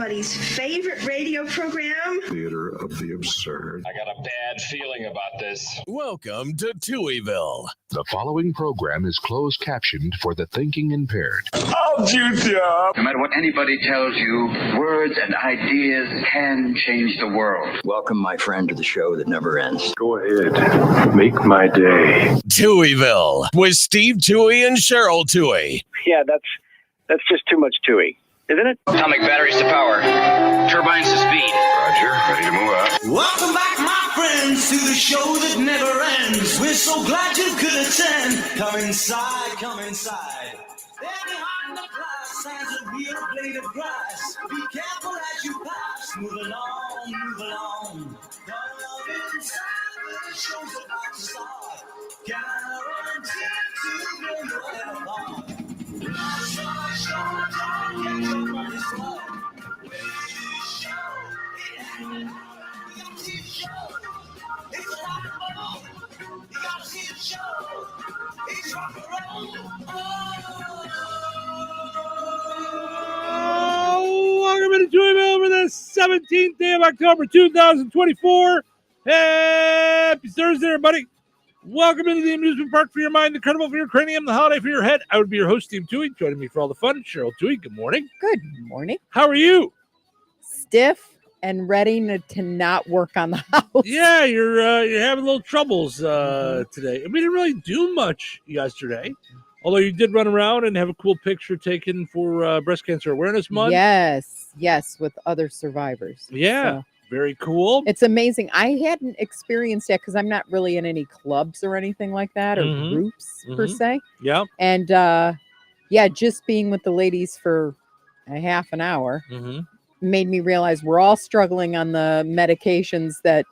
Everybody's favorite radio program. Theater of the absurd. I got a bad feeling about this. Welcome to Touhyville. The following program is closed captioned for the thinking impaired. I'll juice you up. No matter what anybody tells you, words and ideas can change the world. Welcome, my friend, to the show that never ends. Go ahead. Make my day. Touhyville with Steve Touhy and Cheryl Touhy. Yeah, that's just too much Touhy, isn't it? Atomic batteries to power. Turbines to speed. Roger, ready to move out. Welcome back, my friends, to the show that never ends. We're so glad you could attend. Come inside, come inside. There behind the glass stands a real blade of grass. Be careful as you pass. Move along, move along. Come inside, the show's about to start. Guaranteed to blow your head apart. Rush our show, don't get your money's worth. It's a rock and roll. You gotta see the show. It's rock and roll. Oh, welcome to Touhyville for the 17th day of October, 2024. Happy Thursday, everybody. Welcome into the amusement park for your mind, the carnival for your cranium, the holiday for your head. I would be your host, Steve Touhy. Joining me for all the fun, Cheryl Touhy. Good morning. Good morning. How are you? Stiff and ready to not work on the house. Yeah, you're having little troubles today. We didn't really do much yesterday, although you did run around and have a cool picture taken for Breast Cancer Awareness Month. Yes, with other survivors. Yeah, So, very cool. it's amazing. I hadn't experienced that because I'm not really in any clubs or anything like that or Mhm. groups per se. Yeah. And just being with the ladies for a half an hour Mm-hmm. made me realize we're all struggling on the medications that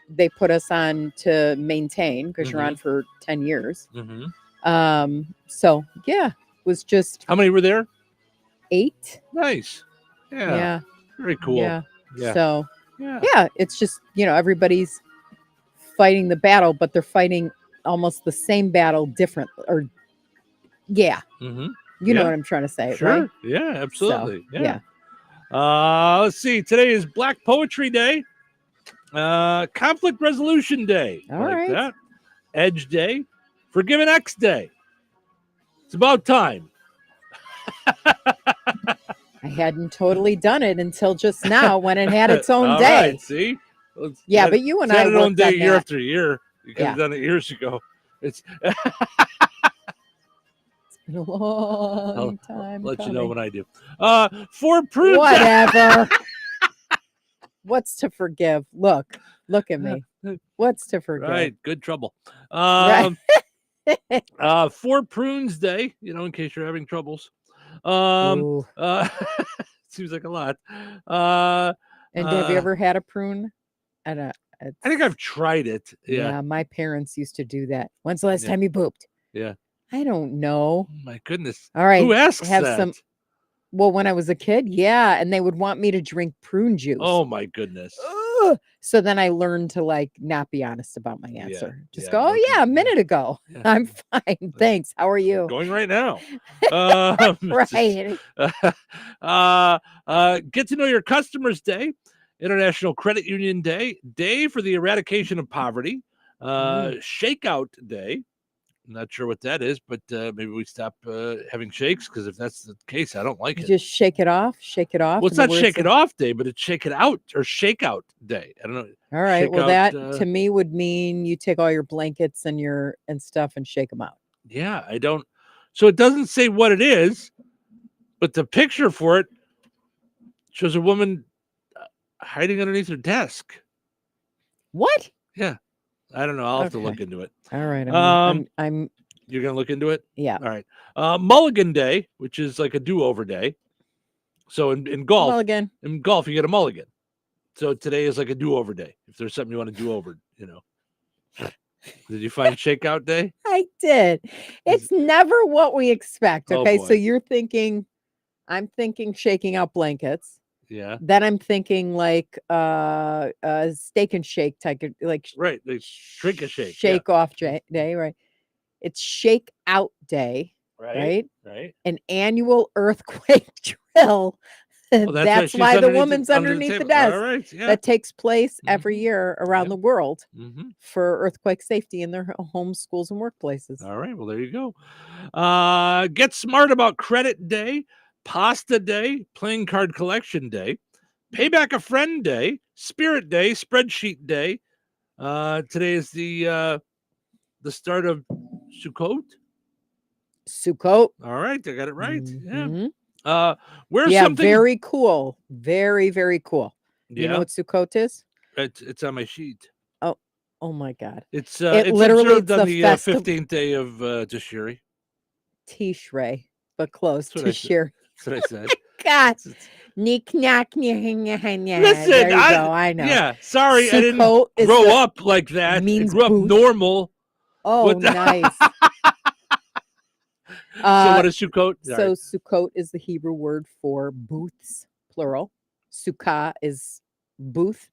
they put us on to maintain because you're on for 10 years. Mm-hmm. So yeah, was just How many were there? 8. Nice. Yeah. Yeah. Very cool. Yeah. Yeah. So Yeah. it's just, everybody's fighting the battle, but they're fighting almost the same battle different or Mm-hmm. you know Yeah. what I'm trying to say, Sure. right? Yeah, absolutely. So, yeah. Let's see. Today is Black Poetry Day. Conflict Resolution Day. All like right. that. Edge Day. Forgive an X Day. It's about time. I hadn't totally done it until just now when it had its own All day. right, see? Well, Yeah, but you and it's I had its own worked day on year that. after year. You could have Yeah. done it years ago. It's In a long time. let you know coming. when I do. For proof. Whatever. What's to forgive? Look at me. What's to forgive? Right, good trouble. Right. For Prunes Day, in case you're having troubles. Ooh. Seems like a lot. And have you ever had a prune? I think I've tried it. Yeah. My parents used to do that. When's the last Yeah. time you pooped? Yeah. I don't know. My goodness. All right. Who asks have that? some. Well, when I was a kid, yeah, and they would want me to drink prune juice. Oh my goodness. Ugh. So then I learned to not be honest about my answer. Just yeah, go, oh okay, yeah, a minute ago. Yeah. I'm fine. Thanks. How are you? Going right now. Right. Get to know your customers day, International Credit Union Day, Day for the Eradication of Poverty, Shakeout Day. I'm not sure what that is, but maybe we stop having shakes because if that's the case, I don't like You it. just shake it off. Shake it off. Well, it's in the not words Shake of- It Off Day, but it's Shake It Out or Shakeout Day. I don't know. All right. Shake Well, out, that to me would mean you take all your blankets and stuff and shake them out. Yeah, I don't. So it doesn't say what it is, but the picture for it shows a woman hiding underneath her desk. What? Yeah, I don't know. I'll have to look Okay. into it. All right. I'm You're gonna look into it. yeah. All right. Mulligan Day, which is like a do-over day. So in golf, Mulligan. you get a mulligan. So today is like a do-over day. If there's something you want to do over, Did you find Shakeout Day? I did. It's never what we expect. Oh, Okay. boy. So I'm thinking shaking out blankets. Yeah. Then I'm thinking like steak and shake type of Right. They drink a shake. shake off day, right? It's shake out day, Yeah. right? Right. An annual earthquake drill. That's why the woman's underneath the desk. All right, yeah. That takes place every year around the world Mhm. for earthquake safety in their homes, schools, and workplaces. All right, well, there you go. Get smart about credit day, pasta day, playing card collection day, pay back a friend day, spirit day, spreadsheet day. Today is the start of Sukkot. Sukkot. All right, I got it right. Mhm. Yeah. Where's Yeah, something? very cool. Very, very cool. You know Yeah, what Sukkot is? it's on my sheet. Oh my God. It's It literally observed it's on the the festi- 15th day of Tishri. Tishrei, but close That's what to I said. share. That's what I said. God. It's- Nick knack. Listen, There you go. I know. Yeah, sorry, I didn't Sukkot is grow the- up like that. I means grew up booth. normal. Oh, What the- nice. So what is Sukkot? So Sukkot is the Hebrew word for booths, plural. Sukkah is booth.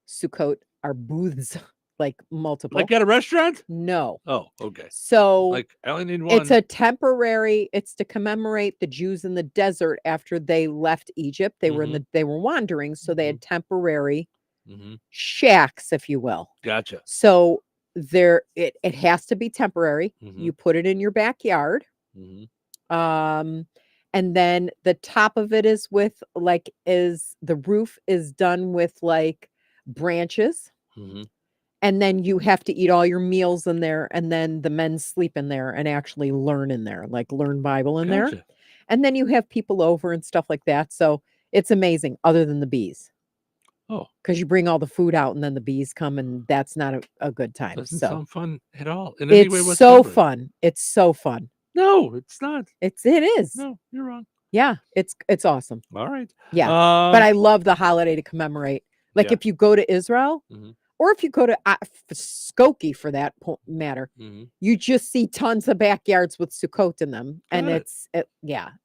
Sukkot are booths, like multiple. Like at a restaurant? No. Oh, okay. So Like I only need one. it's a temporary, it's to commemorate the Jews in the desert after they left Egypt. They were they were wandering, so they had temporary Mhm. shacks, if you will. Gotcha. So it has to be temporary. Mhm. You put it in your backyard. Mhm. And then the top of it is the roof is done with like branches. Mhm. And then you have to eat all your meals in there, and then the men sleep in there and actually learn in there, like learn Bible in there. Gotcha. And then you have people over and stuff like that. So it's amazing, other than the bees. Oh, Because you bring all the food out and then the bees come, and that's not a good time. doesn't So sound fun at all. In any way it's whatsoever. so fun. It's so fun. No, it's not. It is. No, you're wrong. Yeah, it's awesome. All right. Yeah. But I love the holiday to commemorate. Like Yeah. if you go to Israel, Mhm. or if you go to Skokie for that matter, Mhm. you just see tons of backyards with Sukkot in them. And Got it.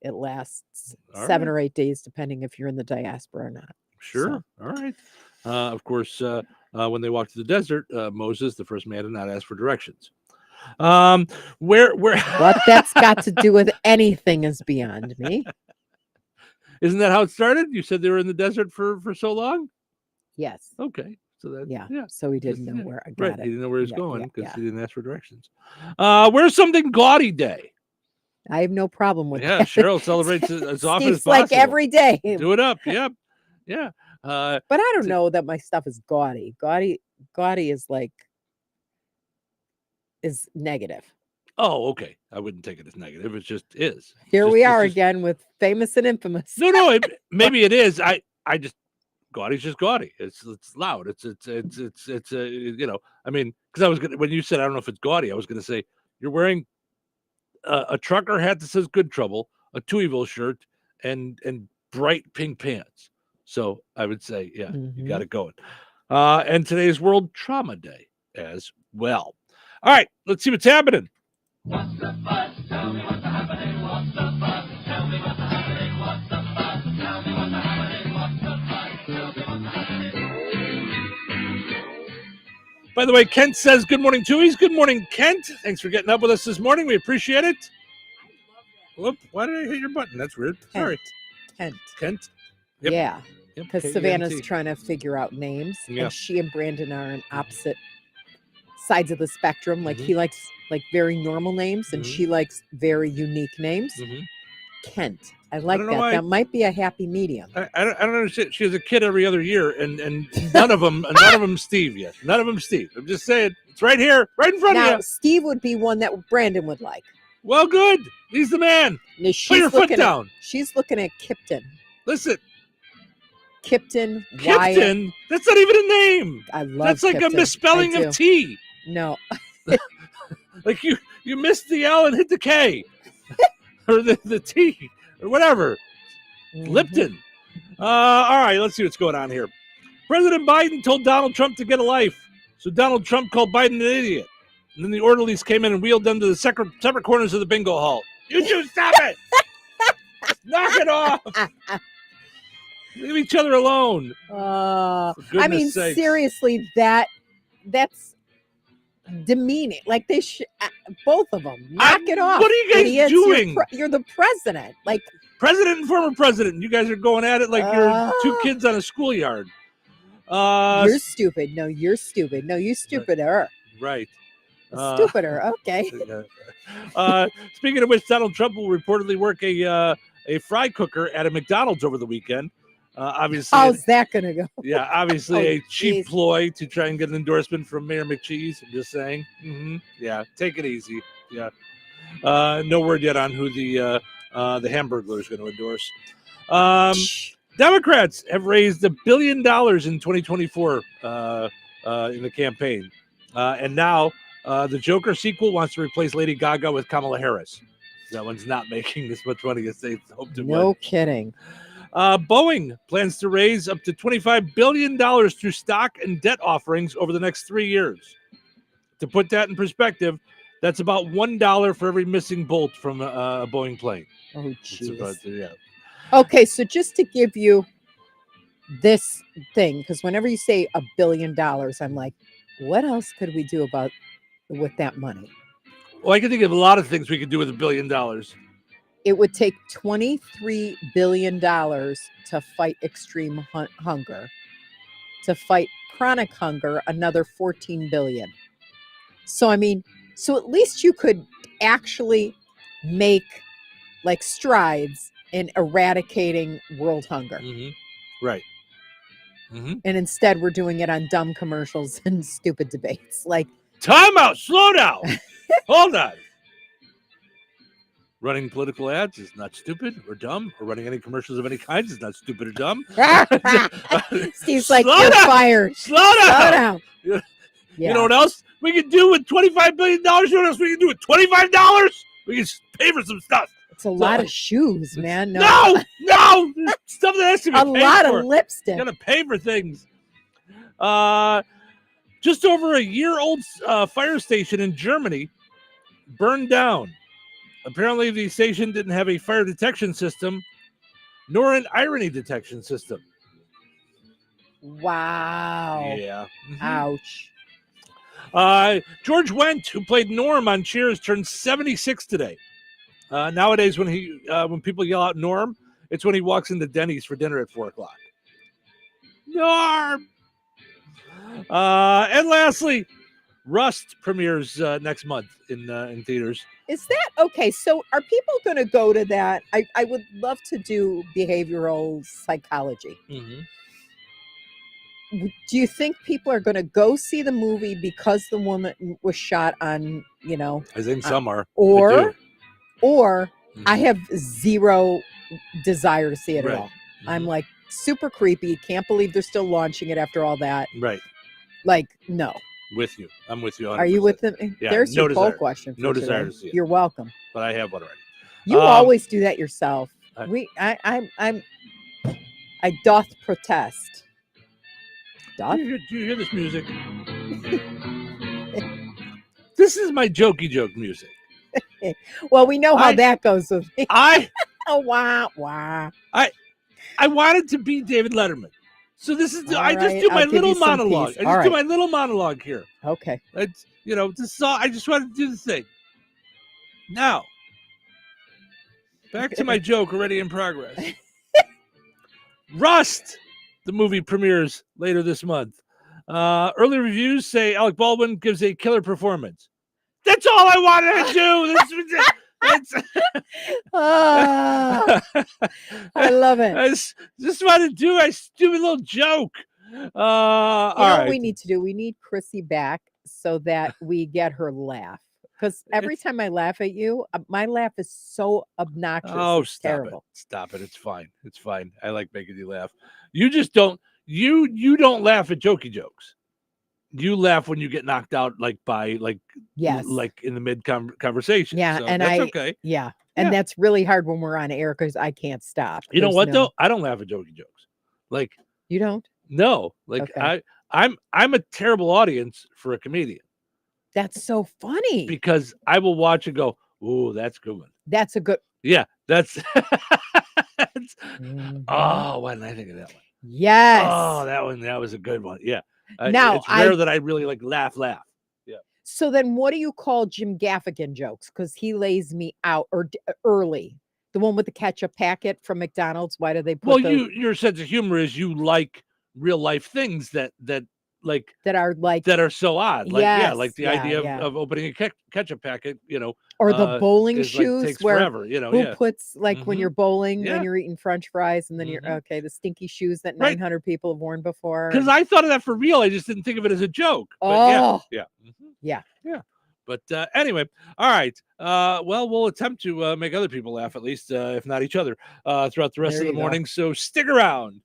it lasts All 7 right. or 8 days, depending if you're in the diaspora or not. Sure. All right. Of course, when they walked to the desert, Moses, the first man, did not ask for directions. Where What that's got to do with anything is beyond me. isn't that how it started? You said they were in the desert for so long? Yes. Okay. So that Yeah. yeah. So he didn't know Yeah, where I got Right. it. He didn't know where he was Yeah, going yeah, because yeah. he didn't ask for directions. Where's something gaudy day? I have no problem with Yeah, that. Cheryl celebrates it as often as Steve's possible. like every day. Do it up. Yep. Yeah. But I don't know that my stuff is gaudy. Gaudy is negative. Oh, okay. I wouldn't take it as negative. It just is. Here we It's are just- again with famous and infamous. No. Maybe it is. I just gaudy's just gaudy. It's loud. It's I mean, because I was gonna, when you said I don't know if it's gaudy, I was gonna say you're wearing a trucker hat that says Good Trouble, a Touhyville shirt, and bright pink pants. So I would say, yeah, you got it going. And today's World Trauma Day as well. All right, let's see what's happening. What's the fuss? Tell me what's happening. What's the fuss? Tell me what's happening. What's the fuss? Tell me what's happening. What's the fuss? Tell me what's happening. By the way, Kent says, good morning, Toohies. Good morning, Kent. Thanks for getting up with us this morning. We appreciate it. Whoop, why did I hit your button? That's weird. Sorry. Kent. Yep. Yeah. Yep, Because K-E-N-T. Savannah's trying to figure out names. Yeah. And she and Brandon are on opposite sides of the spectrum. Like he likes like very normal names and she likes very unique names. Kent. I like don't know that. why- That might be a happy medium. I don't understand. She has a kid every other year, and none of them Steve yet. None of them Steve. I'm just saying, it's right here, right in front Now, of you. Steve would be one that Brandon would like. Well, good. He's the man. Now, Put your foot down. She's looking at Kipton. Listen, Kipton. Wyatt. Kipton. That's not even a name. I love That's like Kipton. a misspelling I of do. T. No. Like you missed the L and hit the K, or the T, or whatever. Mm-hmm. Lipton. All right, let's see what's going on here. President Biden told Donald Trump to get a life, so Donald Trump called Biden an idiot. And then the orderlies came in and wheeled them to the separate corners of the bingo hall. You two, stop it! Knock it off! Leave each other alone. I goodness mean, sakes. seriously, that's demeaning. Like they should, both of them, knock it off. What are you guys idiots. doing? You're the president. Like president and former president. You guys are going at it like you're two kids on a schoolyard. You're stupid. No, you're stupid. No, you stupider. Right. Stupider. Okay. Speaking of which, Donald Trump will reportedly work a fry cooker at a McDonald's over the weekend. Obviously, how's that gonna go? Yeah, obviously a cheap geez. ploy to try and get an endorsement from Mayor McCheese. I'm just saying. Yeah, take it easy. Yeah. No word yet on who the Hamburglar is going to endorse. Democrats have raised $1 billion in 2024 in the campaign, and now the Joker sequel wants to replace Lady Gaga with Kamala Harris. That one's not making as much money as they hoped to. No kidding. Boeing plans to raise up to $25 billion through stock and debt offerings over the next 3 years. To put that in perspective, that's about $1 for every missing bolt from a Boeing plane. Oh, jeez. Yeah. Okay, so just to give you this thing, because whenever you say $1 billion, I'm like, what else could we do with that money? Well, I can think of a lot of things we could do with $1 billion. It would take $23 billion to fight extreme hunger. To fight chronic hunger, another $14 billion. So, I mean, so at least you could actually make like strides in eradicating world hunger. Right. And instead, we're doing it on dumb commercials and stupid debates. Like, time out, slow down. Hold on. Running political ads is not stupid or dumb, or running any commercials of any kind is not stupid or dumb. Steve's like, you're fired. Slow down. Yeah. You know what else we can do with $25 billion? You know what else we can do with $25? We can pay for some stuff. It's a lot of shoes, man. No. There's stuff that has to be a paid lot for. of lipstick. You gotta pay for things. Just over a year-old fire station in Germany burned down. Apparently, the station didn't have a fire detection system, nor an irony detection system. Wow. Yeah. Ouch. George Wendt, who played Norm on Cheers, turned 76 today. Nowadays, when people yell out Norm, it's when he walks into Denny's for dinner at 4 o'clock. Norm! And lastly, Rust premieres next month in theaters. Is that okay? So are people going to go to that? I would love to do behavioral psychology. Do you think people are going to go see the movie because the woman was shot on, I think some are. Or I have zero desire to see it at all. I'm like super creepy. Can't believe they're still launching it after all that. Right. Like, no. With you. I'm with you 100%. Are you with them? Yeah, There's no your poll desire. question. No today. desire to see it. You're welcome. But I have one already. You always do that yourself. I doth protest. Do you hear this music? This is my jokey joke music. Well, we know how that goes with me. Wah. I wanted to be David Letterman. So this is I just do my little monologue. I just do my little monologue here. Okay. It's I just wanted to do the thing. Now, back to my joke already in progress. Rust, the movie premieres later this month. Early reviews say Alec Baldwin gives a killer performance. That's all I wanted to do. I love it. I just wanted to do a stupid little joke. All right. What we need to do, we need Chrissy back so that we get her laugh. Because every time I laugh at you, my laugh is so obnoxious. Oh, it's stop terrible. it. Stop it. It's fine. It's fine. I like making you laugh. You just don't, you don't laugh at jokey jokes. You laugh when you get knocked out, like in the mid conversation. Yeah, so and that's okay. Yeah, and that's really hard when we're on air because I can't stop. You know what though? I don't laugh at jokey jokes. Like you don't? No, like okay. I'm a terrible audience for a comedian. That's so funny because I will watch and go, "Ooh, that's a good one." That's a good. Yeah, that's. Oh, why didn't I think of that one? Yes. Oh, that was a good one. Yeah. Now it's rare that I really laugh. Yeah. So then what do you call Jim Gaffigan jokes? Because he lays me out early. The one with the ketchup packet from McDonald's. Why do they put your sense of humor is you like real life things that are so odd. Like, like the idea of opening a ketchup packet, or the bowling shoes takes where forever, who puts when you're bowling, when Yeah. you're eating French fries, and then you're the stinky shoes that 900 people have worn before. Because I thought of that for real. I just didn't think of it as a joke. Oh, yeah. Yeah. But anyway, all right. Well, we'll attempt to make other people laugh, at least, if not each other, throughout the rest There of the you go. morning. So stick around.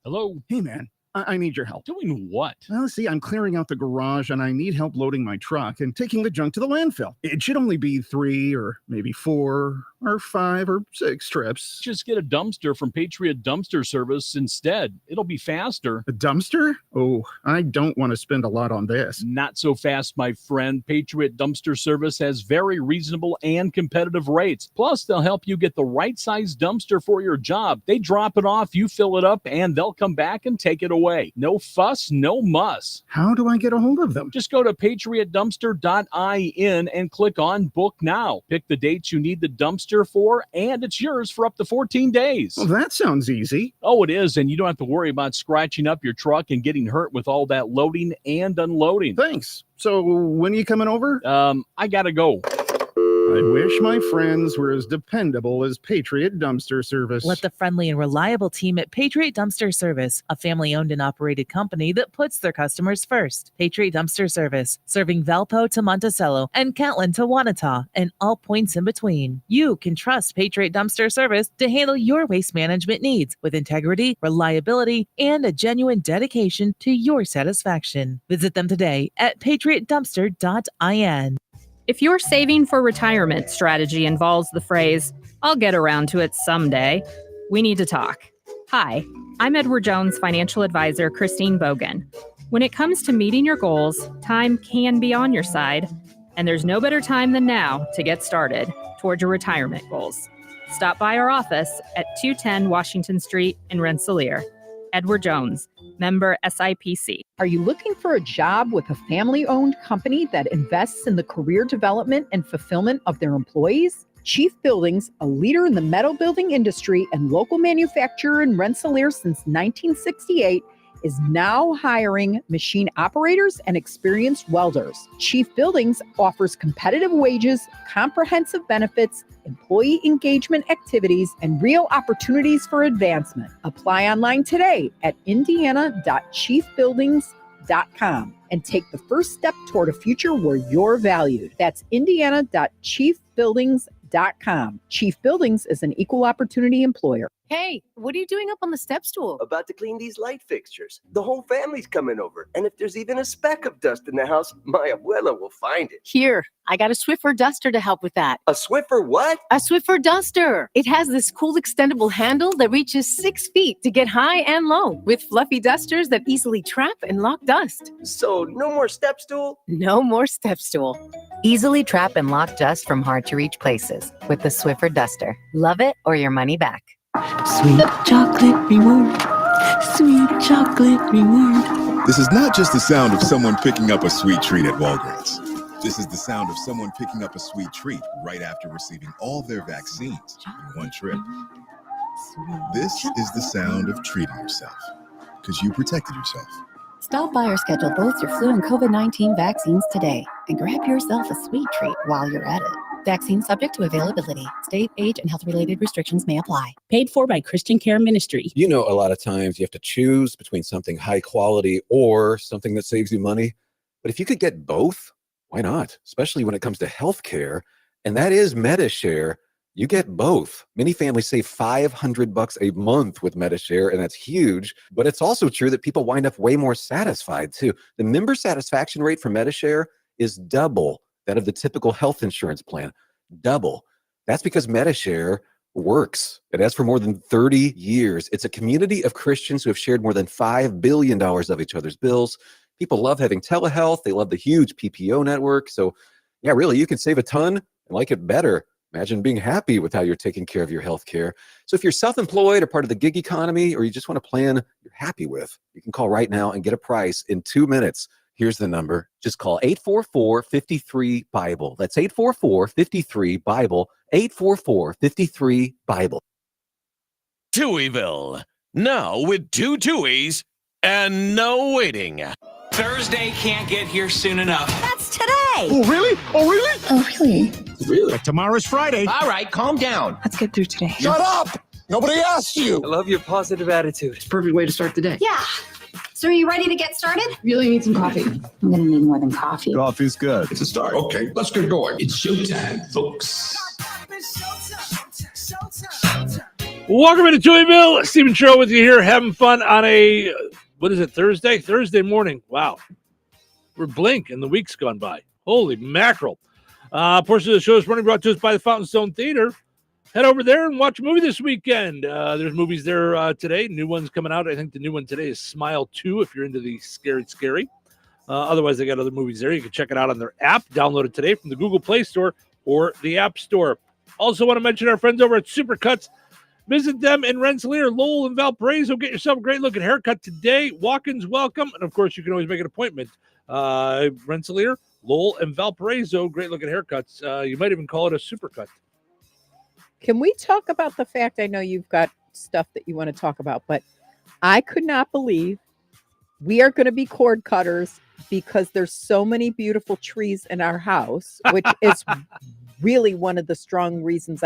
Hello. Hey, man, I need your help. Doing what? Well, see, I'm clearing out the garage and I need help loading my truck and taking the junk to the landfill. It should only be 3 or maybe 4 or 5 or 6 trips. Just get a dumpster from Patriot Dumpster Service instead. It'll be faster. A dumpster? Oh, I don't want to spend a lot on this. Not so fast, my friend. Patriot Dumpster Service has very reasonable and competitive rates. Plus, they'll help you get the right size dumpster for your job. They drop it off, you fill it up, and they'll come back and take it away. No fuss, no muss. How do I get a hold of them? Just go to patriotdumpster.in and click on Book Now. Pick the dates you need the dumpster for, and it's yours for up to 14 days. Well, that sounds easy. Oh, it is, and you don't have to worry about scratching up your truck and getting hurt with all that loading and unloading. Thanks. So when are you coming over? I gotta go. I wish my friends were as dependable as Patriot Dumpster Service. Let the friendly and reliable team at Patriot Dumpster Service, a family-owned and operated company that puts their customers first. Patriot Dumpster Service, serving Valpo to Monticello and Catlin to Wanata and all points in between. You can trust Patriot Dumpster Service to handle your waste management needs with integrity, reliability, and a genuine dedication to your satisfaction. Visit them today at patriotdumpster.in. If your saving for retirement strategy involves the phrase, "I'll get around to it someday," we need to talk. Hi, I'm Edward Jones financial advisor Christine Bogan. When it comes to meeting your goals, time can be on your side, and there's no better time than now to get started toward your retirement goals. Stop by our office at 210 Washington Street in Rensselaer. Edward Jones, member SIPC. Are you looking for a job with a family-owned company that invests in the career development and fulfillment of their employees? Chief Buildings, a leader in the metal building industry and local manufacturer in Rensselaer since 1968, is now hiring machine operators and experienced welders. Chief Buildings offers competitive wages, comprehensive benefits, employee engagement activities, and real opportunities for advancement. Apply online today at indiana.chiefbuildings.com and take the first step toward a future where you're valued. That's indiana.chiefbuildings.com. Chief Buildings is an equal opportunity employer. Hey, what are you doing up on the step stool? About to clean these light fixtures. The whole family's coming over. And if there's even a speck of dust in the house, my abuela will find it. Here, I got a Swiffer duster to help with that. A Swiffer what? A Swiffer duster. It has this cool extendable handle that reaches 6 feet to get high and low, with fluffy dusters that easily trap and lock dust. So no more step stool? No more step stool. Easily trap and lock dust from hard-to-reach places with the Swiffer duster. Love it or your money back. Sweet chocolate reward. Sweet chocolate reward. This is not just the sound of someone picking up a sweet treat at Walgreens. This is the sound of someone picking up a sweet treat right after receiving all their vaccines in one trip. This is the sound of treating yourself, because you protected yourself. Stop by or schedule both your flu and COVID-19 vaccines today and grab yourself a sweet treat while you're at it. Vaccine subject to availability. State, age, and health-related restrictions may apply. Paid for by Christian Care Ministry. You know, a lot of times you have to choose between something high quality or something that saves you money. But if you could get both, why not? Especially when it comes to healthcare. And that is MediShare. You get both. Many families save $500 a month with MediShare, and that's huge. But it's also true that people wind up way more satisfied too. The member satisfaction rate for MediShare is double that of the typical health insurance plan. Double. That's because MediShare works. It has for more than 30 years. It's a community of Christians who have shared more than $5 billion of each other's bills. People love having telehealth. They love the huge PPO network. So yeah, really, you can save a ton and like it better. Imagine being happy with how you're taking care of your health care. So if you're self-employed or part of the gig economy, or you just want a plan you're happy with, you can call right now and get a price in 2 minutes. Here's the number. Just call 844-53-BIBLE. That's 844-53-BIBLE. 844-53-BIBLE. Touhyville. Now with 2 Touhies and no waiting. Thursday can't get here soon enough. That's today. Oh, really? Oh, really? Oh, really? Really? But tomorrow's Friday. All right, calm down. Let's get through today. Shut up! Nobody asked you. I love your positive attitude. It's a perfect way to start the day. Yeah. So are you ready to get started? Really need some coffee. I'm gonna need more than coffee. Coffee's good. It's a start. Okay, let's get going. It's showtime, folks. Welcome into Touhyville. Stephen Cheryl with you here, having fun on a, what is it, Thursday? Thursday morning. Wow. We're blink and the week's gone by. Holy mackerel. Portion of the show is running brought to us by the Fountain Stone Theater. Head over there and watch a movie this weekend. There's movies there today. New ones coming out. I think the new one today is Smile 2 if you're into the scary. Otherwise, they got other movies there. You can check it out on their app. Download it today from the Google Play Store or the App Store. Also want to mention our friends over at Supercuts. Visit them in Rensselaer, Lowell, and Valparaiso. Get yourself a great-looking haircut today. Walk-ins welcome. And, of course, you can always make an appointment. Rensselaer, Lowell, and Valparaiso, great-looking haircuts. You might even call it a supercut. Can we talk about the fact, I know you've got stuff that you want to talk about, but I could not believe we are going to be cord cutters because there's so many beautiful trees in our house, which is really one of the strong reasons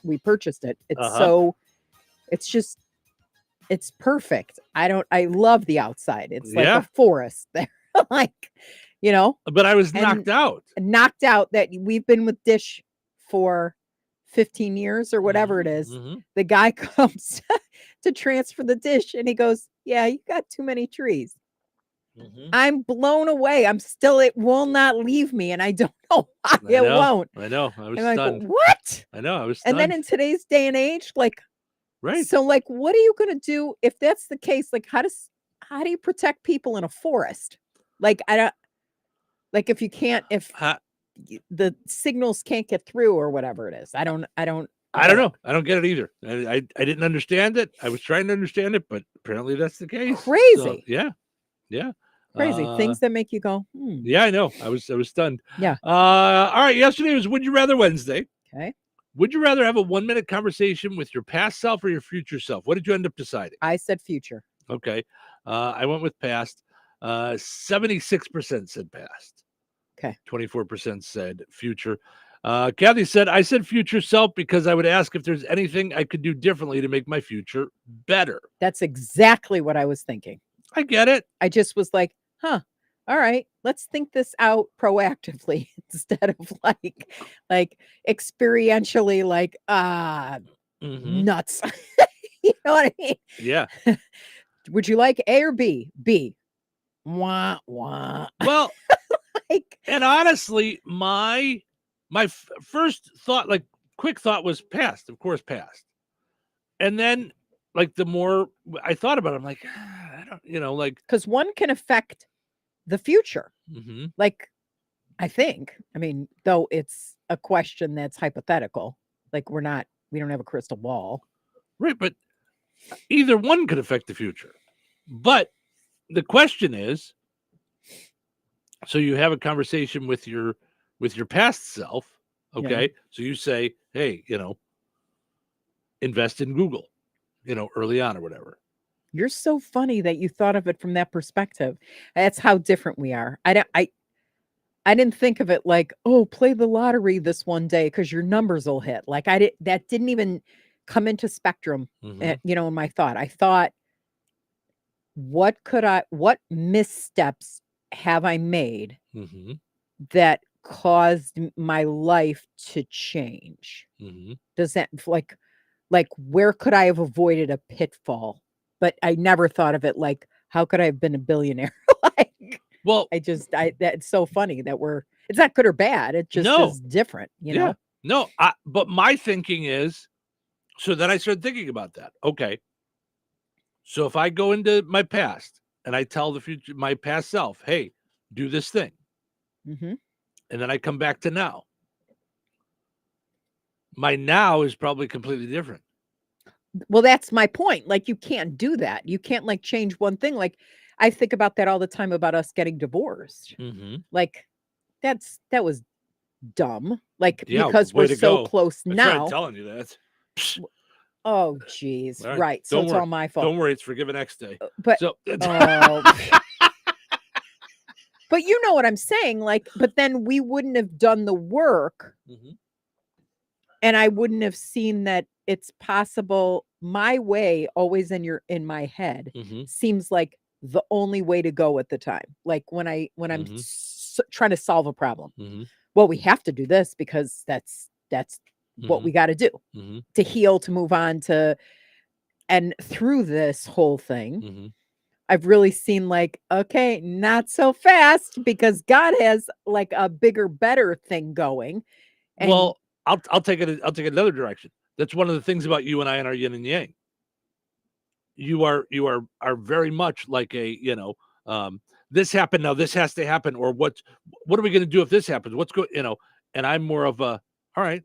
we purchased it. It's it's perfect. I love the outside. It's like a forest there. But I was knocked out that we've been with Dish for 15 years or whatever it is. The guy comes to transfer the dish and he goes, yeah, you got too many trees. I'm blown away. It will not leave me. And I don't know why it won't. I know. I was I'm stunned. like, what? I know. I was stunned. And then in today's day and age, right. So what are you going to do if that's the case? How do you protect people in a forest? If the signals can't get through or whatever it is. I don't know. I don't get it either. I didn't understand it. I was trying to understand it, but apparently that's the case. Crazy. So, yeah. Crazy things that make you go, Yeah, I know. I was stunned. Yeah. All right. Yesterday was Would You Rather Wednesday. Okay. Would you rather have a 1-minute conversation with your past self or your future self? What did you end up deciding? I said future. Okay. I went with past. 76% said past. Okay. 24% said future. Kathy said, I said future self because I would ask if there's anything I could do differently to make my future better. That's exactly what I was thinking. I get it. I just was like, all right, let's think this out proactively instead of experientially nuts. You know what I mean? Yeah. Would you like A or B? B. Wah, wah. Well, and honestly, my first thought, quick thought was past, of course, past. And then the more I thought about it, I'm like, I don't, because one can affect the future. I think, though it's a question that's hypothetical. We don't have a crystal ball. Right. But either one could affect the future. But the question is, so you have a conversation with your past self. Okay. Yeah. So you say, hey, invest in Google, early on or whatever. You're so funny that you thought of it from that perspective. That's how different we are. I didn't think of it play the lottery this one day because your numbers will hit. That didn't even come into spectrum, in my thought. I thought, what missteps have I made that caused my life to change? Does that where could I have avoided a pitfall? But I never thought of it how could I have been a billionaire? That's so funny that it's not good or bad. It just is different, know? No, but my thinking is, so then I started thinking about that. Okay. So if I go into my past and I tell my past self, hey, do this thing. And then I come back to now. My now is probably completely different. Well, that's my point. You can't do that. You can't change one thing. I think about that all the time about us getting divorced. Like that was dumb. Like Yeah, because way we're to so go. close I tried now. telling you that. Oh geez. All Right. So Don't it's worry. all my fault. Don't worry, it's Forgiven X Day. But So but you know what I'm saying? Like, but then we wouldn't have done the work. And I wouldn't have seen that it's possible. My way, always in my head, seems like the only way to go at the time. Like when I'm trying to solve a problem. Well, we have to do this because that's what we got to do to heal, to move on, and through this whole thing. I've really seen like, okay, not so fast, because God has like a bigger, better thing going. And well, I'll take it another direction. That's one of the things about you and I and our yin and yang. You are very much like a, this happened, now this has to happen, or what are we going to do if this happens? What's going, and I'm more of a, all right,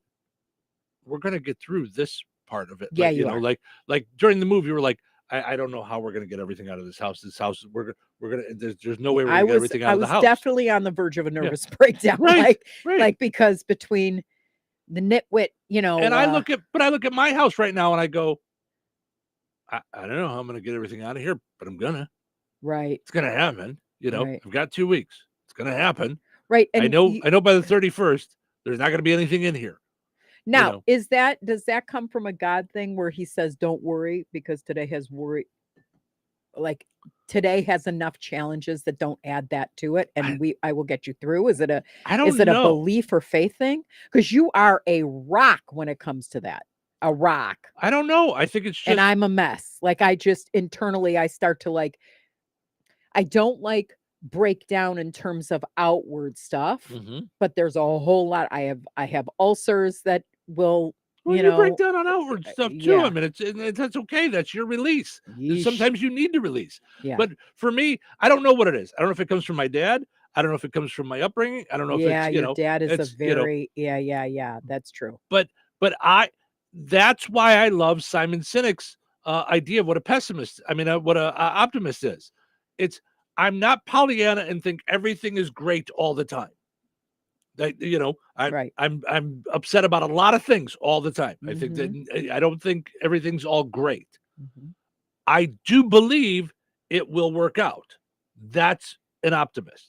we're going to get through this part of it. Yeah, like, you are. like during the movie, we're like, I don't know how we're going to get everything out of this house. We're going to, there's no way we're going to get everything out of the house. I was definitely on the verge of a nervous breakdown. Right. Like because between the nitwit, and I look at my house right now and I go, I don't know how I'm going to get everything out of here, but I'm gonna. Right. It's gonna happen. Right. I've got 2 weeks. It's gonna happen. Right. I And know by the 31st, there's not gonna be anything in here. now, does that come from a God thing where he says, don't worry, because today has worry, like today has enough challenges that don't add that to it, and I will get you through? Is it a belief or faith thing? Because you are a rock when it comes to that. A rock. I don't know. I think it's just, and I'm a mess. Like I just internally, I start to like, I don't like break down in terms of outward stuff, but there's a whole lot. I have ulcers that will, you break down on outward stuff too. yeah. I mean, that's okay. That's your release. Yeesh. Sometimes you need to release. Yeah. But for me, I don't know what it is. I don't know if it comes from my dad. I don't know if it comes from my upbringing. I don't know if it's, your dad is it's, a very, yeah. That's true. But that's why I love Simon Sinek's idea of what a pessimist, what a optimist is. It's, I'm not Pollyanna and think everything is great all the time. That, I'm upset about a lot of things all the time. I think that I don't think everything's all great. I do believe it will work out. That's an optimist.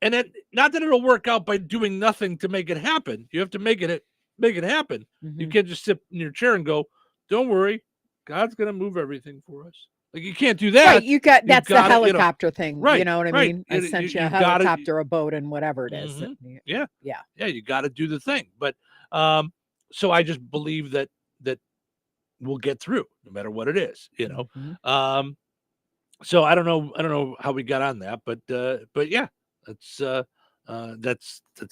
And not that it'll work out by doing nothing to make it happen. You have to make it happen. You can't just sit in your chair and go, don't worry, God's going to move everything for us. Like, you can't do that. Right, that's the helicopter thing. Right, You know what I right. mean? I You- sent you you a gotta- helicopter, a boat, and whatever it is. Yeah. Yeah. Yeah, you got to do the thing. But so I just believe that we'll get through no matter what it is, So I don't know how we got on that, but yeah, that's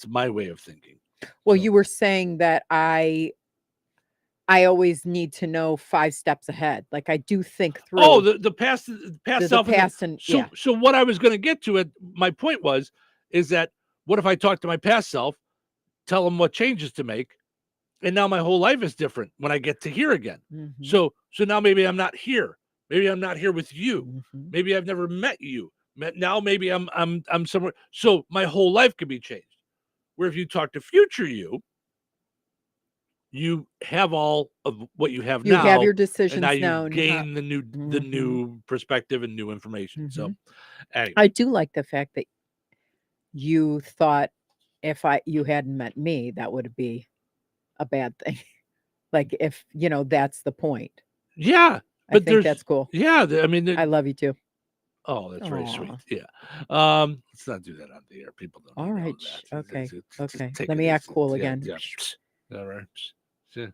my way of thinking. Well, you were saying that I always need to know 5 steps ahead. Like I do think through. Oh, the past self. So what I was going to get to, my point is that what if I talk to my past self, tell them what changes to make, and now my whole life is different when I get to here again. So now maybe I'm not here. Maybe I'm not here with you. Maybe I've never met you. Now maybe I'm somewhere. So my whole life could be changed. Where if you talk to future you have all of what you have now. You have your decisions and now. you gain the new perspective and new information. So anyway. I do like the fact that you thought if you hadn't met me, that would be a bad thing. Like if, that's the point. Yeah. I think that's cool. Yeah. I love you too. Oh, that's very sweet. Yeah. Let's not do that on the air. People don't. All right. Know that. Okay. Okay. Take Let it me act easy. cool Yeah, again. yeah. All right. Yeah.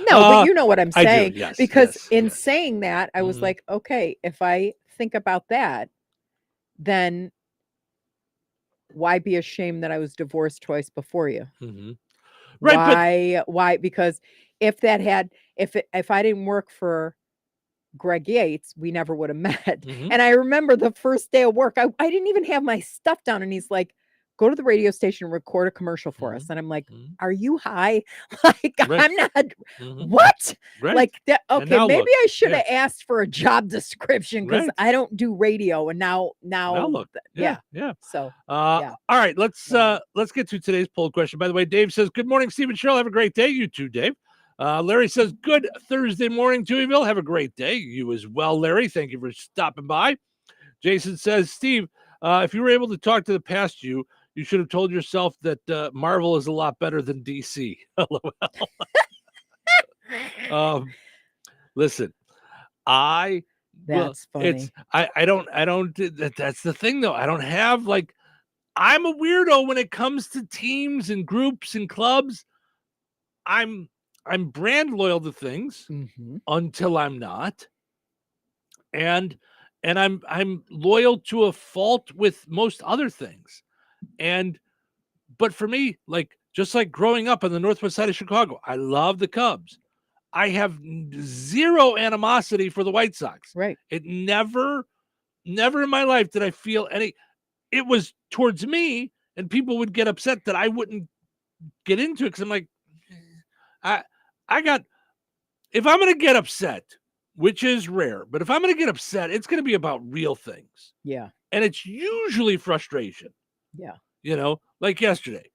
No, but you know what I'm I do, saying. yes, because yes, in yes. saying that, I was like, okay, if I think about that, then why be ashamed that I was divorced twice before you? Right. Why? Because if I didn't work for Greg Yates, we never would have met. And I remember the first day of work, I didn't even have my stuff down. And he's like, go to the radio station and record a commercial for us. And I'm like, are you high? Like, I'm not. What? Right. Like that. And Okay, now maybe look. I should Yeah. have asked for a job description because Right. I don't do radio. And now look. yeah. Yeah. So All right, let's get to today's poll question. By the way, Dave says, "Good morning, Steve and Cheryl. Have a great day." You too, Dave. Larry says, "Good Thursday morning, Touhyville. Have a great day." You as well, Larry. Thank you for stopping by. Jason says, "Steve, if you were able to talk to the past you should have told yourself that Marvel is a lot better than DC." LOL. Listen, That's funny. I don't. That's the thing, though. I don't have like. I'm a weirdo when it comes to teams and groups and clubs. I'm brand loyal to things until I'm not, and I'm loyal to a fault with most other things, but for me, like just like growing up on the northwest side of Chicago, I love the Cubs. I have zero animosity for the White Sox. Right. It never in my life did I feel any. It was towards me, and people would get upset that I wouldn't get into it because I'm like, if I'm going to get upset, which is rare, but if I'm going to get upset, it's going to be about real things. Yeah. And it's usually frustration. Yeah. You know, like yesterday,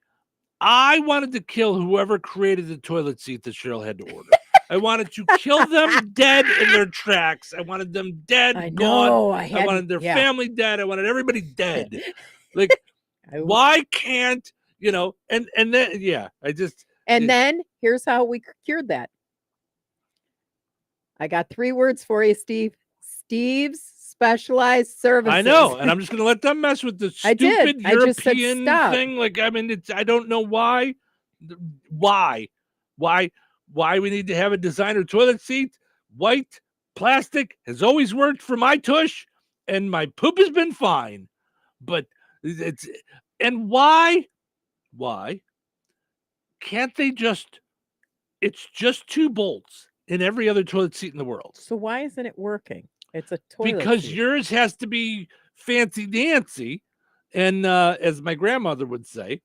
I wanted to kill whoever created the toilet seat that Cheryl had to order. I wanted to kill them dead in their tracks. I wanted them dead, gone. I wanted their family dead. I wanted everybody dead. Like, why can't, and then, then here's how we cured that. I got 3 words for you, Steve. Steve's Specialized Services. I know, and I'm just going to let them mess with the stupid European thing. Like, I mean, I don't know why we need to have a designer toilet seat. White plastic has always worked for my tush, and my poop has been fine. But why can't they it's just 2 bolts in every other toilet seat in the world. So why isn't it working? It's a toilet because seat. yours has to be fancy dancy, and as my grandmother would say,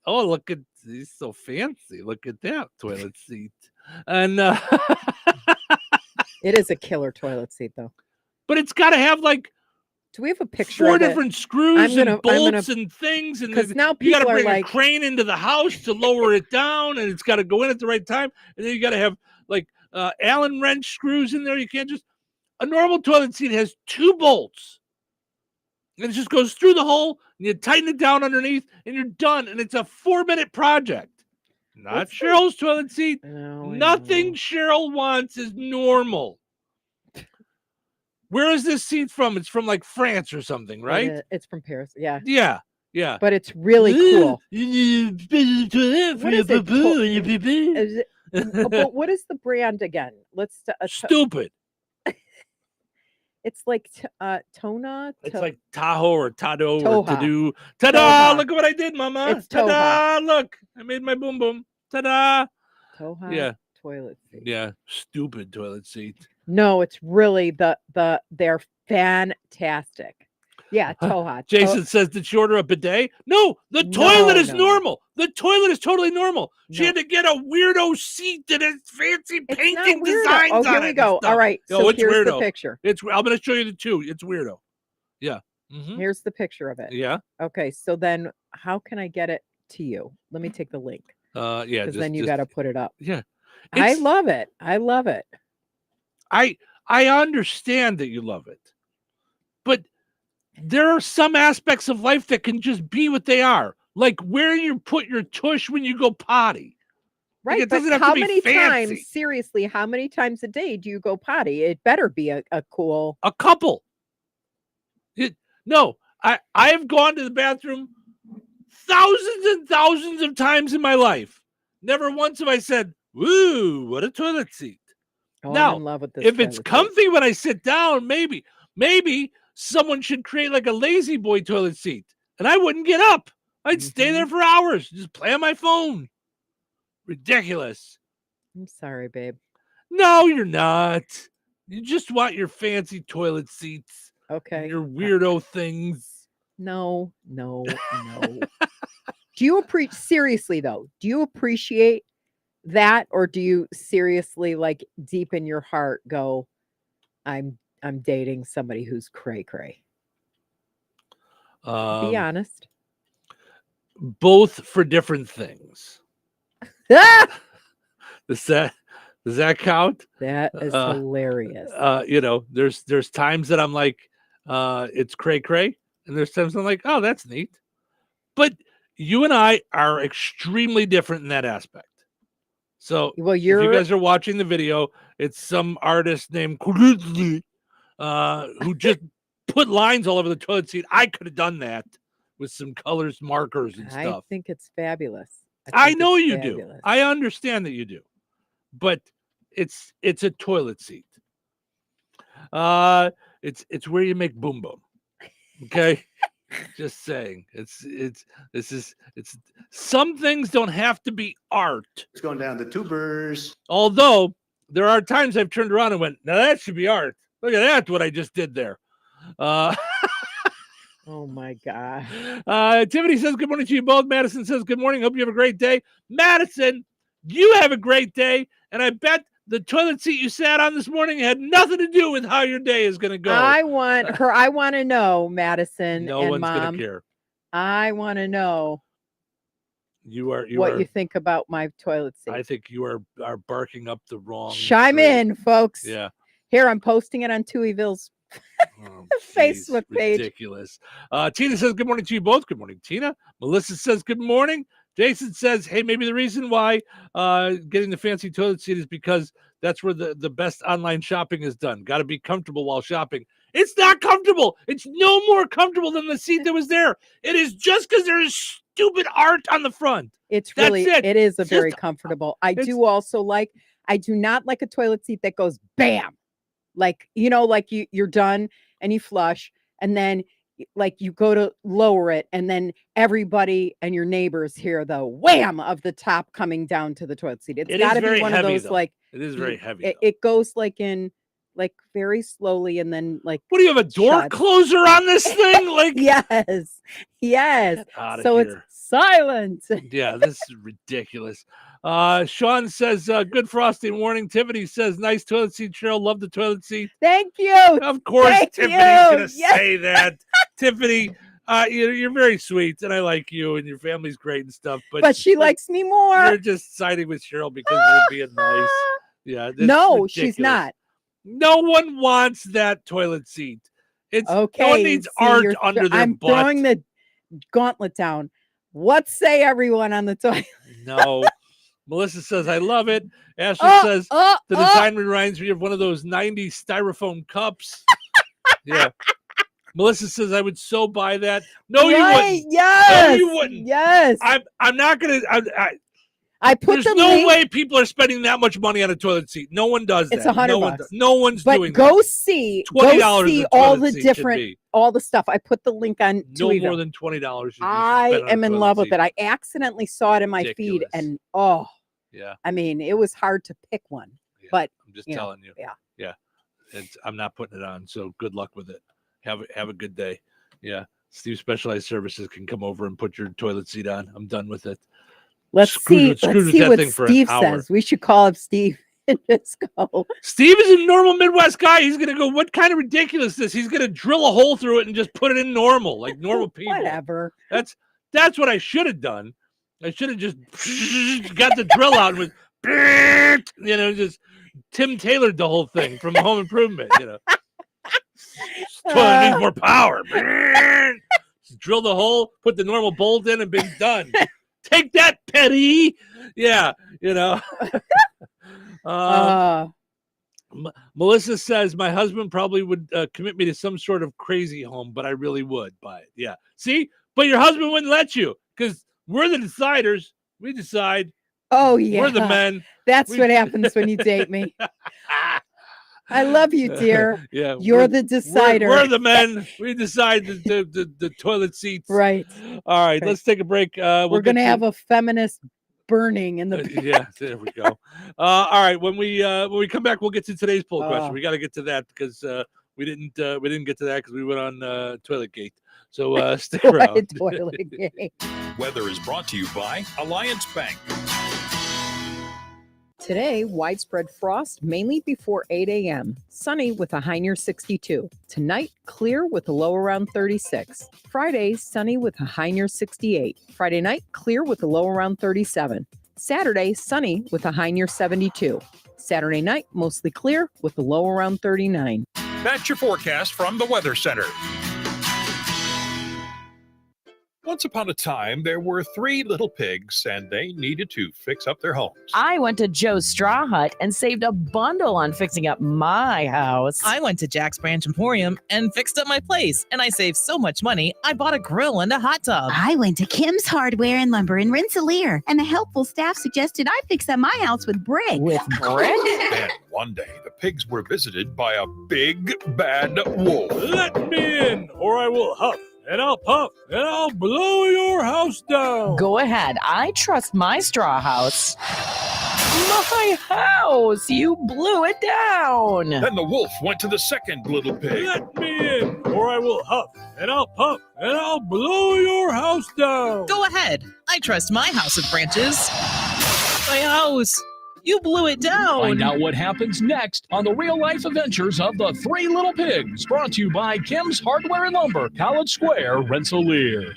look at he's so fancy. Look at that toilet seat, and it is a killer toilet seat though. But it's got to have like. Do we have a picture? 4 of different screws and bolts and things, and because now you got to people bring are like a crane into the house to lower it down, and it's got to go in at the right time, and then you got to have like Allen wrench screws in there. You can't just a normal toilet seat has 2 bolts, and it just goes through the hole, and you tighten it down underneath, and you're done. And it's a 4-minute project. Not Cheryl's toilet seat. Nothing Cheryl wants is normal. Where is this seat from? It's from like France or something, right? It's from Paris. Yeah. Yeah. But it's really cool. But what is the brand again? Let's stupid. It's like Tona. It's like Tahoe or Tado Toha. or Tadu. Ta-da! Look at what I did, Mama. It's Ta-da! Look, I made my boom boom. Ta-da! Toha. Yeah. Toilet seat. Yeah. Stupid toilet seat. No, it's really they're fantastic. Yeah, Toha. Jason says, did she order a bidet? No, the toilet is normal. The toilet is totally normal. She had to get a weirdo seat that has fancy painting designs on it. Oh, here we go. All right. So it's here's weirdo. the picture. I'm going to show you the 2. It's weirdo. Yeah. Here's the picture of it. Yeah. Okay. So then how can I get it to you? Let me take the link. Yeah. Because then you got to put it up. Yeah. I love it. I love it. I understand that you love it, but there are some aspects of life that can just be what they are, like where you put your tush when you go potty. Right. Like, it doesn't have how to be many fancy. times, seriously, how many times a day do you go potty? It better be a cool. A couple. No, I have gone to the bathroom thousands and thousands of times in my life. Never once have I said, "Woo, what a toilet seat." Oh, now, I'm in love with this if it's toilet comfy when I sit down, maybe someone should create like a lazy boy toilet seat, and I wouldn't get up. I'd stay there for hours, just play on my phone. Ridiculous. I'm sorry, babe. No, you're not. You just want your fancy toilet seats. Okay. Your weirdo things. No. Do you seriously though? Do you appreciate that, or do you seriously, like, deep in your heart go, I'm dating somebody who's cray cray? Be honest. Both for different things. Does that count? That is hilarious. There's times that I'm like, it's cray cray, and there's times I'm like, oh, that's neat. But you and I are extremely different in that aspect. So, if you guys are watching the video, it's some artist named who just put lines all over the toilet seat. I could have done that with some colors, markers, and stuff. I think it's fabulous. I know you do. I understand that you do, but it's a toilet seat. It's where you make boom boom. Okay, just saying. It's some things don't have to be art. It's going down the tubers. Although there are times I've turned around and went, now that should be art. Look at that, what I just did there. Oh my God. Tiffany says good morning to you both. Madison says good morning. Hope you have a great day. Madison, you have a great day. And I bet the toilet seat you sat on this morning had nothing to do with how your day is going to go. I want to know, Madison no and one's Mom. going to care. I want to know what you think about my toilet seat. I think you are barking up the wrong Chime tree. in, folks. Yeah. Here, I'm posting it on Touhyville's Facebook page. Ridiculous. Tina says good morning to you both. Good morning, Tina. Melissa says good morning. Jason says, hey, maybe the reason why getting the fancy toilet seat is because that's where the best online shopping is done. Got to be comfortable while shopping. It's not comfortable. It's no more comfortable than the seat that was there. It is just because there is stupid art on the front. It is very comfortable. I do not like a toilet seat that goes bam. Like, like you're done and you flush, and then like you go to lower it, and then everybody and your neighbors hear the wham of the top coming down to the toilet seat. It's got to be one of those, like, it is very heavy. It goes like in, like, very slowly, and then like, what do you have, a door closer on this thing? Like, yes. So it's silent. Yeah, this is ridiculous. Sean says good frosty morning. Tiffany says nice toilet seat. Cheryl, love the toilet seat. Thank you. Of course, Tiffany's gonna say that. Tiffany, you're very sweet, and I like you, and your family's great and stuff. But she likes me more. You're just siding with Cheryl because you're being nice. Yeah. No, ridiculous. she's not. No one wants that toilet seat. It's okay. No one needs art under their butt. I'm throwing the gauntlet down. What say everyone on the toilet? No. Melissa says, I love it. Ashley says, the design reminds me of one of those 90s styrofoam cups. Yeah. Melissa says, I would so buy that. No, you wouldn't. Yes. No, you wouldn't. Yes. I'm not going to. I put There's no way people are spending that much money on a toilet seat. No one does that. It's $100. No one's doing that. But go see $20 all the different, all the stuff. I put the link on no Touhyville. more than $20. I am in love with it. I accidentally saw it in my feed, and yeah. I mean, it was hard to pick one. Yeah, but I'm just telling you. Yeah. I'm not putting it on. So good luck with it. Have a good day. Yeah. Steve Specialized Services can come over and put your toilet seat on. I'm done with it. Let's see what Steve says. We should call up Steve and just go. Steve is a normal Midwest guy. He's going to go, what kind of ridiculousness? He's going to drill a hole through it and just put it in normal, like normal people. Whatever. That's what I should have done. I should have just got the drill out and was, just Tim Taylored the whole thing from Home Improvement, Toilet needs more power. Just drill the hole, put the normal bolt in, and been done. Take that, Petty. Yeah, Melissa says my husband probably would commit me to some sort of crazy home, but I really would buy it. Yeah. See, but your husband wouldn't let you because we're the deciders. We decide. Oh yeah, we're the men. That's what happens when you date me. I love you, dear. Yeah, you're the decider. We're the men. We decide the toilet seats. Right. All right. Let's take a break. We're gonna have a feminist burning in the yeah, there we go. All right. When we come back, we'll get to today's poll question. We got to get to that because we didn't get to that because we went on Toilet Gate. So stick around. Toilet Gate. Weather is brought to you by Alliance Bank. Today, widespread frost, mainly before 8 a.m. Sunny with a high near 62. Tonight, clear with a low around 36. Friday, sunny with a high near 68. Friday night, clear with a low around 37. Saturday, sunny with a high near 72. Saturday night, mostly clear with a low around 39. That's your forecast from the Weather Center. Once upon a time, there were 3 little pigs, and they needed to fix up their homes. I went to Joe's Straw Hut and saved a bundle on fixing up my house. I went to Jack's Branch Emporium and fixed up my place, and I saved so much money, I bought a grill and a hot tub. I went to Kim's Hardware and Lumber in Rensselaer, and the helpful staff suggested I fix up my house with brick. With brick? And one day, the pigs were visited by a big, bad wolf. Let me in, or I will huff, and I'll puff, and I'll blow your house down. Go ahead. I trust my straw house. My house! You blew it down. Then the wolf went to the second little pig. Let me in, or I will huff, and I'll puff, and I'll blow your house down. Go ahead. I trust my house of branches. My house. You blew it down. Find out what happens next on the real-life adventures of the 3 little pigs. Brought to you by Kim's Hardware and Lumber, College Square, Rensselaer.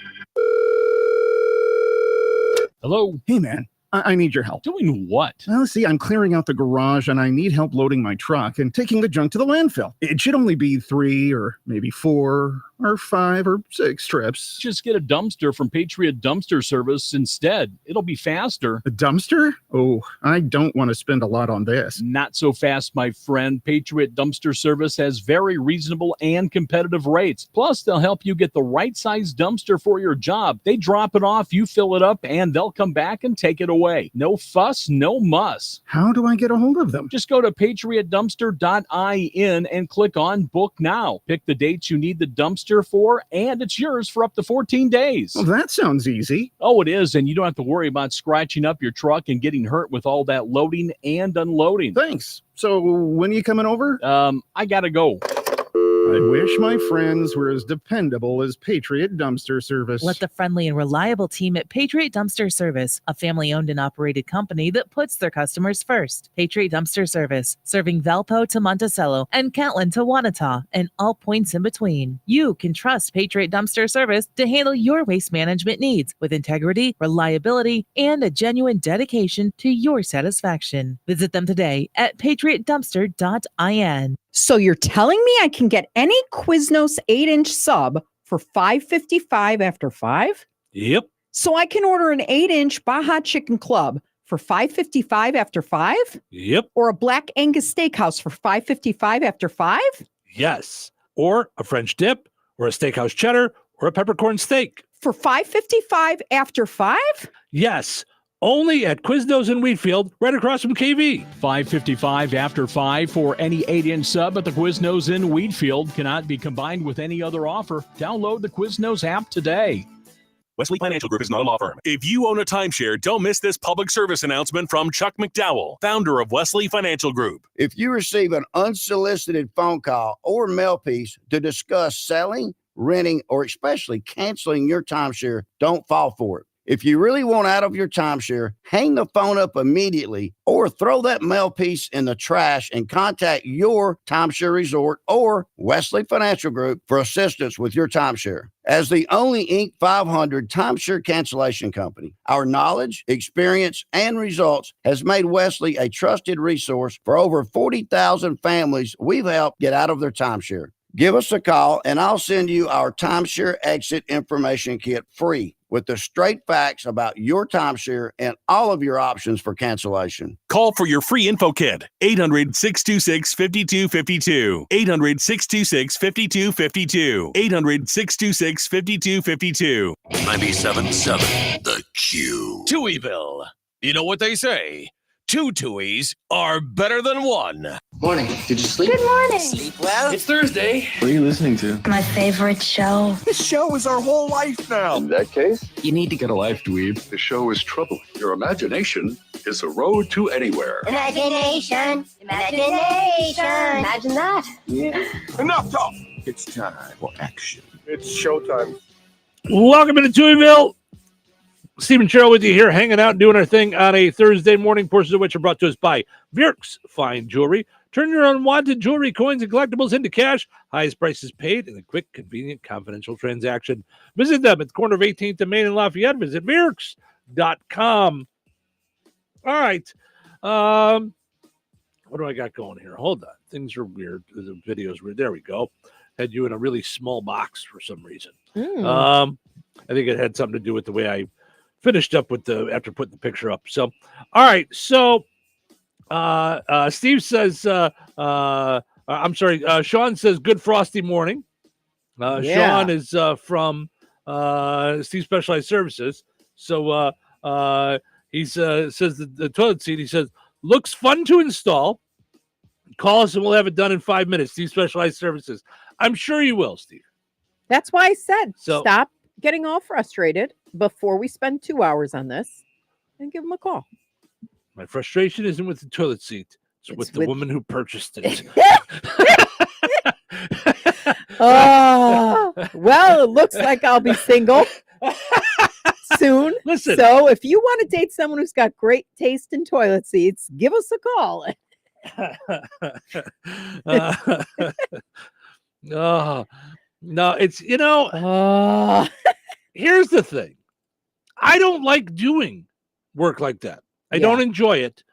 Hello? Hey, man. I need your help. Doing what? Well, see, I'm clearing out the garage and I need help loading my truck and taking the junk to the landfill. It should only be 3 or maybe 4 or 5 or 6 trips. Just get a dumpster from Patriot Dumpster Service instead. It'll be faster. A dumpster? Oh, I don't want to spend a lot on this. Not so fast, my friend. Patriot Dumpster Service has very reasonable and competitive rates. Plus, they'll help you get the right size dumpster for your job. They drop it off, you fill it up, and they'll come back and take it away. No fuss, no muss. How do I get a hold of them? Just go to patriotdumpster.in and click on Book Now. Pick the dates you need the dumpster for, and it's yours for up to 14 days. Well, that sounds easy. Oh, it is, and you don't have to worry about scratching up your truck and getting hurt with all that loading and unloading. Thanks. So when are you coming over? I gotta go. I wish my friends were as dependable as Patriot Dumpster Service. Let the friendly and reliable team at Patriot Dumpster Service, a family-owned and operated company that puts their customers first. Patriot Dumpster Service, serving Valpo to Monticello and Catlin to Wanata and all points in between. You can trust Patriot Dumpster Service to handle your waste management needs with integrity, reliability, and a genuine dedication to your satisfaction. Visit them today at patriotdumpster.in. So you're telling me I can get any Quiznos 8-inch sub for $5.55 after 5? Yep. So I can order an 8-inch Baja Chicken Club for $5.55 after 5? Yep. Or a Black Angus Steakhouse for $5.55 after 5? Yes. Or a French dip, or a steakhouse cheddar, or a peppercorn steak. For $5.55 after 5? Yes. Only at Quiznos in Wheatfield, right across from KV. $5.55 after 5 for any 8-inch sub at the Quiznos in Wheatfield. Cannot be combined with any other offer. Download the Quiznos app today. Wesley Financial Group is not a law firm. If you own a timeshare, don't miss this public service announcement from Chuck McDowell, founder of Wesley Financial Group. If you receive an unsolicited phone call or mail piece to discuss selling, renting, or especially canceling your timeshare, don't fall for it. If you really want out of your timeshare, hang the phone up immediately or throw that mail piece in the trash and contact your timeshare resort or Wesley Financial Group for assistance with your timeshare. As the only Inc. 500 timeshare cancellation company, our knowledge, experience, and results has made Wesley a trusted resource for over 40,000 families we've helped get out of their timeshare. Give us a call and I'll send you our timeshare exit information kit free with the straight facts about your timeshare and all of your options for cancellation. Call for your free info kit, 800-626-5252, 800-626-5252, 800-626-5252. 97.7 The Q. Touhyville. You know what they say. 2 Touhies are better than 1. Morning. Did you sleep? Good morning. Sleep well? It's Thursday. What are you listening to? My favorite show. This show is our whole life now. In that case, You need to get a life, dweeb. The show is troubling. Your imagination is a road to anywhere. Imagination. Imagination. Imagine that. Yeah. Enough talk. It's time for action. It's showtime. Welcome into Touhyville. Stephen Cheryl with you here, hanging out and doing our thing on a Thursday morning, portions of which are brought to us by Virks Fine Jewelry. Turn your unwanted jewelry, coins, and collectibles into cash. Highest prices paid in a quick, convenient, confidential transaction. Visit them at the corner of 18th and Main and Lafayette. Visit Virks.com. All right. What do I got going here? Hold on. Things are weird. The video's weird. There we go. Had you in a really small box for some reason. I think it had something to do with the way I finished up with after putting the picture up. So, all right. So, Steve says, I'm sorry. Sean says, good frosty morning. Sean is from Steve Specialized Services. So, he says the toilet seat, he says, looks fun to install. Call us and we'll have it done in 5 minutes. Steve Specialized Services. I'm sure you will, Steve. That's why I said So- stop getting all frustrated before we spend 2 hours on this and give them a call. My frustration isn't with the toilet seat. It's with the woman who purchased it. Oh, well, it looks like I'll be single soon. Listen. So if you want to date someone who's got great taste in toilet seats, give us a call. No, it's, here's the thing. I don't like doing work like that. I don't enjoy it.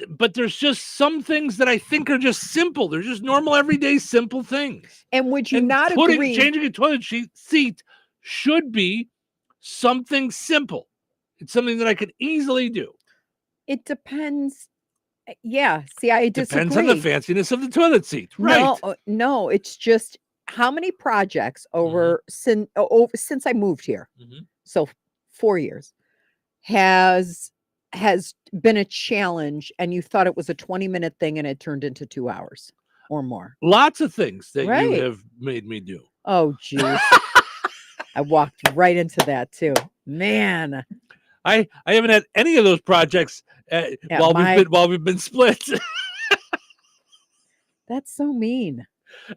But there's just some things that I think are just simple. They're just normal, everyday, simple things. And would you not agree? Changing a toilet seat should be something simple. It's something that I could easily do. It depends. Yeah. See, I disagree. Depends on the fanciness of the toilet seat. Right. No, it's just how many projects over since I moved here. So 4 years has been a challenge, and you thought it was a 20-minute thing and it turned into 2 hours or more. Lots of things that you have made me do. Oh, geez. I walked right into that too. Man. I haven't had any of those projects while we've been split. That's so mean.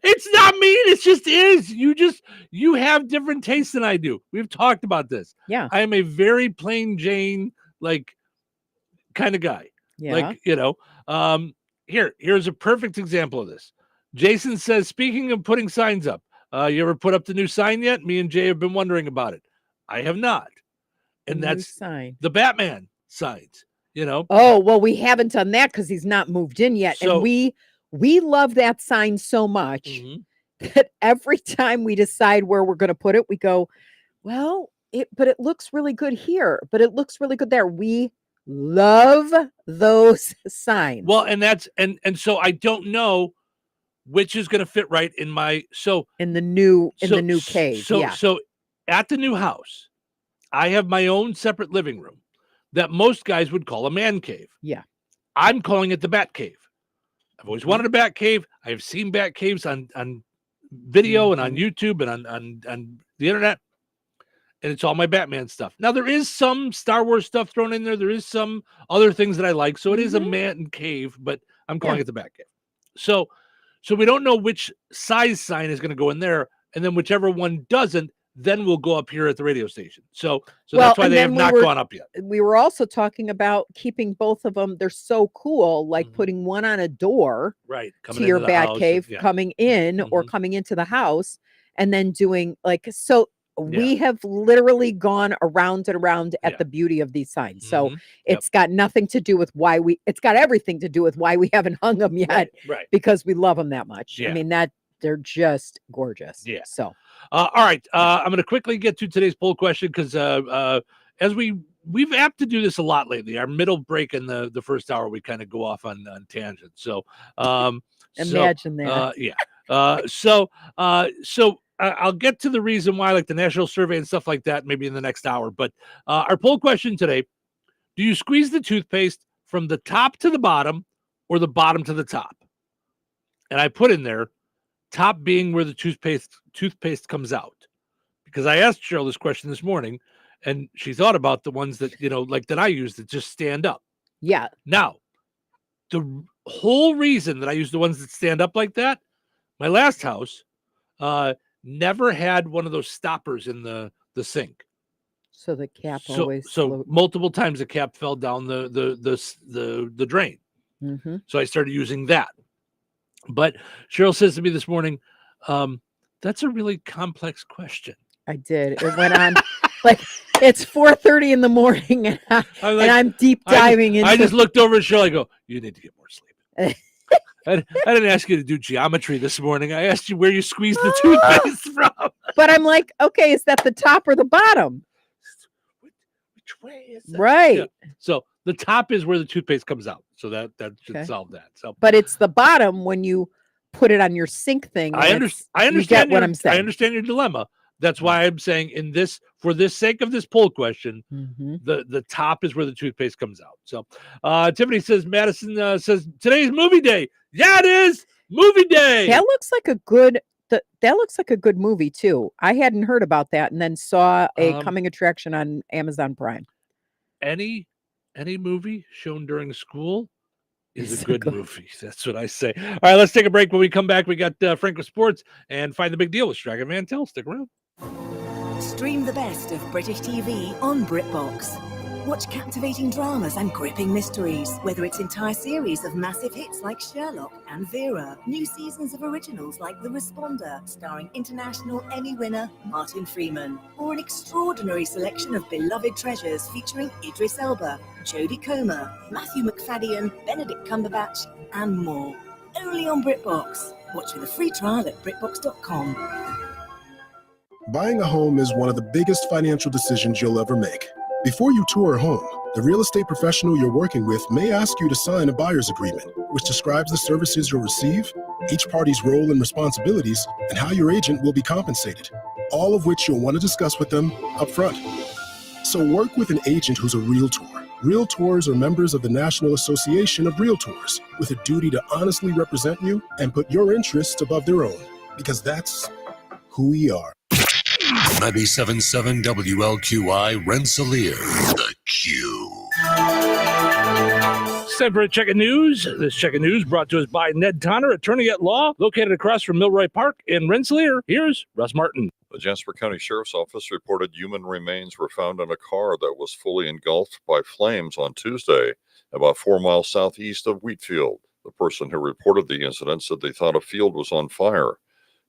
It's not mean. It just is. You have different tastes than I do. We've talked about this. Yeah. I am a very plain Jane, kind of guy. Yeah. Here's a perfect example of this. Jason says, speaking of putting signs up, you ever put up the new sign yet? Me and Jay have been wondering about it. I have not. And that's the Batman signs, Oh, well, we haven't done that because he's not moved in yet. So- and we love that sign so much that every time we decide where we're going to put it, we go, well, but it looks really good here, but it looks really good there. We love those signs. Well, and that's and so I don't know which is going to fit right in my in the new cave. So at the new house, I have my own separate living room that most guys would call a man cave. Yeah. I'm calling it the Bat Cave. I've always wanted a Bat Cave. I have seen Bat Caves on video and on YouTube and on the internet. And it's all my Batman stuff. Now, there is some Star Wars stuff thrown in there. There is some other things that I like. So it is a man cave, but I'm calling it the Bat Cave. So we don't know which size sign is going to go in there. And then whichever one doesn't, then we'll go up here at the radio station. So that's why they have not gone up yet. We were also talking about keeping both of them. They're so cool, like putting one on a door coming to your into the Bat house, Cave, coming in or coming into the house, and then doing we have literally gone around and around at the beauty of these signs. So it's got nothing to do with it's got everything to do with why we haven't hung them yet, right. Because we love them that much. Yeah. I mean, they're just gorgeous. Yeah. So, all right. I'm going to quickly get to today's poll question because as we've apt to do this a lot lately. Our middle break in the first hour, we kind of go off on tangents. So imagine that. So I'll get to the reason why, like the national survey and stuff like that, maybe in the next hour. But our poll question today: Do you squeeze the toothpaste from the top to the bottom or the bottom to the top? And I put in there, top being where the toothpaste comes out. Because I asked Cheryl this question this morning, and she thought about the ones that, like that I use that just stand up. Yeah. Now, the whole reason that I use the ones that stand up like that, my last house never had one of those stoppers in the sink. So the cap So always floats. multiple times the cap fell down the drain. Mm-hmm. So I started using that. But Cheryl says to me this morning, that's a really complex question. I did. It went on like it's 4:30 in the morning, and, I'm deep diving into. I just looked over at Cheryl. I go, "You need to get more sleep." I didn't ask you to do geometry this morning. I asked you where you squeeze the toothpaste from. But I'm like, okay, is that the top or the bottom? Which way is that? Right. Yeah. So the top is where the toothpaste comes out. So that should solve that. So, but it's the bottom when you put it on your sink thing. I understand. You get what I'm saying. I understand your dilemma. That's why I'm saying for this sake of this poll question, the top is where the toothpaste comes out. So Tiffany says, Madison says today's movie day. Yeah, it is movie day. That looks like a good movie too. I hadn't heard about that, and then saw a coming attraction on Amazon Prime. Any movie shown during school is a good movie. That's what I say. All right, let's take a break. When we come back, we got Frank with sports and Find the Big Deal with Stragan Mantel. Stick around. Stream the best of British TV on BritBox. Watch captivating dramas and gripping mysteries, whether it's entire series of massive hits like Sherlock and Vera, new seasons of originals like The Responder, starring international Emmy winner Martin Freeman, or an extraordinary selection of beloved treasures featuring Idris Elba, Jodie Comer, Matthew McFadden, Benedict Cumberbatch, and more. Only on BritBox. Watch with a free trial at BritBox.com. Buying a home is one of the biggest financial decisions you'll ever make. Before you tour a home, the real estate professional you're working with may ask you to sign a buyer's agreement, which describes the services you'll receive, each party's role and responsibilities, and how your agent will be compensated, all of which you'll want to discuss with them up front. So work with an agent who's a Realtor. Realtors are members of the National Association of Realtors with a duty to honestly represent you and put your interests above their own, because that's who we are. 97.7 WLQI Rensselaer, The Q. It's time for a check of news. This check of news brought to us by Ned Tonner, attorney at law, located across from Milroy Park in Rensselaer. Here's Russ Martin. The Jasper County Sheriff's Office reported human remains were found in a car that was fully engulfed by flames on Tuesday, about 4 miles southeast of Wheatfield. The person who reported the incident said they thought a field was on fire.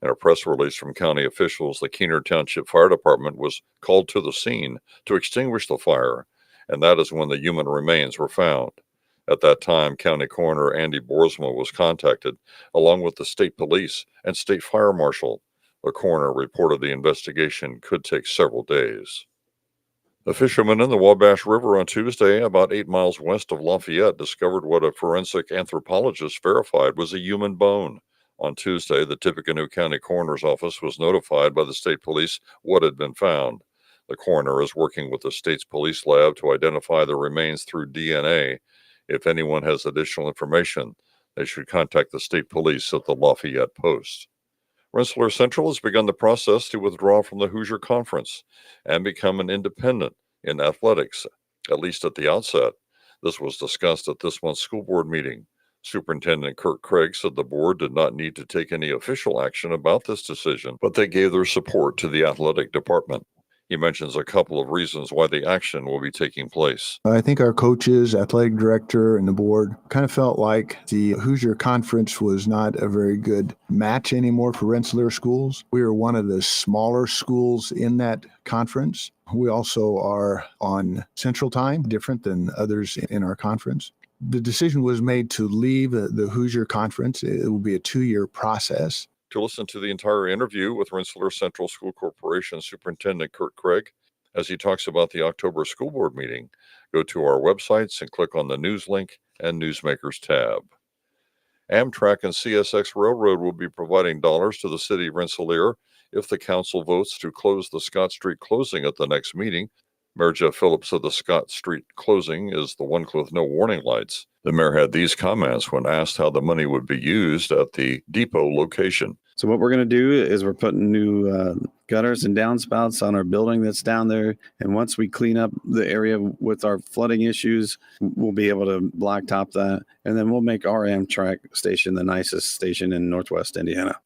In a press release from county officials, the Keener Township Fire Department was called to the scene to extinguish the fire, and that is when the human remains were found. At that time, County Coroner Andy Boersma was contacted, along with the state police and state fire marshal. The coroner reported the investigation could take several days. The fishermen in the Wabash River on Tuesday, about 8 miles west of Lafayette, discovered what a forensic anthropologist verified was a human bone. On Tuesday, the Tippecanoe County Coroner's Office was notified by the state police what had been found. The coroner is working with the state's police lab to identify the remains through DNA. If anyone has additional information, they should contact the state police at the Lafayette Post. Rensselaer Central has begun the process to withdraw from the Hoosier Conference and become an independent in athletics, at least at the outset. This was discussed at this month's school board meeting. Superintendent Kurt Craig said the board did not need to take any official action about this decision, but they gave their support to the athletic department. He mentions a couple of reasons why the action will be taking place. I think our coaches, athletic director, and the board kind of felt like the Hoosier Conference was not a very good match anymore for Rensselaer schools. We are one of the smaller schools in that conference. We also are on Central Time, different than others in our conference. The decision was made to leave the Hoosier Conference. It will be a 2-year process. To listen to the entire interview with Rensselaer Central School Corporation Superintendent Kurt Craig, as he talks about the October school board meeting, go to our websites and click on the news link and Newsmakers tab. Amtrak and CSX Railroad will be providing dollars to the city of Rensselaer if the council votes to close the Scott Street closing at the next meeting. Mayor Jeff Phillips said the Scott Street closing is the one with no warning lights. The mayor had these comments when asked how the money would be used at the depot location. So what we're going to do is we're putting new gutters and downspouts on our building that's down there. And once we clean up the area with our flooding issues, we'll be able to blacktop that. And then we'll make our Amtrak station the nicest station in Northwest Indiana.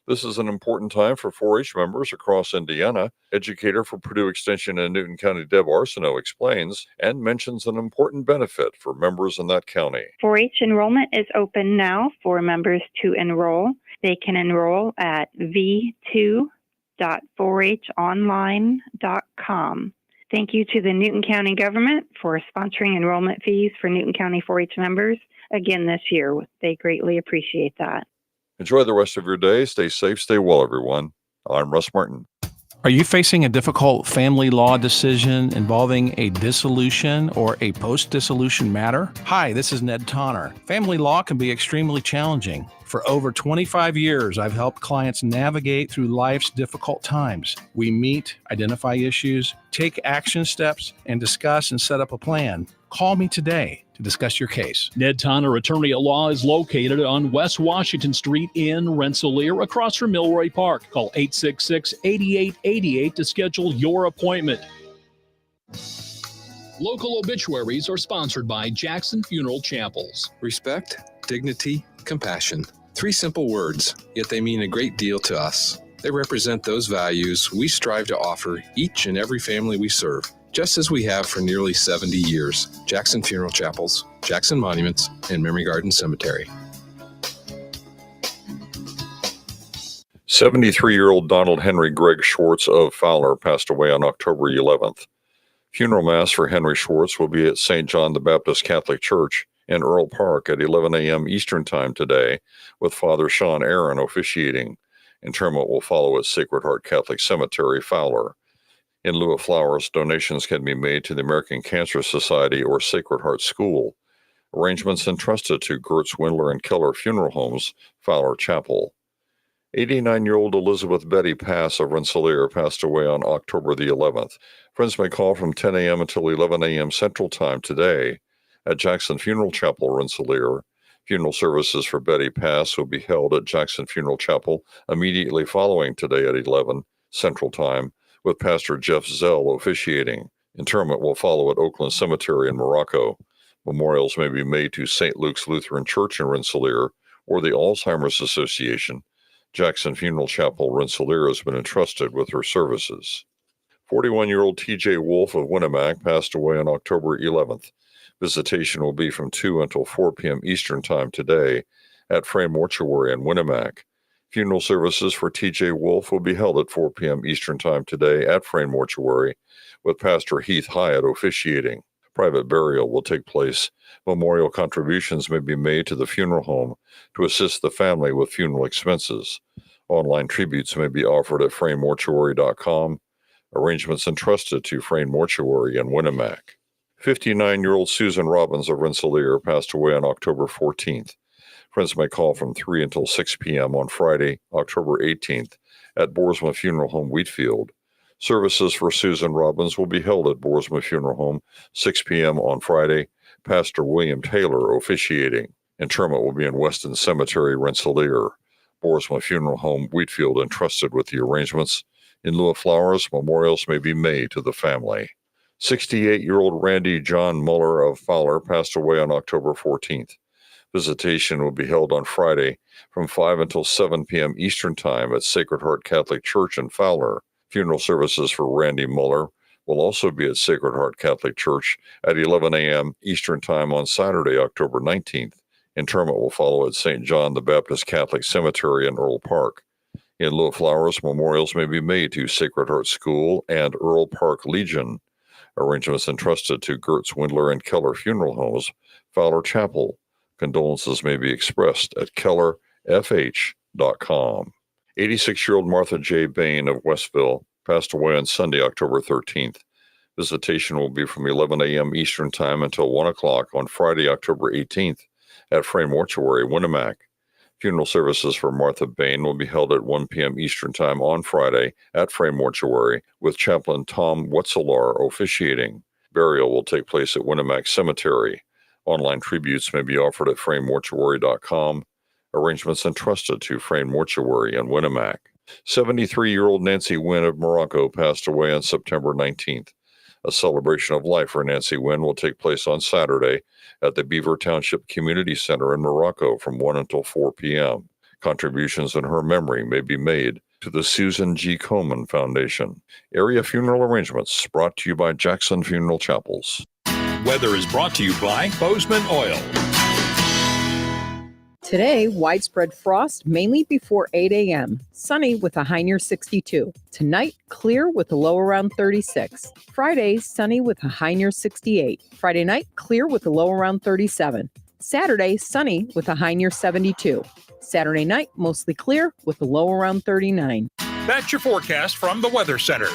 This is an important time for 4-H members across Indiana. Educator for Purdue Extension in Newton County, Deb Arsenault, explains and mentions an important benefit for members in that county. 4-H enrollment is open now for members to enroll. They can enroll at v2.4honline.com. Thank you to the Newton County government for sponsoring enrollment fees for Newton County 4-H members again this year. They greatly appreciate that. Enjoy the rest of your day. Stay safe, stay well, everyone. I'm Russ Martin. Are you facing a difficult family law decision involving a dissolution or a post-dissolution matter? Hi, this is Ned Tonner. Family law can be extremely challenging. For over 25 years, I've helped clients navigate through life's difficult times. We meet, identify issues, take action steps, and discuss and set up a plan. Call me today to discuss your case. Ned Tonner, attorney at law, is located on West Washington Street in Rensselaer, across from Milroy Park. Call 866-8888 to schedule your appointment. Local obituaries are sponsored by Jackson Funeral Chapels. Respect, dignity, compassion. 3 simple words, yet they mean a great deal to us. They represent those values we strive to offer each and every family we serve, just as we have for nearly 70 years. Jackson Funeral Chapels, Jackson Monuments, and Memory Garden Cemetery. 73-year-old Donald Henry Greg Schwartz of Fowler passed away on October 11th. Funeral Mass for Henry Schwartz will be at St. John the Baptist Catholic Church in Earl Park at 11 a.m. Eastern Time today, with Father Sean Aaron officiating. Interment will follow at Sacred Heart Catholic Cemetery, Fowler. In lieu of flowers, donations can be made to the American Cancer Society or Sacred Heart School. Arrangements entrusted to Gertz, Windler, and Keller Funeral Homes, Fowler Chapel. 89-year-old Elizabeth Betty Pass of Rensselaer passed away on October the 11th. Friends may call from 10 a.m. until 11 a.m. Central Time today at Jackson Funeral Chapel, Rensselaer. Funeral services for Betty Pass will be held at Jackson Funeral Chapel immediately following today at 11 Central Time, with Pastor Jeff Zell officiating. Interment will follow at Oakland Cemetery in Morocco. Memorials may be made to St. Luke's Lutheran Church in Rensselaer or the Alzheimer's Association. Jackson Funeral Chapel, Rensselaer, has been entrusted with her services. 41-year-old T.J. Wolf of Winnemac passed away on October 11th. Visitation will be from 2 until 4 p.m. Eastern Time today at Frame Mortuary in Winnemac. Funeral services for T.J. Wolf will be held at 4 p.m. Eastern Time today at Frame Mortuary, with Pastor Heath Hyatt officiating. Private burial will take place. Memorial contributions may be made to the funeral home to assist the family with funeral expenses. Online tributes may be offered at framemortuary.com. Arrangements entrusted to Frame Mortuary in Winnemac. 59-year-old Susan Robbins of Rensselaer passed away on October 14th. Friends may call from 3 until 6 p.m. on Friday, October 18th at Boersma Funeral Home, Wheatfield. Services for Susan Robbins will be held at Boersma Funeral Home, 6 p.m. on Friday. Pastor William Taylor officiating. Interment will be in Weston Cemetery, Rensselaer. Boersma Funeral Home, Wheatfield, entrusted with the arrangements. In lieu of flowers, memorials may be made to the family. 68-year-old Randy John Muller of Fowler passed away on October 14th. Visitation will be held on Friday from 5 until 7 p.m. Eastern Time at Sacred Heart Catholic Church in Fowler. Funeral services for Randy Muller will also be at Sacred Heart Catholic Church at 11 a.m. Eastern Time on Saturday, October 19th. Interment will follow at St. John the Baptist Catholic Cemetery in Earl Park. In lieu of flowers, memorials may be made to Sacred Heart School and Earl Park Legion. Arrangements entrusted to Gertz, Windler, and Keller Funeral Homes, Fowler Chapel. Condolences may be expressed at kellerfh.com. 86-year-old Martha J. Bain of Westville passed away on Sunday, October 13th. Visitation will be from 11 a.m. Eastern Time until 1 o'clock on Friday, October 18th at Frame Mortuary, Winnemac. Funeral services for Martha Bain will be held at 1 p.m. Eastern Time on Friday at Frame Mortuary, with Chaplain Tom Wetzelar officiating. Burial will take place at Winnemac Cemetery. Online tributes may be offered at framemortuary.com. Arrangements entrusted to Frame Mortuary and Winnemac. 73-year-old Nancy Wynn of Morocco passed away on September 19th. A celebration of life for Nancy Wynn will take place on Saturday at the Beaver Township Community Center in Morocco from 1 until 4 p.m. Contributions in her memory may be made to the Susan G. Komen Foundation. Area funeral arrangements brought to you by Jackson Funeral Chapels. Weather is brought to you by Bozeman Oil. Today, widespread frost, mainly before 8 a.m. Sunny with a high near 62. Tonight, clear with a low around 36. Friday, sunny with a high near 68. Friday night, clear with a low around 37. Saturday, sunny with a high near 72. Saturday night, mostly clear with a low around 39. That's your forecast from the Weather Center.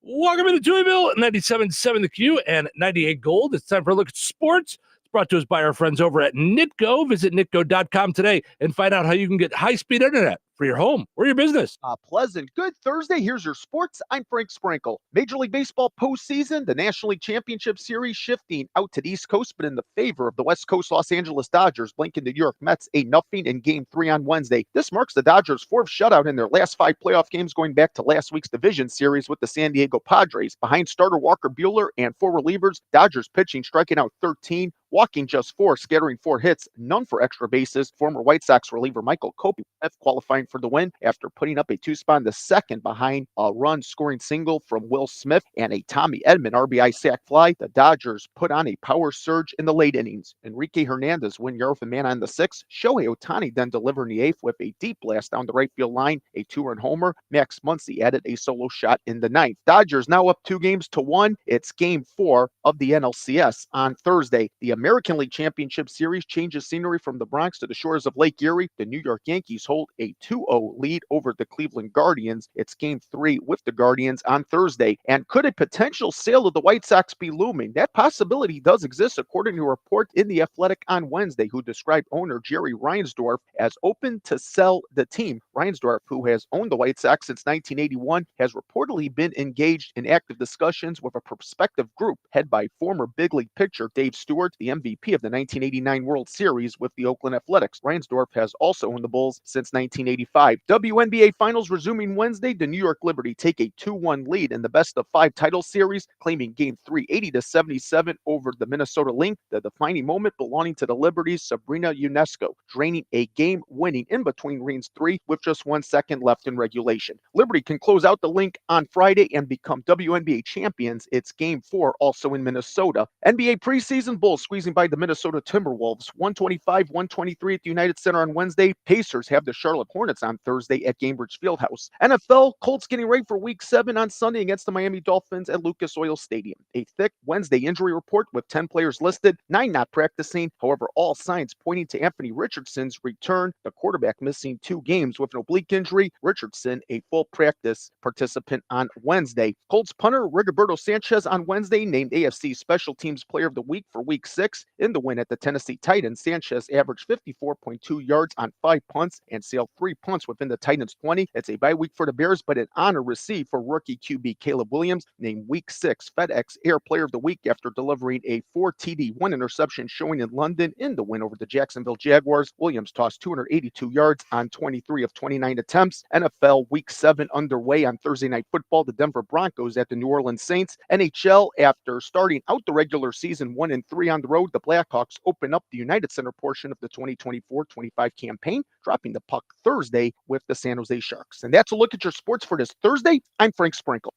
Welcome into Touhyville, 97.7 The Q and 98 Gold. It's time for a look at sports. Brought to us by our friends over at Nitco. Visit nitco.com today and find out how you can get high-speed internet for your home or your business. Pleasant. Good Thursday. Here's your sports. I'm Frank Sprinkle. Major League Baseball postseason, the National League Championship Series shifting out to the East Coast, but in the favor of the West Coast Los Angeles Dodgers, blinking the New York Mets 8-0 in Game 3 on Wednesday. This marks the Dodgers' fourth shutout in their last 5 playoff games, going back to last week's division series with the San Diego Padres. Behind starter Walker Buehler and 4 relievers, Dodgers pitching striking out 13, walking just 4, scattering 4 hits, none for extra bases. Former White Sox reliever Michael Kopech qualifying for the win after putting up a 2-spot in the second behind a run-scoring single from Will Smith and a Tommy Edman RBI sac fly. The Dodgers put on a power surge in the late innings. Enrique Hernandez win Yarth and man on the 6th. Shohei Ohtani then delivered in the 8th with a deep blast down the right field line, a 2-run homer. Max Muncy added a solo shot in the 9th. Dodgers now up 2-1. It's Game 4 of the NLCS on Thursday. The American League Championship Series changes scenery from the Bronx to the shores of Lake Erie. The New York Yankees hold a 2-0 lead over the Cleveland Guardians. It's Game 3 with the Guardians on Thursday. And could a potential sale of the White Sox be looming? That possibility does exist, according to a report in The Athletic on Wednesday, who described owner Jerry Reinsdorf as open to sell the team. Reinsdorf, who has owned the White Sox since 1981, has reportedly been engaged in active discussions with a prospective group head by former big league pitcher Dave Stewart, the MVP of the 1989 World Series with the Oakland Athletics. Reinsdorf has also owned the Bulls since 1985. WNBA Finals resuming Wednesday. The New York Liberty take a 2-1 lead in the best-of-5 title series, claiming Game 3 80-77 over the Minnesota Lynx. The defining moment belonging to the Liberty's Sabrina Ionesco, draining a game-winning in-between rings 3 with just 1 second left in regulation. Liberty can close out the Lynx on Friday and become WNBA champions. It's Game 4 also in Minnesota. NBA preseason, Bulls squeezing by the Minnesota Timberwolves 125-123 at the United Center on Wednesday. Pacers have the Charlotte Hornets on Thursday at Gainbridge Fieldhouse. NFL, Colts getting ready for Week 7 on Sunday against the Miami Dolphins at Lucas Oil Stadium. A thick Wednesday injury report with 10 players listed, 9 not practicing. However, all signs pointing to Anthony Richardson's return. The quarterback missing 2 games with an oblique injury. Richardson, a full practice participant on Wednesday. Colts punter Rigoberto Sanchez on Wednesday named AFC Special Teams Player of the Week for Week 6. In the win at the Tennessee Titans, Sanchez averaged 54.2 yards on 5 punts and sailed 3 punts within the Titans' 20. It's a bye week for the Bears, but an honor received for rookie QB Caleb Williams, named Week 6 FedEx Air Player of the Week after delivering a 4 TD, 1 interception showing in London in the win over the Jacksonville Jaguars. Williams tossed 282 yards on 23 of 29 attempts. NFL Week 7 underway on Thursday Night Football. The Denver Broncos at the New Orleans Saints. NHL, after starting out the regular season 1-3 on the road, the Blackhawks open up the United Center portion of the 2024-25 campaign, dropping the puck Thursday with the San Jose Sharks. And that's a look at your sports for this Thursday. I'm Frank Sprinkle.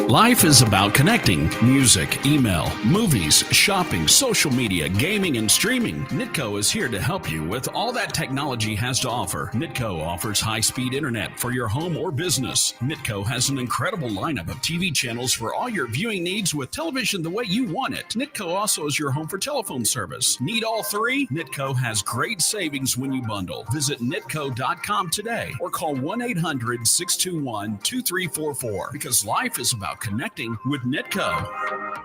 Life is about connecting. Music, email, movies, shopping, social media, gaming, and streaming. Nitco is here to help you with all that technology has to offer. Nitco offers high-speed internet for your home or business. Nitco has an incredible lineup of TV channels for all your viewing needs with television the way you want it. Nitco also is your home for telephone service. Need all 3? Nitco has great savings when you bundle. Visit nitco.com today or call 1-800-621-2344 because life is about connecting with Nitco.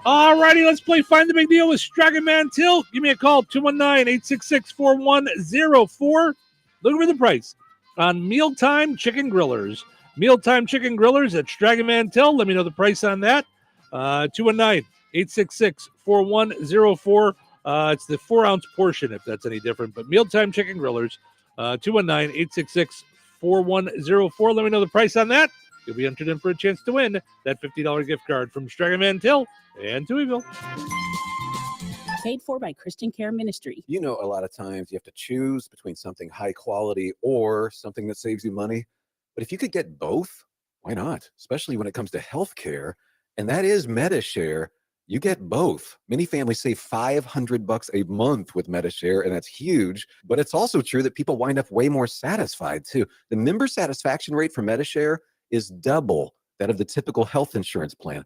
All righty, let's play Find the Big Deal with Dragon Man Till. Give me a call, 219-866-4104. Looking for the price on Mealtime Chicken Grillers. Mealtime Chicken Grillers at Dragon Man Till. Let me know the price on that. 219-866-4104. It's the 4-ounce portion, if that's any different. But Mealtime Chicken Grillers, 219-866-4104. Let me know the price on that. You'll be entered in for a chance to win that $50 gift card from Dragon Man Till and Touhyville. Paid for by Christian Care Ministry. You know, a lot of times you have to choose between something high quality or something that saves you money. But if you could get both, why not? Especially when it comes to healthcare, and that is MediShare. You get both. Many families save $500 a month with MediShare, and that's huge. But it's also true that people wind up way more satisfied too. The member satisfaction rate for MediShare is double that of the typical health insurance plan.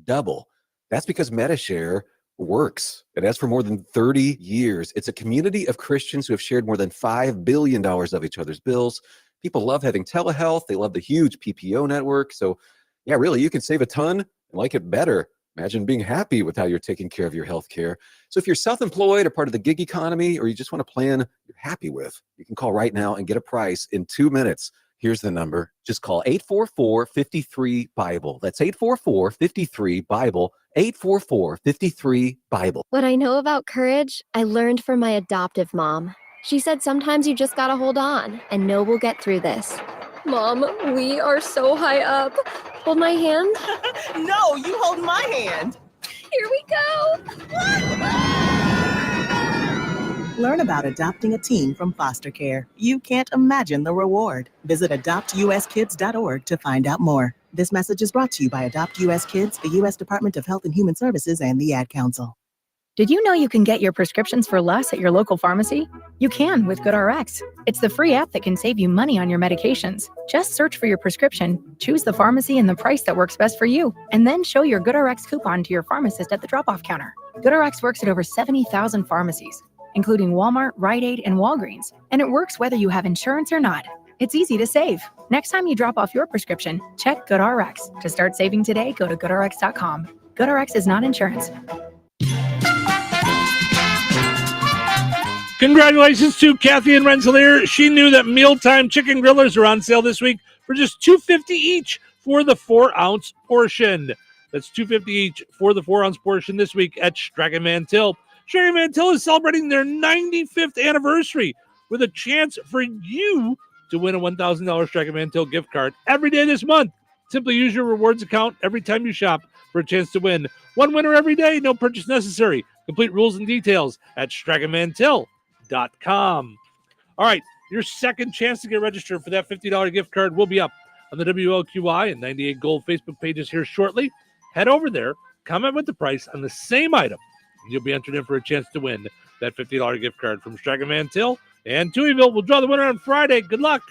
Double. That's because MediShare works. It has for more than 30 years. It's a community of Christians who have shared more than $5 billion of each other's bills. People love having telehealth. They love the huge PPO network. So yeah, really, you can save a ton and like it better. Imagine being happy with how you're taking care of your health care. So if you're self-employed or part of the gig economy, or you just want a plan you're happy with, you can call right now and get a price in 2 minutes. Here's the number. Just call 844-53-BIBLE. That's 844-53-BIBLE. 844-53-BIBLE. What I know about courage, I learned from my adoptive mom. She said sometimes you just gotta hold on and know we'll get through this. Mom, we are so high up. Hold my hand. No, you hold my hand. Here we go. Learn about adopting a teen from foster care. You can't imagine the reward. Visit adoptuskids.org to find out more. This message is brought to you by Adopt US Kids, the U.S. Department of Health and Human Services, and the Ad Council. Did you know you can get your prescriptions for less at your local pharmacy? You can with GoodRx. It's the free app that can save you money on your medications. Just search for your prescription, choose the pharmacy and the price that works best for you, and then show your GoodRx coupon to your pharmacist at the drop-off counter. GoodRx works at over 70,000 pharmacies, including Walmart, Rite Aid, and Walgreens, and it works whether you have insurance or not. It's easy to save. Next time you drop off your prescription, check GoodRx. To start saving today, go to GoodRx.com. GoodRx is not insurance. Congratulations to Kathy and Rensselaer. She knew that Mealtime Chicken Grillers are on sale this week for just $2.50 each for the 4-ounce portion. That's $2.50 each for the 4-ounce portion this week at Dragon Man Till. Dragon Man Till is celebrating their 95th anniversary with a chance for you to win a $1,000 Dragon Man Till gift card every day this month. Simply use your rewards account every time you shop for a chance to win. One winner every day, no purchase necessary. Complete rules and details at StragonManTill.com. All right, your second chance to get registered for that $50 gift card will be up on the WLQI and 98 Gold Facebook pages here shortly. Head over there, comment with the price on the same item, and you'll be entered in for a chance to win that $50 gift card from Dragon Man Till and Touhyville. We'll draw the winner on Friday. Good luck.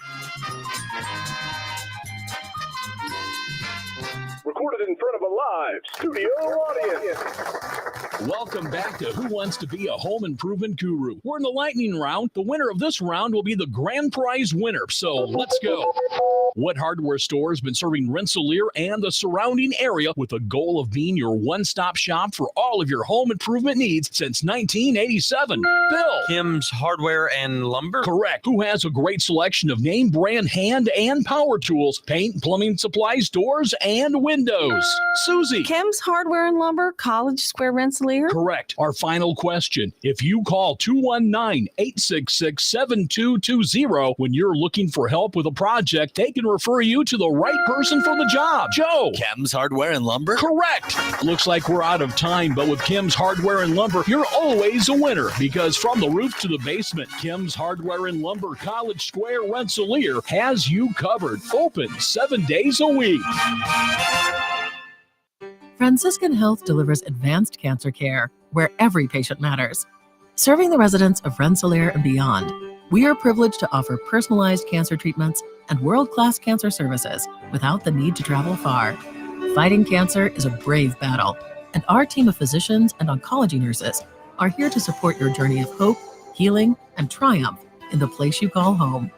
Recorded in front of a live studio audience. Welcome back to Who Wants to Be a Home Improvement Guru. We're in the lightning round. The winner of this round will be the grand prize winner. So let's go. What hardware store has been serving Rensselaer and the surrounding area with the goal of being your one-stop shop for all of your home improvement needs since 1987? Bill. Kim's Hardware and Lumber. Correct. Who has a great selection of name brand hand and power tools, paint, plumbing supplies, doors, and windows? Susie. Kim's Hardware and Lumber, College Square, Rensselaer. Correct. Our final question. If you call 219-866-7220 when you're looking for help with a project, they can refer you to the right person for the job. Joe. Kim's Hardware and Lumber. Correct. Looks like we're out of time, but with Kim's Hardware and Lumber, you're always a winner because from the roof to the basement, Kim's Hardware and Lumber, College Square, Rensselaer has you covered. Open 7 days a week. Franciscan Health delivers advanced cancer care where every patient matters. Serving the residents of Rensselaer and beyond, we are privileged to offer personalized cancer treatments and world-class cancer services without the need to travel far. Fighting cancer is a brave battle, and our team of physicians and oncology nurses are here to support your journey of hope, healing, and triumph in the place you call home.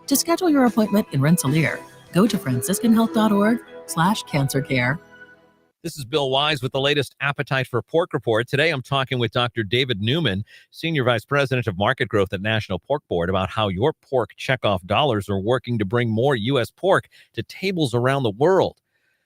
To schedule your appointment in Rensselaer, go to franciscanhealth.org/cancercare. This is Bill Wise with the latest Appetite for Pork report. Today, I'm talking with Dr. David Newman, Senior Vice President of Market Growth at National Pork Board, about how your pork checkoff dollars are working to bring more U.S. pork to tables around the world.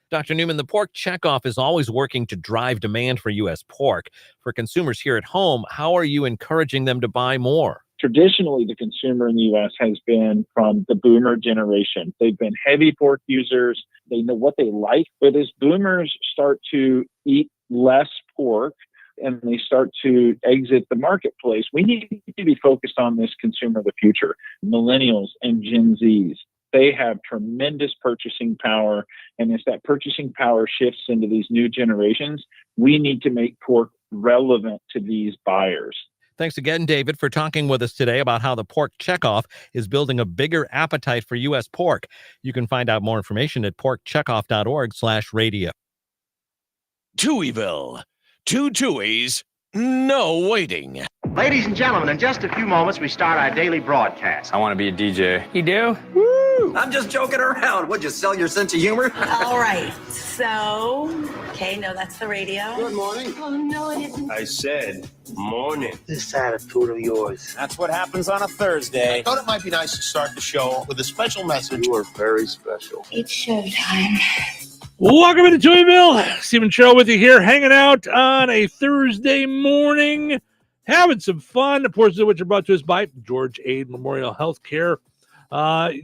Dr. Newman, the pork checkoff is always working to drive demand for U.S. pork. For consumers here at home, how are you encouraging them to buy more? Traditionally, the consumer in the U.S. has been from the boomer generation. They've been heavy pork users. They know what they like. But as boomers start to eat less pork and they start to exit the marketplace, we need to be focused on this consumer of the future, millennials and Gen Zs. They have tremendous purchasing power. And as that purchasing power shifts into these new generations, we need to make pork relevant to these buyers. Thanks again, David, for talking with us today about how the pork checkoff is building a bigger appetite for U.S. pork. You can find out more information at porkcheckoff.org/radio. Touhyville. 2 Touhies, no waiting. Ladies and gentlemen, in just a few moments, we start our daily broadcast. I want to be a DJ. You do? Woo! I'm just joking around. Would you sell your sense of humor? All right. So, okay, no, that's the radio. Good morning. Oh, no, it isn't. I said morning. This attitude of yours. That's what happens on a Thursday. I thought it might be nice to start the show with a special message. You are very special. It's showtime. Welcome into Touhyville. Stephen Cheryl with you here, hanging out on a Thursday morning, having some fun. Portions of which are brought to us by George Aid Memorial Healthcare.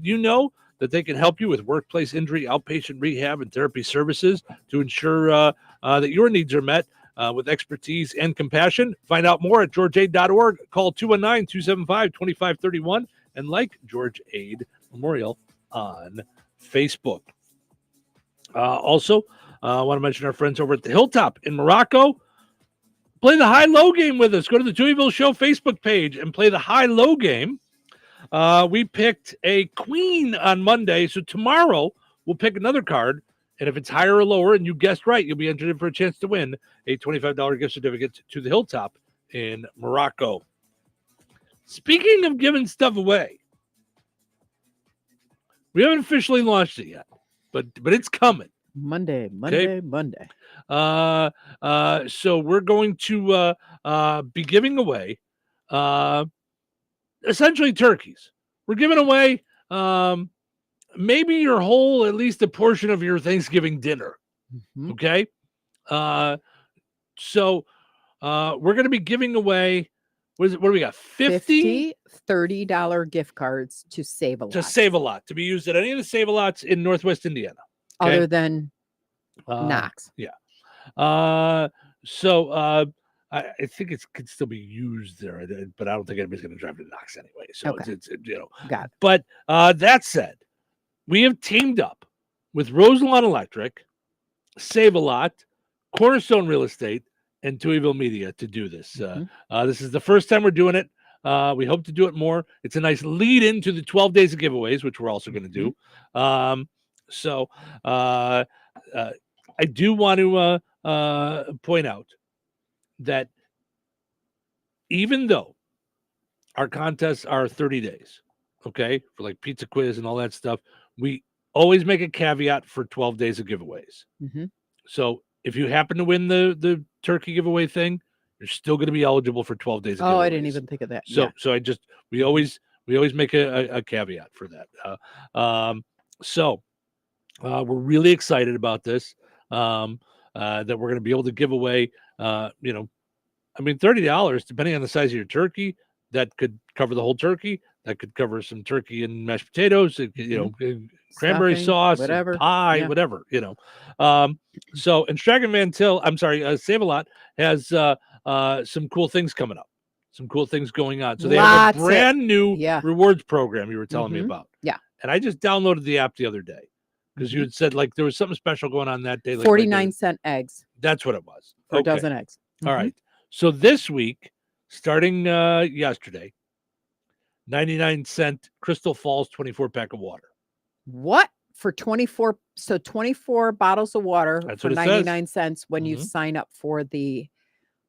You know that they can help you with workplace injury, outpatient rehab, and therapy services to ensure that your needs are met with expertise and compassion. Find out more at georgeaid.org. Call 219-275-2531 and like George Aid Memorial on Facebook. Also, I want to mention our friends over at the Hilltop in Morocco. Play the high-low game with us. Go to the Touhyville Show Facebook page and play the high-low game. We picked a queen on Monday, so tomorrow we'll pick another card, and if it's higher or lower and you guessed right, you'll be entered in for a chance to win a $25 gift certificate to the Hilltop in Morocco. Speaking of giving stuff away, we haven't officially launched it yet, but it's coming. Monday. So we're going to be giving away essentially turkeys. We're giving away maybe your whole, at least a portion of your Thanksgiving dinner. Mm-hmm. Okay. So we're going to be giving away, what do we got? 50 $30 gift cards to Save a Lot. To Save a Lot, to be used at any of the Save a Lots in Northwest Indiana. Okay? Other than Knox. Yeah. So I think it could still be used there, but I don't think anybody's going to drive to Knox anyway. So Okay. it's Got it. But that said, we have teamed up with Roselawn Electric, Save a Lot, Cornerstone Real Estate, and Touhyville Media to do this. This is the first time we're doing it. We hope to do it more. It's a nice lead into the 12 days of giveaways, which we're also going to do. So I do want to point out that even though our contests are 30 days, okay, for like pizza quiz and all that stuff, we always make a caveat for 12 days of giveaways. Mm-hmm. So if you happen to win the turkey giveaway thing, you're still going to be eligible for 12 days of giveaways. Oh, I didn't even think of that. So Yeah. so we always make a caveat for that. We're really excited about this. That we're going to be able to give away, $30, depending on the size of your turkey, that could cover the whole turkey. That could cover some turkey and mashed potatoes, cranberry Stuffing, sauce, whatever. pie, Yeah. whatever, So, and Strachan Van Til, Save a Lot has some cool things coming up, some cool things going on. So they have a brand new rewards program you were telling me about. Yeah. And I just downloaded the app the other day because you had said like there was something special going on that day. Like 49-cent eggs. That's what it was. For a dozen eggs. All right. So this week, starting yesterday, 99-cent Crystal Falls 24-pack of water. What? For 24? So 24 bottles of water That's for what it 99 says. cents when you sign up for the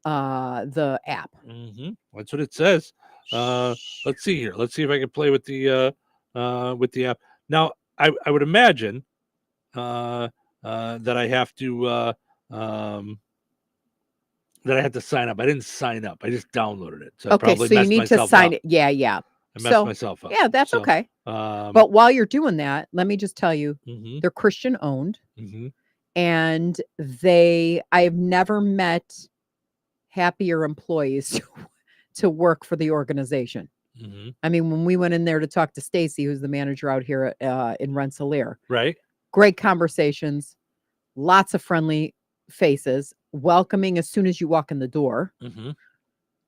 app. That's what it says. Let's see here. Let's see if I can play with the app. Now, I would imagine that I have to that I had to sign up. I didn't sign up. I just downloaded it. So I Okay, probably so you messed need to myself sign up. it. Yeah, yeah. I messed myself up. Yeah, that's So, okay. But while you're doing that, let me just tell you, Mhm. they're Christian owned, Mhm. and I've never met happier employees to work for the organization. Mhm. I mean, when we went in there to talk to Stacy, who's the manager out here in Rensselaer, Right. great conversations, lots of friendly faces, welcoming as soon as you walk in the door. Mhm.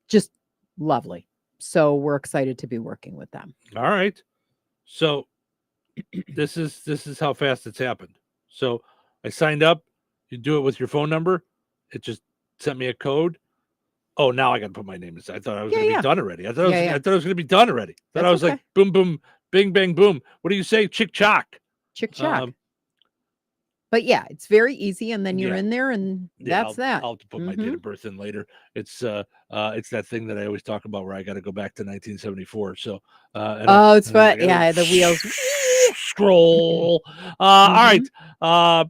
Just lovely. So we're excited to be working with them. All right. So this is how fast it's happened. So I signed up. You do it with your phone number. It just sent me a code. Oh, now I got to put my name in. I thought I was going to be done already. I thought I thought it was going to be done already. I thought I was like boom, boom, bing, bang, boom. What do you say? Chick chock. Chick chock. But yeah, it's very easy, and then you're in there, and that's that. I'll have to put my date of birth in later. It's that thing that I always talk about where I got to go back to 1974. So it's fun. Yeah, the wheels scroll. All right. But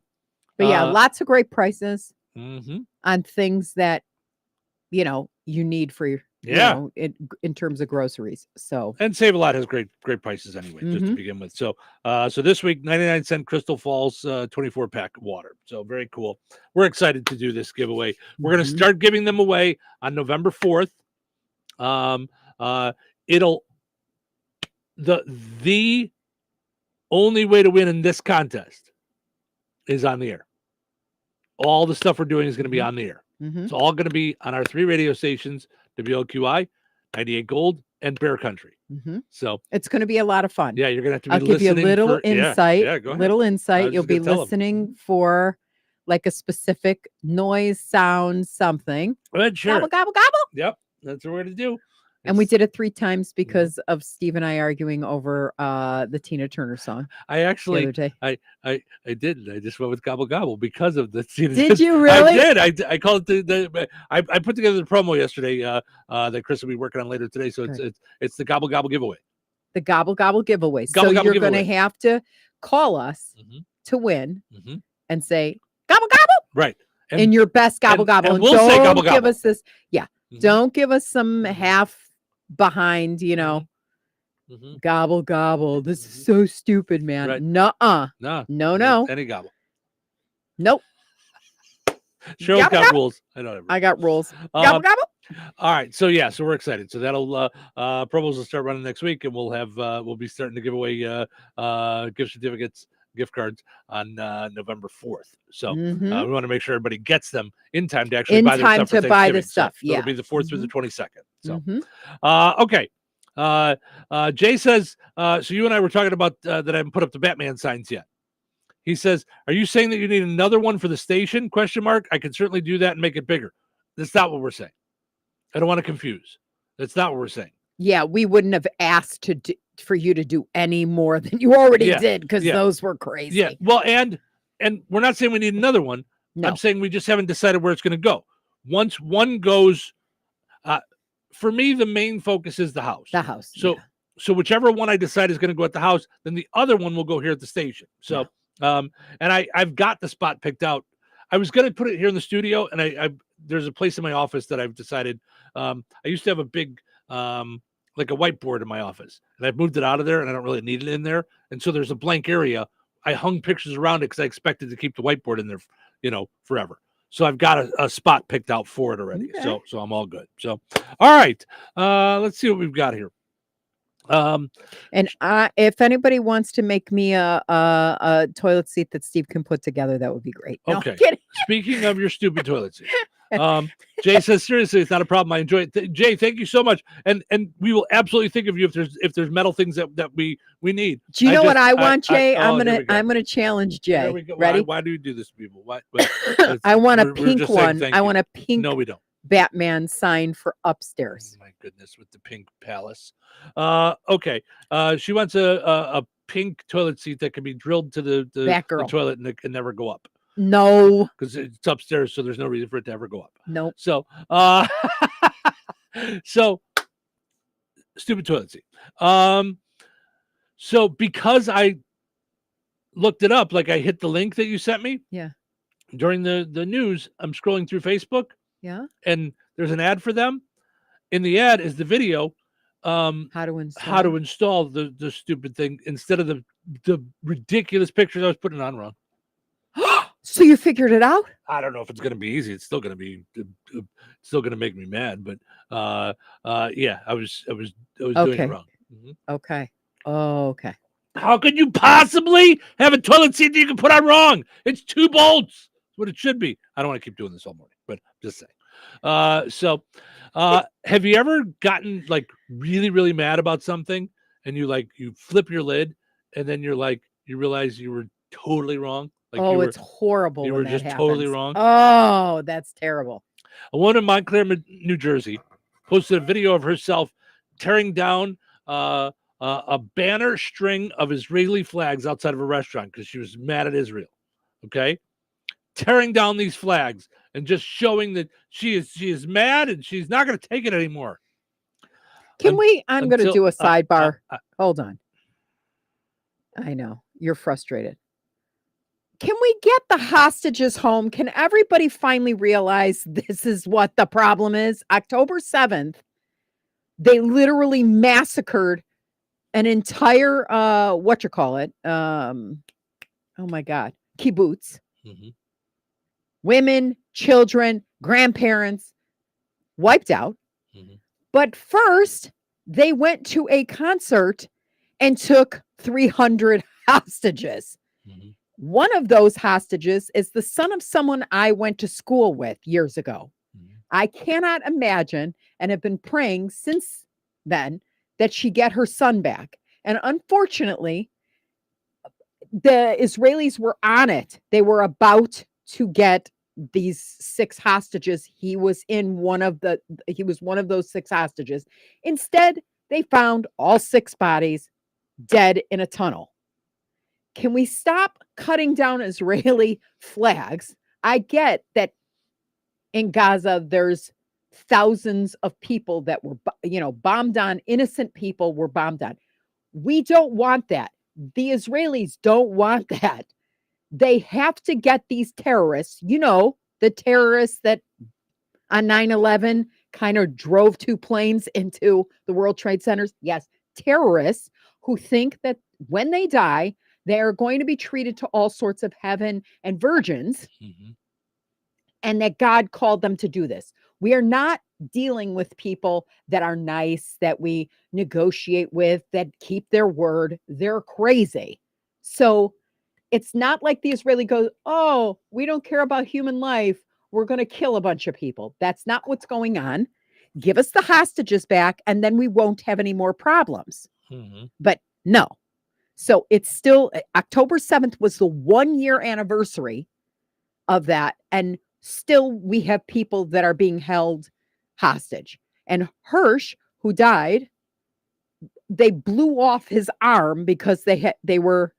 yeah, lots of great prices Mhm. on things that you need for your in terms of groceries. So And Save a Lot has great prices anyway, just to begin with. So so this week, 99-cent Crystal Falls 24-pack water. So very cool. We're excited to do this giveaway. We're going to start giving them away on November 4th. The only way to win in this contest is on the air. All the stuff we're doing is going to be on the air. It's all going to be on our 3 radio stations, WLQI, 98 Gold, and Bear Country. So it's going to be a lot of fun. Yeah, you're going to have to be I'll give you a little insight. Yeah, go ahead. Little I insight. was You'll just be gonna tell 'em. listening for like a specific noise, sound, something. Go ahead, sure. Gobble, gobble, gobble. Yep, that's what we're going to do. And we did it 3 times because of Steve and I arguing over the Tina Turner song. I actually, the other day. I didn't. I just went with Gobble Gobble because of the. Did you really? I did. I called it I put together the promo yesterday that Chris will be working on later today. So it's the Gobble Gobble giveaway. The Gobble Gobble giveaway. Gobble so Gobble you're going to giveaway. have to call us to win and say Gobble Gobble Right. in your best Gobble Gobble. and we'll say Gobble Give Gobble. us this. Yeah. Don't give us some half behind, gobble gobble. This is so stupid, man. Right. Nuh-uh. No. Any gobble. Nope. Cheryl's Gobble, got gobble. rules. I got rules. Gobble gobble. All right, so so we're excited. So that'll promos will start running next week, and we'll be starting to give away gift certificates, gift cards on November 4th. So we want to make sure everybody gets them in time to actually buy their stuff for Thanksgiving. So it'll be the 4th through the 22nd. So okay. Jay says, so you and I were talking about that I haven't put up the Batman signs yet. He says, are you saying that you need another one for the station? ? I can certainly do that and make it bigger. That's not what we're saying. I don't want to confuse. That's not what we're saying. Yeah, we wouldn't have asked for you to do any more than you already did because those were crazy. Yeah. Well, and we're not saying we need another one. No. I'm saying we just haven't decided where it's going to go. Once one goes, for me, the main focus is the house. The house. So whichever one I decide is going to go at the house, then the other one will go here at the station. So, and I've got the spot picked out. I was going to put it here in the studio, and I there's a place in my office that I've decided. I used to have a big, like a whiteboard in my office, and I've moved it out of there, and I don't really need it in there. And so there's a blank area. I hung pictures around it because I expected to keep the whiteboard in there, forever. So I've got a spot picked out for it already. Okay. So I'm all good. So, all right, let's see what we've got here. And if anybody wants to make me a toilet seat that Steve can put together, that would be great. No, Okay. I'm kidding. Speaking of your stupid toilet seat, Jay says seriously, it's not a problem. I enjoy it. Jay, thank you so much, and we will absolutely think of you if there's metal things that we need. Do you know what I want, Jay? I'm I'm gonna challenge Jay. There we go. Ready? Why do you do this to people? Why? I want a we're pink just saying one. thank I you. want a pink No, we don't. Batman sign for upstairs. My goodness, with the pink palace. Okay. She wants a pink toilet seat that can be drilled to the Batgirl. toilet and it can never go up No. because it's upstairs, so there's no reason for it to ever go up. Nope. So, so stupid toilet seat. So because I looked it up, like I hit the link that you sent me. Yeah. during the news, I'm scrolling through Facebook, Yeah. and there's an ad for them. In the ad is the video, How to install the stupid thing instead of the ridiculous pictures I was putting on wrong. So you figured it out? I don't know if it's going to be easy. It's still going to be still going to make me mad, but yeah, I was doing Okay. it wrong. Okay. Oh, okay. How could you possibly have a toilet seat that you can put on wrong? It's 2 bolts. That's what it should be. I don't want to keep doing this all morning, but just saying. So have you ever gotten like really, really mad about something and you flip your lid and then you realize you were totally wrong? Like it's horrible. You when were that just happens. totally wrong. Oh, that's terrible. A woman in Montclair, New Jersey, posted a video of herself tearing down a banner string of Israeli flags outside of a restaurant because she was mad at Israel. Okay, tearing down these flags and just showing that she is mad and she's not going to take it anymore. I'm going to do a sidebar. Hold on. I know you're frustrated. Can we get the hostages home? Can everybody finally realize this is what the problem is? October 7th, they literally massacred an entire, oh my God, kibbutz. Mm-hmm. Women, children, grandparents, wiped out. Mm-hmm. But first, they went to a concert and took 300 hostages. Mm-hmm. One of those hostages is the son of someone I went to school with years ago. Mm-hmm. I cannot imagine and have been praying since then that she get her son back. And unfortunately, the Israelis were on it. They were about to get these 6 hostages. He was one of those 6 hostages. Instead, they found all 6 bodies dead in a tunnel. Can we stop cutting down Israeli flags? I get that in Gaza, there's thousands of people that were, bombed on. Innocent people were bombed on. We don't want that. The Israelis don't want that. They have to get these terrorists, the terrorists that on 9/11 kind of drove 2 planes into the World Trade Centers. Yes, terrorists who think that when they die, they are going to be treated to all sorts of heaven and virgins, Mm-hmm. and that God called them to do this. We are not dealing with people that are nice, that we negotiate with, that keep their word. They're crazy. So it's not like the Israeli goes, oh, we don't care about human life. We're going to kill a bunch of people. That's not what's going on. Give us the hostages back, and then we won't have any more problems. Mm-hmm. But no. So it's still October 7th was the 1-year anniversary of that. And still we have people that are being held hostage. And Hirsch, who died, they blew off his arm because they were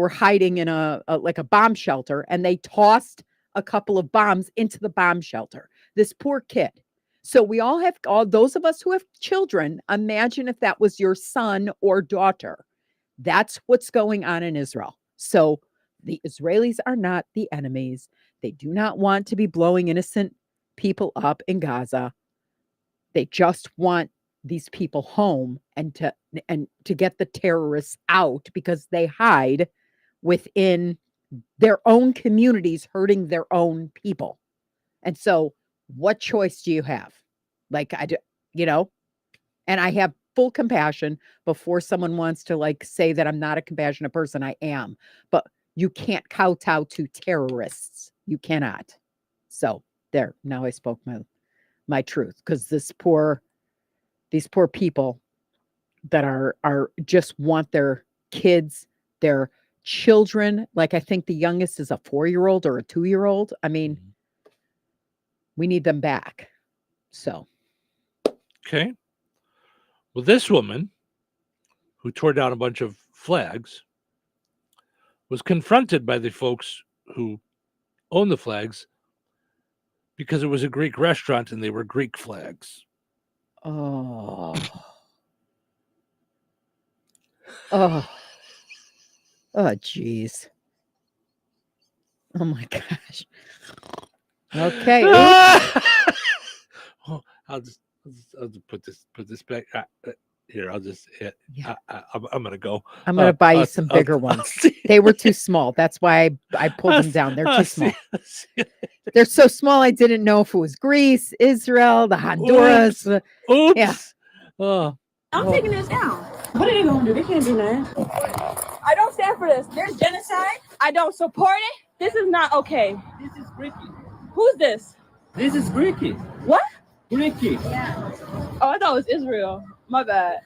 hiding in a bomb shelter, and they tossed a couple of bombs into the bomb shelter. This poor kid. So we all those of us who have children, imagine if that was your son or daughter. That's what's going on in Israel. So the Israelis are not the enemies. They do not want to be blowing innocent people up in Gaza. They just want these people home and to get the terrorists out, because they hide within their own communities, hurting their own people. And so what choice do you have? And I have full compassion before someone wants to say that I'm not a compassionate person. I am, but you can't kowtow to terrorists. You cannot. So there, now I spoke my truth, because these poor people that are just want their kids, their children. Like, I think the youngest is a 4-year-old or a 2-year-old. I mean, we need them back. So. Okay. Well, this woman who tore down a bunch of flags was confronted by the folks who own the flags because it was a Greek restaurant and they were Greek flags. Oh, geez. Oh my gosh. Okay. Oh, I'll just put this back. Here, I'll just hit. I'm gonna go. I'm gonna buy you some bigger ones. They were too small. That's why I pulled them down. They're too small. They're so small. I didn't know if it was Greece, Israel, the Honduras. Oops. Yeah. Oh. I'm taking this down. What are they gonna do? They can't do nothing. I don't stand for this. There's genocide. I don't support it. This is not okay. This is Greeky. Who's this? This is Greeky. What? Greeky. Yeah. Oh, I thought it was Israel. My bad.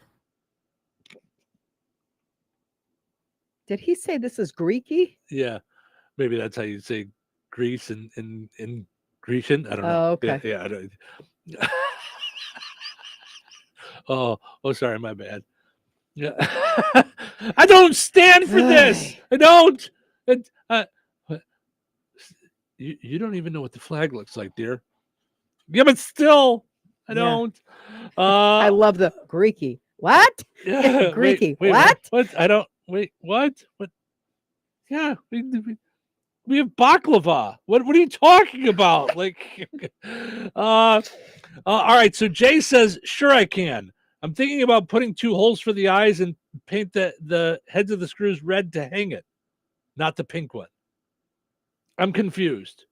Did he say this is Greeky? Yeah, maybe that's how you say Greece in Grecian. I don't know. Oh, okay. Yeah. I don't. oh, sorry, my bad. Yeah, I don't stand for this. I don't. You don't even know what the flag looks like, dear. Yeah, but still, I don't. I love the Greeky. What? Yeah, Greeky. wait, what? What? I don't. Wait. What? What? Yeah, we have baklava. What are you talking about? Like, all right. So Jay says, sure I can. I'm thinking about putting 2 holes for the eyes and paint the heads of the screws red to hang it, not the pink one. I'm confused.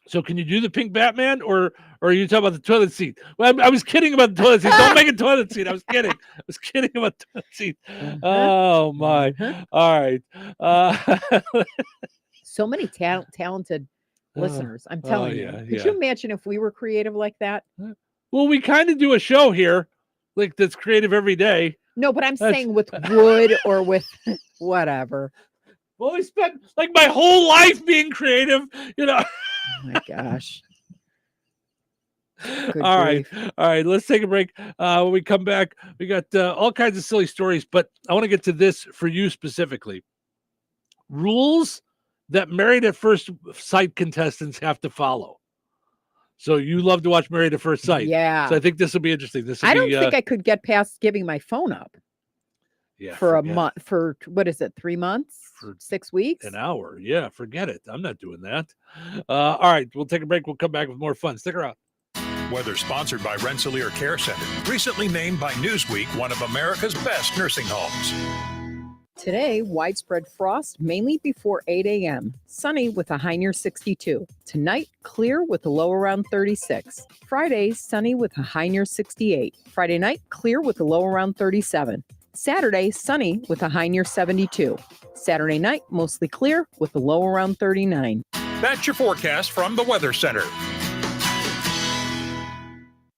So can you do the pink Batman, or are you talking about the toilet seat? Well, I was kidding about the toilet seat. Don't make a toilet seat. I was kidding. I was kidding about the toilet seat. Oh my! All right. So many talented listeners. I'm telling you. Could you imagine if we were creative like that? Well, we kind of do a show here, like that's creative every day. No, but I'm saying with wood or with whatever. Well, I spent like my whole life being creative, you know. Oh my gosh. All right. Let's take a break. When we come back, we got all kinds of silly stories, but I want to get to this for you specifically. Rules that Married at First Sight contestants have to follow. So you love to watch Married at First Sight. Yeah. So I think this will be interesting. I don't think I could get past giving my phone up. Yeah, for a month, for what is it, 3 months? For 6 weeks? An hour. Yeah, forget it. I'm not doing that. All right, we'll take a break. We'll come back with more fun. Stick around. Weather sponsored by Rensselaer Care Center, recently named by Newsweek one of America's best nursing homes. Today, widespread frost, mainly before 8 a.m. Sunny with a high near 62. Tonight, clear with a low around 36. Friday, sunny with a high near 68. Friday night, clear with a low around 37. Saturday, sunny with a high near 72. Saturday night, mostly clear with a low around 39. That's your forecast from the Weather Center.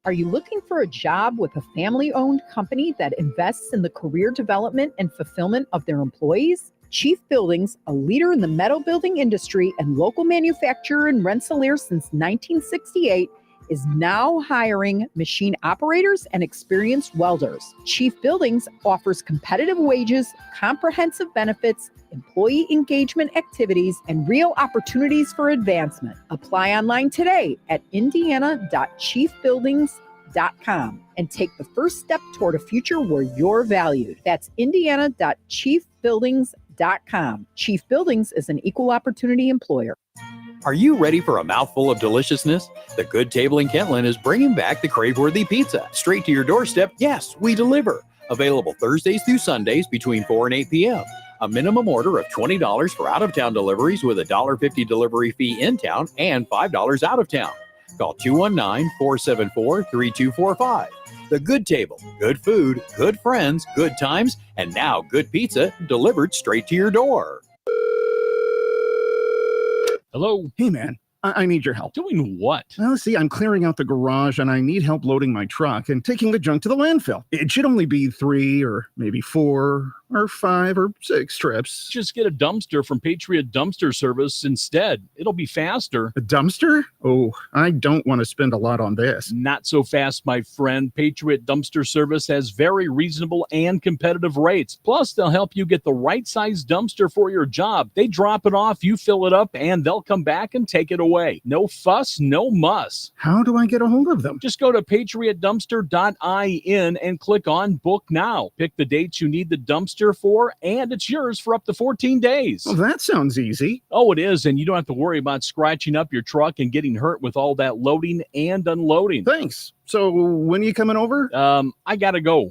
Are you looking for a job with a family-owned company that invests in the career development and fulfillment of their employees? Chief Buildings, a leader in the metal building industry and local manufacturer in Rensselaer since 1968, is now hiring machine operators and experienced welders. Chief Buildings offers competitive wages, comprehensive benefits, employee engagement activities, and real opportunities for advancement. Apply online today at indiana.chiefbuildings.com and take the first step toward a future where you're valued. That's indiana.chiefbuildings.com. Chief Buildings is an equal opportunity employer. Are you ready for a mouthful of deliciousness? The Good Table in Kentland is bringing back the crave-worthy pizza. Straight to your doorstep, yes, we deliver. Available Thursdays through Sundays between 4 and 8 p.m. A minimum order of $20 for out-of-town deliveries with a $1.50 delivery fee in town and $5 out of town. Call 219-474-3245. The Good Table. Good food, good friends, good times, and now good pizza delivered straight to your door. Hello? Hey, man. I need your help. Doing what? Well, see, I'm clearing out the garage and I need help loading my truck and taking the junk to the landfill. It should only be 3 or maybe 4 or 5 or 6 trips. Just get a dumpster from Patriot Dumpster Service instead. It'll be faster. A dumpster? Oh, I don't want to spend a lot on this. Not so fast, my friend. Patriot Dumpster Service has very reasonable and competitive rates. Plus, they'll help you get the right size dumpster for your job. They drop it off, you fill it up, and they'll come back and take it away. No fuss, no muss. How do I get a hold of them? Just go to patriotdumpster.in and click on Book Now. Pick the dates you need the dumpster dumpster for, and it's yours for up to 14 days. Well, that sounds easy. Oh, it is, and you don't have to worry about scratching up your truck and getting hurt with all that loading and unloading. Thanks. So when are you coming over? I gotta go.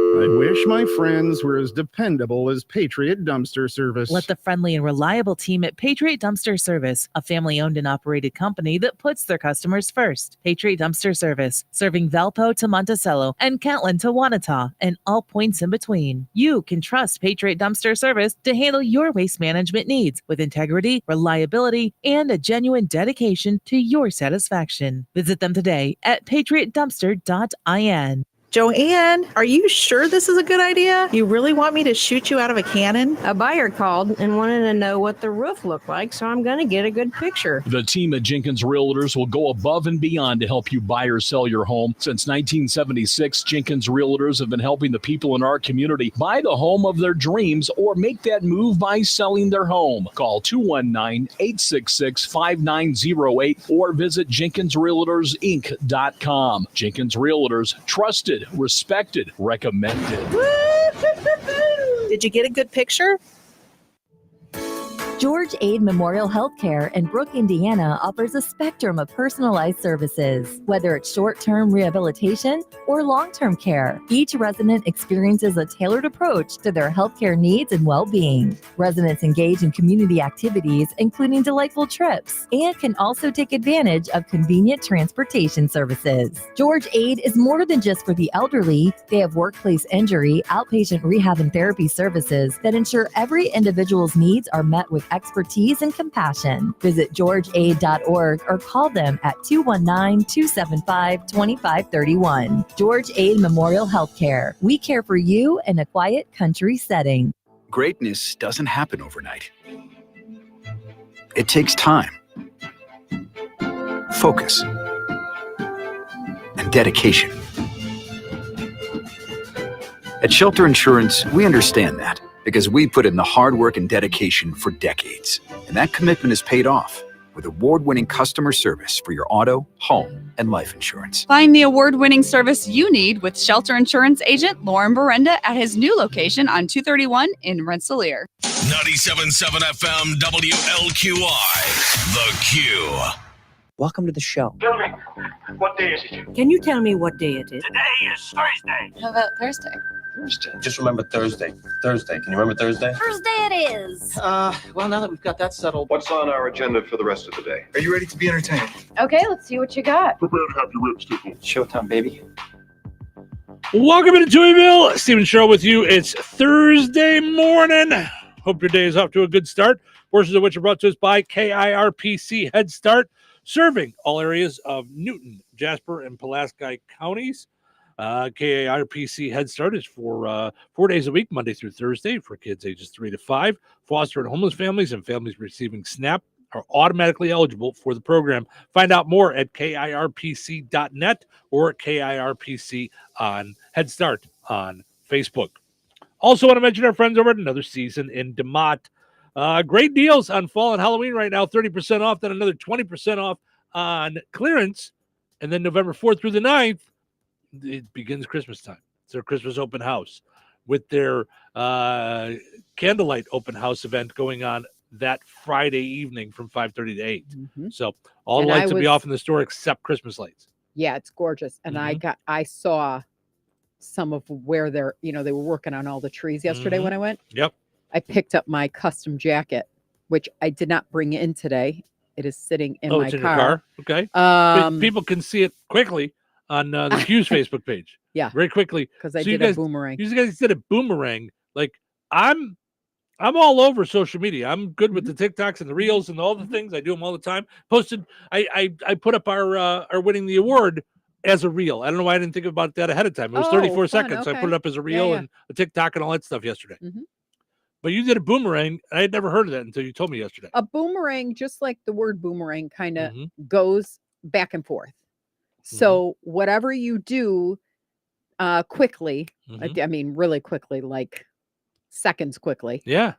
I wish my friends were as dependable as Patriot Dumpster Service. Let the friendly and reliable team at Patriot Dumpster Service, a family-owned and operated company that puts their customers first. Patriot Dumpster Service, serving Valpo to Monticello and Catlin to Wanata and all points in between. You can trust Patriot Dumpster Service to handle your waste management needs with integrity, reliability, and a genuine dedication to your satisfaction. Visit them today at patriotdumpster.in. Joanne, are you sure this is a good idea? You really want me to shoot you out of a cannon? A buyer called and wanted to know what the roof looked like, so I'm going to get a good picture. The team at Jenkins Realtors will go above and beyond to help you buy or sell your home. Since 1976, Jenkins Realtors have been helping the people in our community buy the home of their dreams or make that move by selling their home. Call 219-866-5908 or visit JenkinsRealtorsInc.com. Jenkins Realtors, trusted, respected, recommended. Did you get a good picture? George Aid Memorial Healthcare in Brooke, Indiana offers a spectrum of personalized services, whether it's short-term rehabilitation or long-term care. Each resident experiences a tailored approach to their healthcare needs and well-being. Residents engage in community activities, including delightful trips, and can also take advantage of convenient transportation services. George Aid is more than just for the elderly. They have workplace injury, outpatient rehab and therapy services that ensure every individual's needs are met with expertise and compassion. Visit georgeaid.org or call them at 219-275-2531. George Aid Memorial Healthcare. We care for you in a quiet country setting. Greatness doesn't happen overnight. It takes time, focus, and dedication. At Shelter Insurance, we understand that, because we put in the hard work and dedication for decades. And that commitment is paid off with award-winning customer service for your auto, home, and life insurance. Find the award-winning service you need with Shelter Insurance agent Lauren Berenda at his new location on 231 in Rensselaer. 97.7 FM WLQI, The Q. Welcome to the show. Tell me, what day is it? Can you tell me what day it is? Today is Thursday. How about Thursday? Thursday. Just remember Thursday. Thursday. Can you remember Thursday? Thursday it is. Well, now that we've got that settled. What's on our agenda for the rest of the day? Are you ready to be entertained? Okay, let's see what you got. Prepare to have your ribs tickled. Showtime, baby. Welcome into Touhyville. Stephen Cheryl with you. It's Thursday morning. Hope your day is off to a good start. Portions of which are brought to us by KIRPC Head Start, serving all areas of Newton, Jasper, and Pulaski counties. KIRPC Head Start is for 4 days a week, Monday through Thursday, for kids ages 3 to 5. Foster and homeless families and families receiving SNAP are automatically eligible for the program. Find out more at KIRPC.net or KIRPC on Head Start on Facebook. Also want to mention our friends over at Another Season in DeMott. Great deals on fall and Halloween right now, 30% off, then another 20% off on clearance. And then November 4th through the 9th, it begins Christmas time. It's their Christmas open house with their candlelight open house event going on that Friday evening from 5:30 to 8. Mm-hmm. So all the lights will be off in the store except Christmas lights. Yeah, it's gorgeous. And I saw some of where they were working on all the trees yesterday when I went. Yep. I picked up my custom jacket, which I did not bring in today. It is sitting in my car. car. In your car? Okay. People can see it quickly on the Q's Facebook page. Yeah. Very quickly. Because I did a boomerang. You guys did a boomerang. Like, I'm all over social media. I'm good with the TikToks and the Reels and all the things. I do them all the time. I put up our winning the award as a reel. I don't know why I didn't think about that ahead of time. It was 34 seconds. So I put it up as a reel and a TikTok and all that stuff yesterday. Mm-hmm. But you did a boomerang. I had never heard of that until you told me yesterday. A boomerang, just like the word boomerang, kind of goes back and forth. So whatever you do quickly, I mean, really quickly, like seconds quickly. Yeah.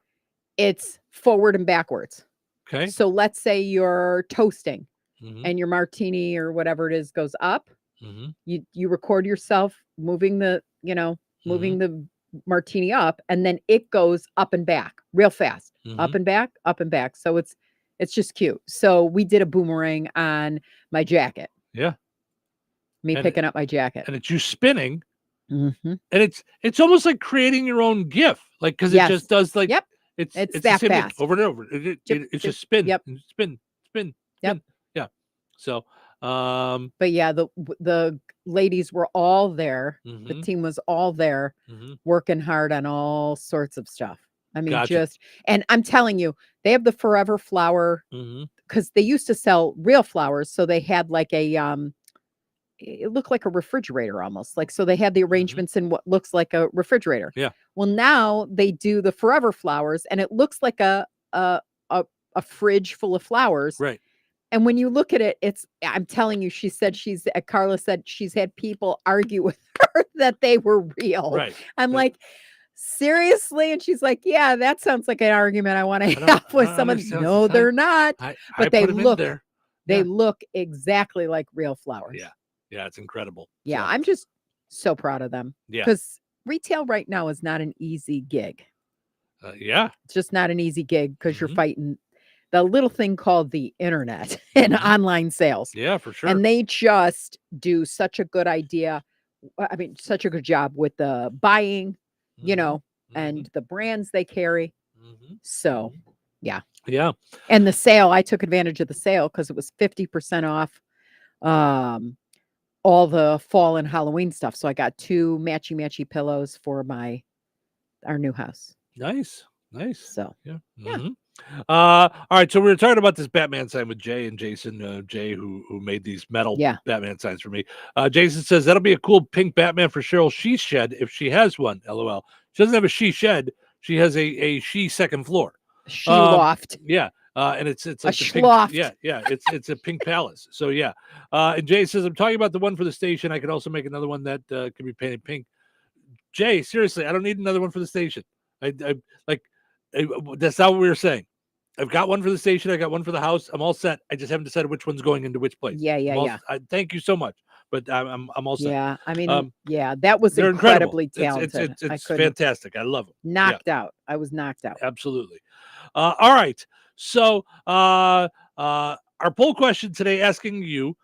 It's forward and backwards. Okay. So let's say you're toasting and your martini or whatever it is goes up. You record yourself moving the, moving the martini up, and then it goes up and back real fast, up and back, up and back. So it's just cute. So we did a boomerang on my jacket. Yeah. Me picking up my jacket. And it's you spinning. Mm-hmm. And it's almost like creating your own GIF, like because it just does like it's that the same thing fast over and over. It's just spin, and spin. Yeah. So, but yeah, the ladies were all there. The team was all there, working hard on all sorts of stuff. I mean, and I'm telling you, they have the forever flower because they used to sell real flowers, so they had like a it looked like a refrigerator almost, like, so they had the arrangements in what looks like a refrigerator. Yeah. Well, now they do the forever flowers, and it looks like a fridge full of flowers. Right. And when you look at it, I'm telling you, Carla said she's had people argue with her that they were real. Right. I'm like, seriously? And she's like, yeah, that sounds like an argument I want to have with someone. No, they're not. But they look exactly like real flowers. Yeah. Yeah, it's incredible. Yeah, I'm just so proud of them. Yeah. Because retail right now is not an easy gig. Yeah. It's just not an easy gig because you're fighting the little thing called the internet and online sales. Yeah, for sure. And they just do such a good such a good job with the buying, and the brands they carry. So, yeah. Yeah. And the sale, I took advantage of the sale because it was 50% off all the fall and Halloween stuff. So I got 2 matchy pillows for our new house. Nice. So, yeah. All right. So we were talking about this Batman sign with Jay and Jason. Jay, who made these metal Batman signs for me. Jason says that'll be a cool pink Batman for Cheryl she shed if she has one. LOL. She doesn't have a she shed. She has a she second floor. She loft. Yeah. And it's like a the pink, schloft. yeah. It's a pink palace. So yeah. And Jay says I'm talking about the one for the station. I could also make another one that can be painted pink. Jay, seriously, I don't need another one for the station. That's not what we were saying. I've got one for the station. I got one for the house. I'm all set. I just haven't decided which one's going into which place. Yeah. Thank you so much, but I'm all set. Yeah, I mean, that was incredibly talented. It's fantastic. I love it. Knocked out. I was knocked out. Absolutely. All right. So our poll question today asking you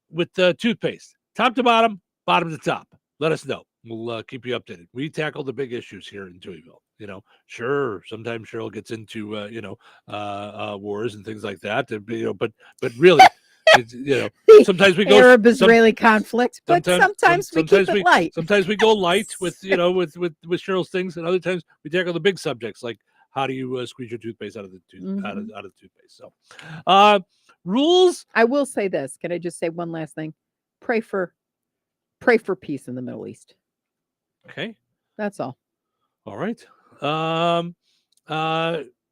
with the toothpaste, top to bottom, bottom to top. Let us know. We'll keep you updated. We tackle the big issues here in Touhyville. Sure, sometimes Cheryl gets into wars and things like that. But really, sometimes we go Arab-Israeli conflict, but sometimes we keep it light. Sometimes we go light with with Cheryl's things, and other times we tackle the big subjects like how do you squeeze your toothpaste out of the toothpaste. So, rules. I will say this. Can I just say one last thing? Pray for peace in the Middle East. Okay, that's all. All right.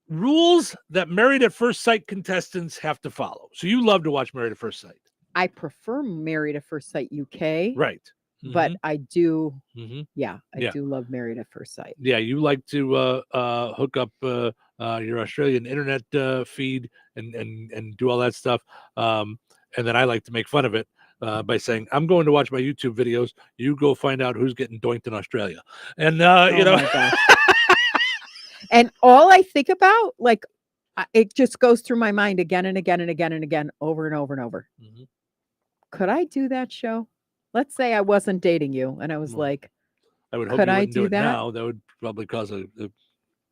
Rules that Married at First Sight contestants have to follow. So you love to watch Married at First Sight. I prefer Married at First Sight UK. Right. But I do, I do love Married at First Sight. Yeah, you like to hook up your Australian internet feed and do all that stuff. And then I like to make fun of it by saying, I'm going to watch my YouTube videos. You go find out who's getting doinked in Australia. And, My gosh. And all I think about, it just goes through my mind again and again and again and again, over and over and over. Could I do that show? Let's say I wasn't dating you and I was like, I would hope could you I wouldn't do it that? now. That would probably cause a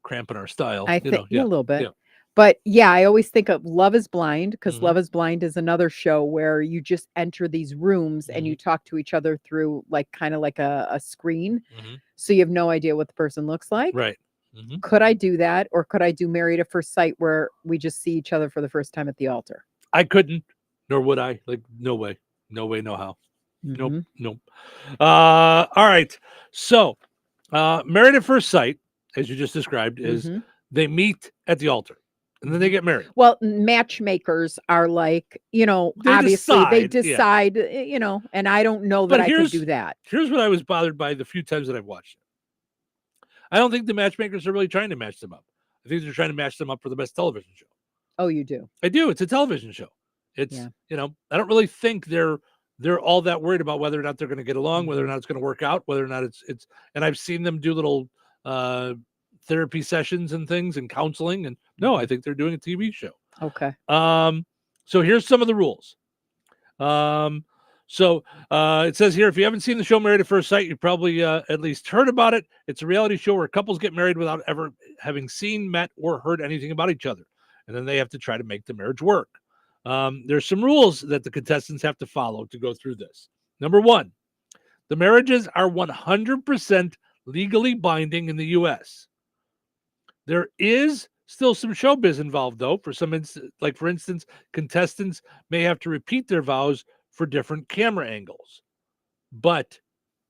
cramp in our style. I think a little bit. Yeah. But yeah, I always think of Love is Blind because Love is Blind is another show where you just enter these rooms and you talk to each other through kind of like a screen. So you have no idea what the person looks like. Right. Could I do that? Or could I do Married at First Sight where we just see each other for the first time at the altar? I couldn't, nor would I. No way. No way, no how. Nope. All right. So Married at First Sight, as you just described, is they meet at the altar and then they get married. Well, matchmakers are obviously they decide, and I don't know that I could do that. Here's what I was bothered by the few times that I've watched it. I don't think the matchmakers are really trying to match them up. I think they're trying to match them up for the best television show. Oh, you do? I do. It's a television show. It's, I don't really think they're they're all that worried about whether or not they're going to get along, whether or not it's going to work out, whether or not it's. And I've seen them do little therapy sessions and things and counseling. And no, I think they're doing a TV show. Okay. So here's some of the rules. So it says here, if you haven't seen the show Married at First Sight, you probably at least heard about it. It's a reality show where couples get married without ever having seen, met, or heard anything about each other. And then they have to try to make the marriage work. There's some rules that the contestants have to follow to go through this. Number one, the marriages are 100% legally binding in the U.S. There is still some showbiz involved, though. For instance, contestants may have to repeat their vows for different camera angles. But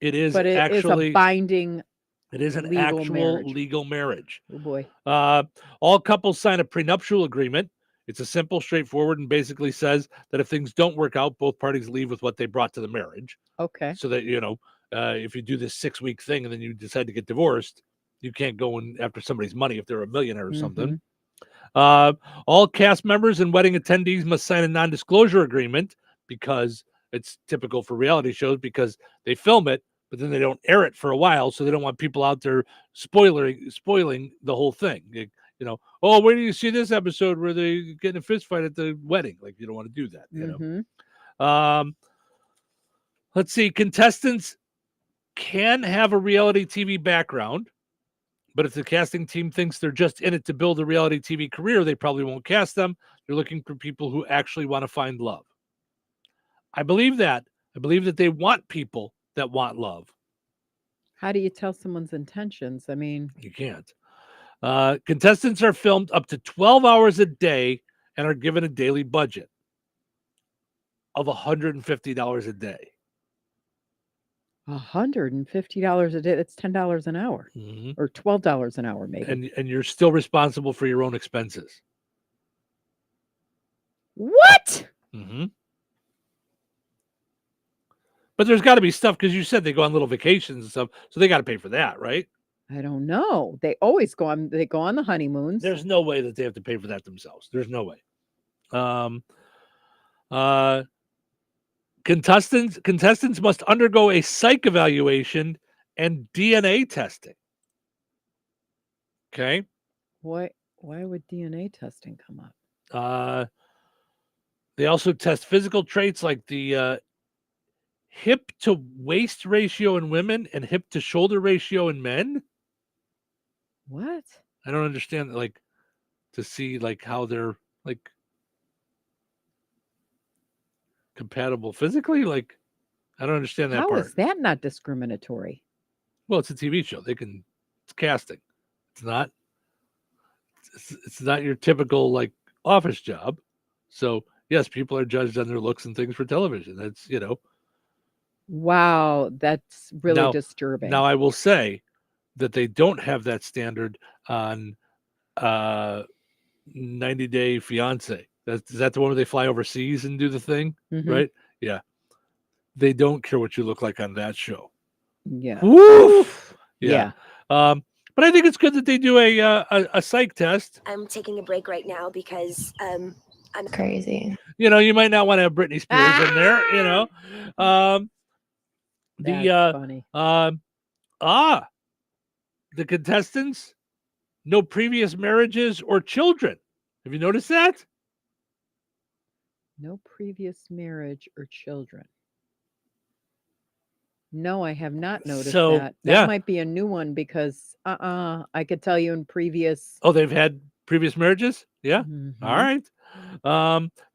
it is actually a binding. It is an actual legal marriage. Oh boy. All couples sign a prenuptial agreement. It's a simple, straightforward, and basically says that if things don't work out, both parties leave with what they brought to the marriage. Okay. So that, if you do this 6-week thing and then you decide to get divorced, you can't go in after somebody's money if they're a millionaire or something. All cast members and wedding attendees must sign a non-disclosure agreement, because it's typical for reality shows, because they film it, but then they don't air it for a while. So they don't want people out there spoiling the whole thing. Oh, where do you see this episode where they get in a fist fight at the wedding? Like, you don't want to do that, Let's see. Contestants can have a reality TV background, but if the casting team thinks they're just in it to build a reality TV career, they probably won't cast them. They're looking for people who actually want to find love. I believe that. I believe that they want people that want love. How do you tell someone's intentions? I mean, you can't. Contestants are filmed up to 12 hours a day and are given a daily budget of $150 a day. $150 a day. That's $10 an hour, or $12 an hour, maybe. And you're still responsible for your own expenses. What? But there's got to be stuff, because you said they go on little vacations and stuff, so they got to pay for that, right? I don't know. They always go on. They go on the honeymoons. There's no way that they have to pay for that themselves. There's no way. Contestants must undergo a psych evaluation and DNA testing. Okay. Why would DNA testing come up? They also test physical traits like the hip to waist ratio in women and hip to shoulder ratio in men. What? I don't understand, like, to see like how they're like compatible physically. Like, I don't understand that How part. is that not discriminatory? Well, it's a TV show. It's casting. It's not your typical like office job. So yes, people are judged on their looks and things for television. That's, Wow, that's really disturbing. Now, I will say that they don't have that standard on 90 Day Fiance. Is that the one where they fly overseas and do the thing? Right? Yeah. They don't care what you look like on that show. Yeah. Woof! Yeah. But I think it's good that they do a psych test. I'm taking a break right now because I'm crazy. You might not want to have Britney Spears in there, That's funny. The contestants, no previous marriages or children. Have you noticed that? No previous marriage or children. No, I have not noticed that. That might be a new one, because I could tell you in previous. Oh, they've had previous marriages? Yeah. All right.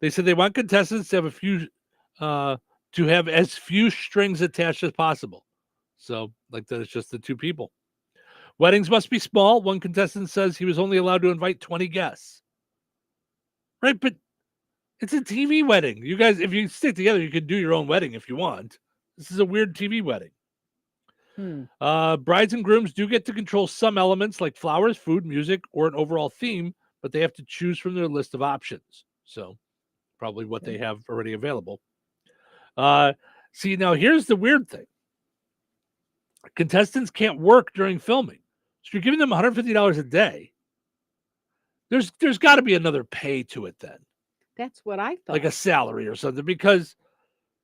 They said they want contestants to have to have as few strings attached as possible. So, like that, it's just the two people. Weddings must be small. One contestant says he was only allowed to invite 20 guests. Right, but it's a TV wedding. You guys, if you stick together, you can do your own wedding if you want. This is a weird TV wedding. Brides and grooms do get to control some elements like flowers, food, music, or an overall theme, but they have to choose from their list of options. So probably what they have already available. See, now here's the weird thing. Contestants can't work during filming. So you're giving them $150 a day. There's got to be another pay to it then. That's what I thought. Like a salary or something, because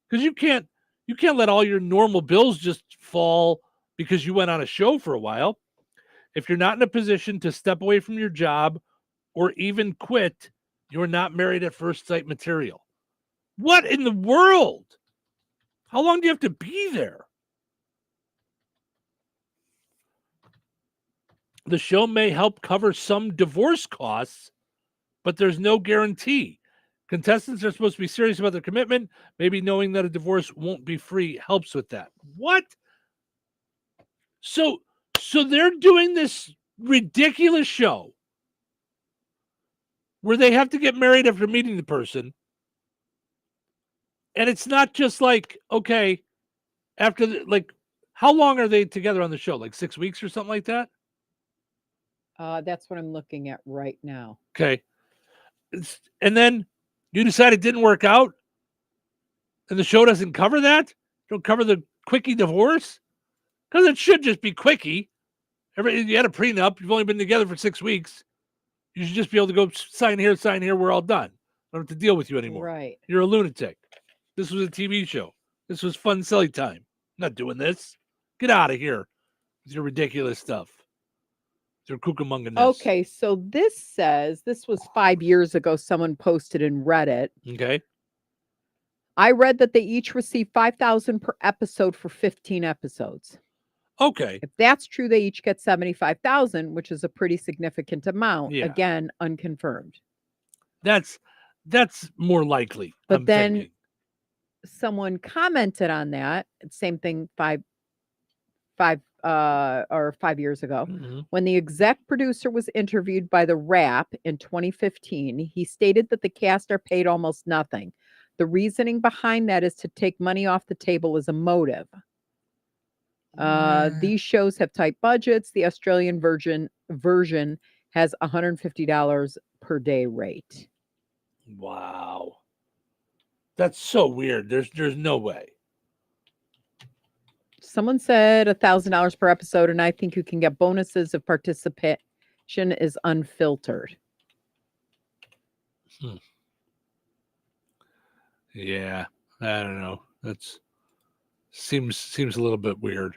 Because you can't let all your normal bills just fall because you went on a show for a while. If you're not in a position to step away from your job or even quit, you're not married at first sight material. What in the world? How long do you have to be there? The show may help cover some divorce costs, but there's no guarantee. Contestants are supposed to be serious about their commitment. Maybe knowing that a divorce won't be free helps with that. What? So they're doing this ridiculous show where they have to get married after meeting the person. And it's not just like, okay, after how long are they together on the show? Like 6 weeks or something like that? That's what I'm looking at right now. Okay. And then you decide it didn't work out and the show doesn't cover that? Don't cover the quickie divorce? Because it should just be quickie. You had a prenup. You've only been together for 6 weeks. You should just be able to go sign here. We're all done. I don't have to deal with you anymore. Right. You're a lunatic. This was a TV show. This was fun, silly time. I'm not doing this. Get out of here with your ridiculous stuff. Your kookamunganess. Okay, so this says this was 5 years ago. Someone posted in Reddit. Okay. I read that they each receive $5,000 per episode for 15 episodes. Okay. If that's true, they each get $75,000, which is a pretty significant amount. Yeah. Again, unconfirmed. That's more likely. But I'm then thinking. Someone commented on that. Same thing 5 years ago. Mm-hmm. When the exec producer was interviewed by The Wrap in 2015, he stated that the cast are paid almost nothing. The reasoning behind that is to take money off the table as a motive. These shows have tight budgets. The Australian version has $150 per day rate. Wow. That's so weird. There's no way. Someone said $1,000 per episode, and I think you can get bonuses if participation is unfiltered. Yeah, I don't know. That's seems a little bit weird.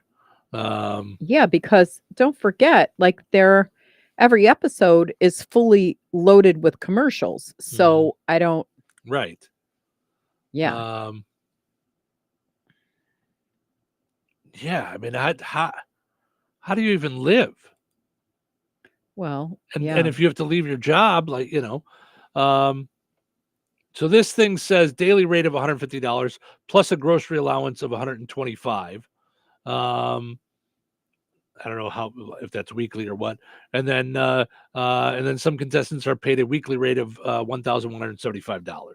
Yeah, because don't forget, like every episode is fully loaded with commercials. So I don't. Right. Yeah. Yeah, I mean, how do you even live? Well, and if you have to leave your job, so this thing says daily rate of $150 plus a grocery allowance of $125. I don't know if that's weekly or what. And then some contestants are paid a weekly rate of $1,175.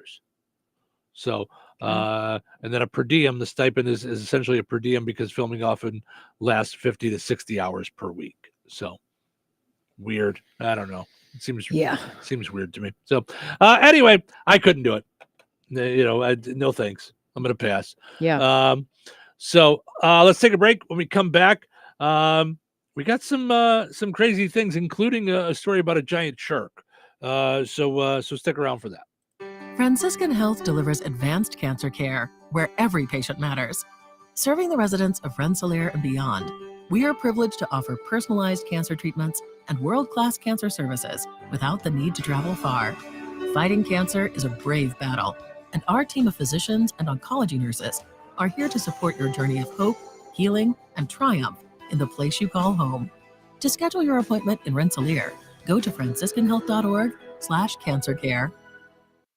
So, and then a per diem, the stipend is essentially a per diem because filming often lasts 50 to 60 hours per week. So weird. I don't know. It seems weird to me. So anyway, I couldn't do it. No thanks. I'm going to pass. Yeah. So let's take a break. When we come back, we got some crazy things, including a story about a giant shark. So stick around for that. Franciscan Health delivers advanced cancer care where every patient matters. Serving the residents of Rensselaer and beyond, we are privileged to offer personalized cancer treatments and world-class cancer services without the need to travel far. Fighting cancer is a brave battle, and our team of physicians and oncology nurses are here to support your journey of hope, healing, and triumph in the place you call home. To schedule your appointment in Rensselaer, go to franciscanhealth.org/cancercare.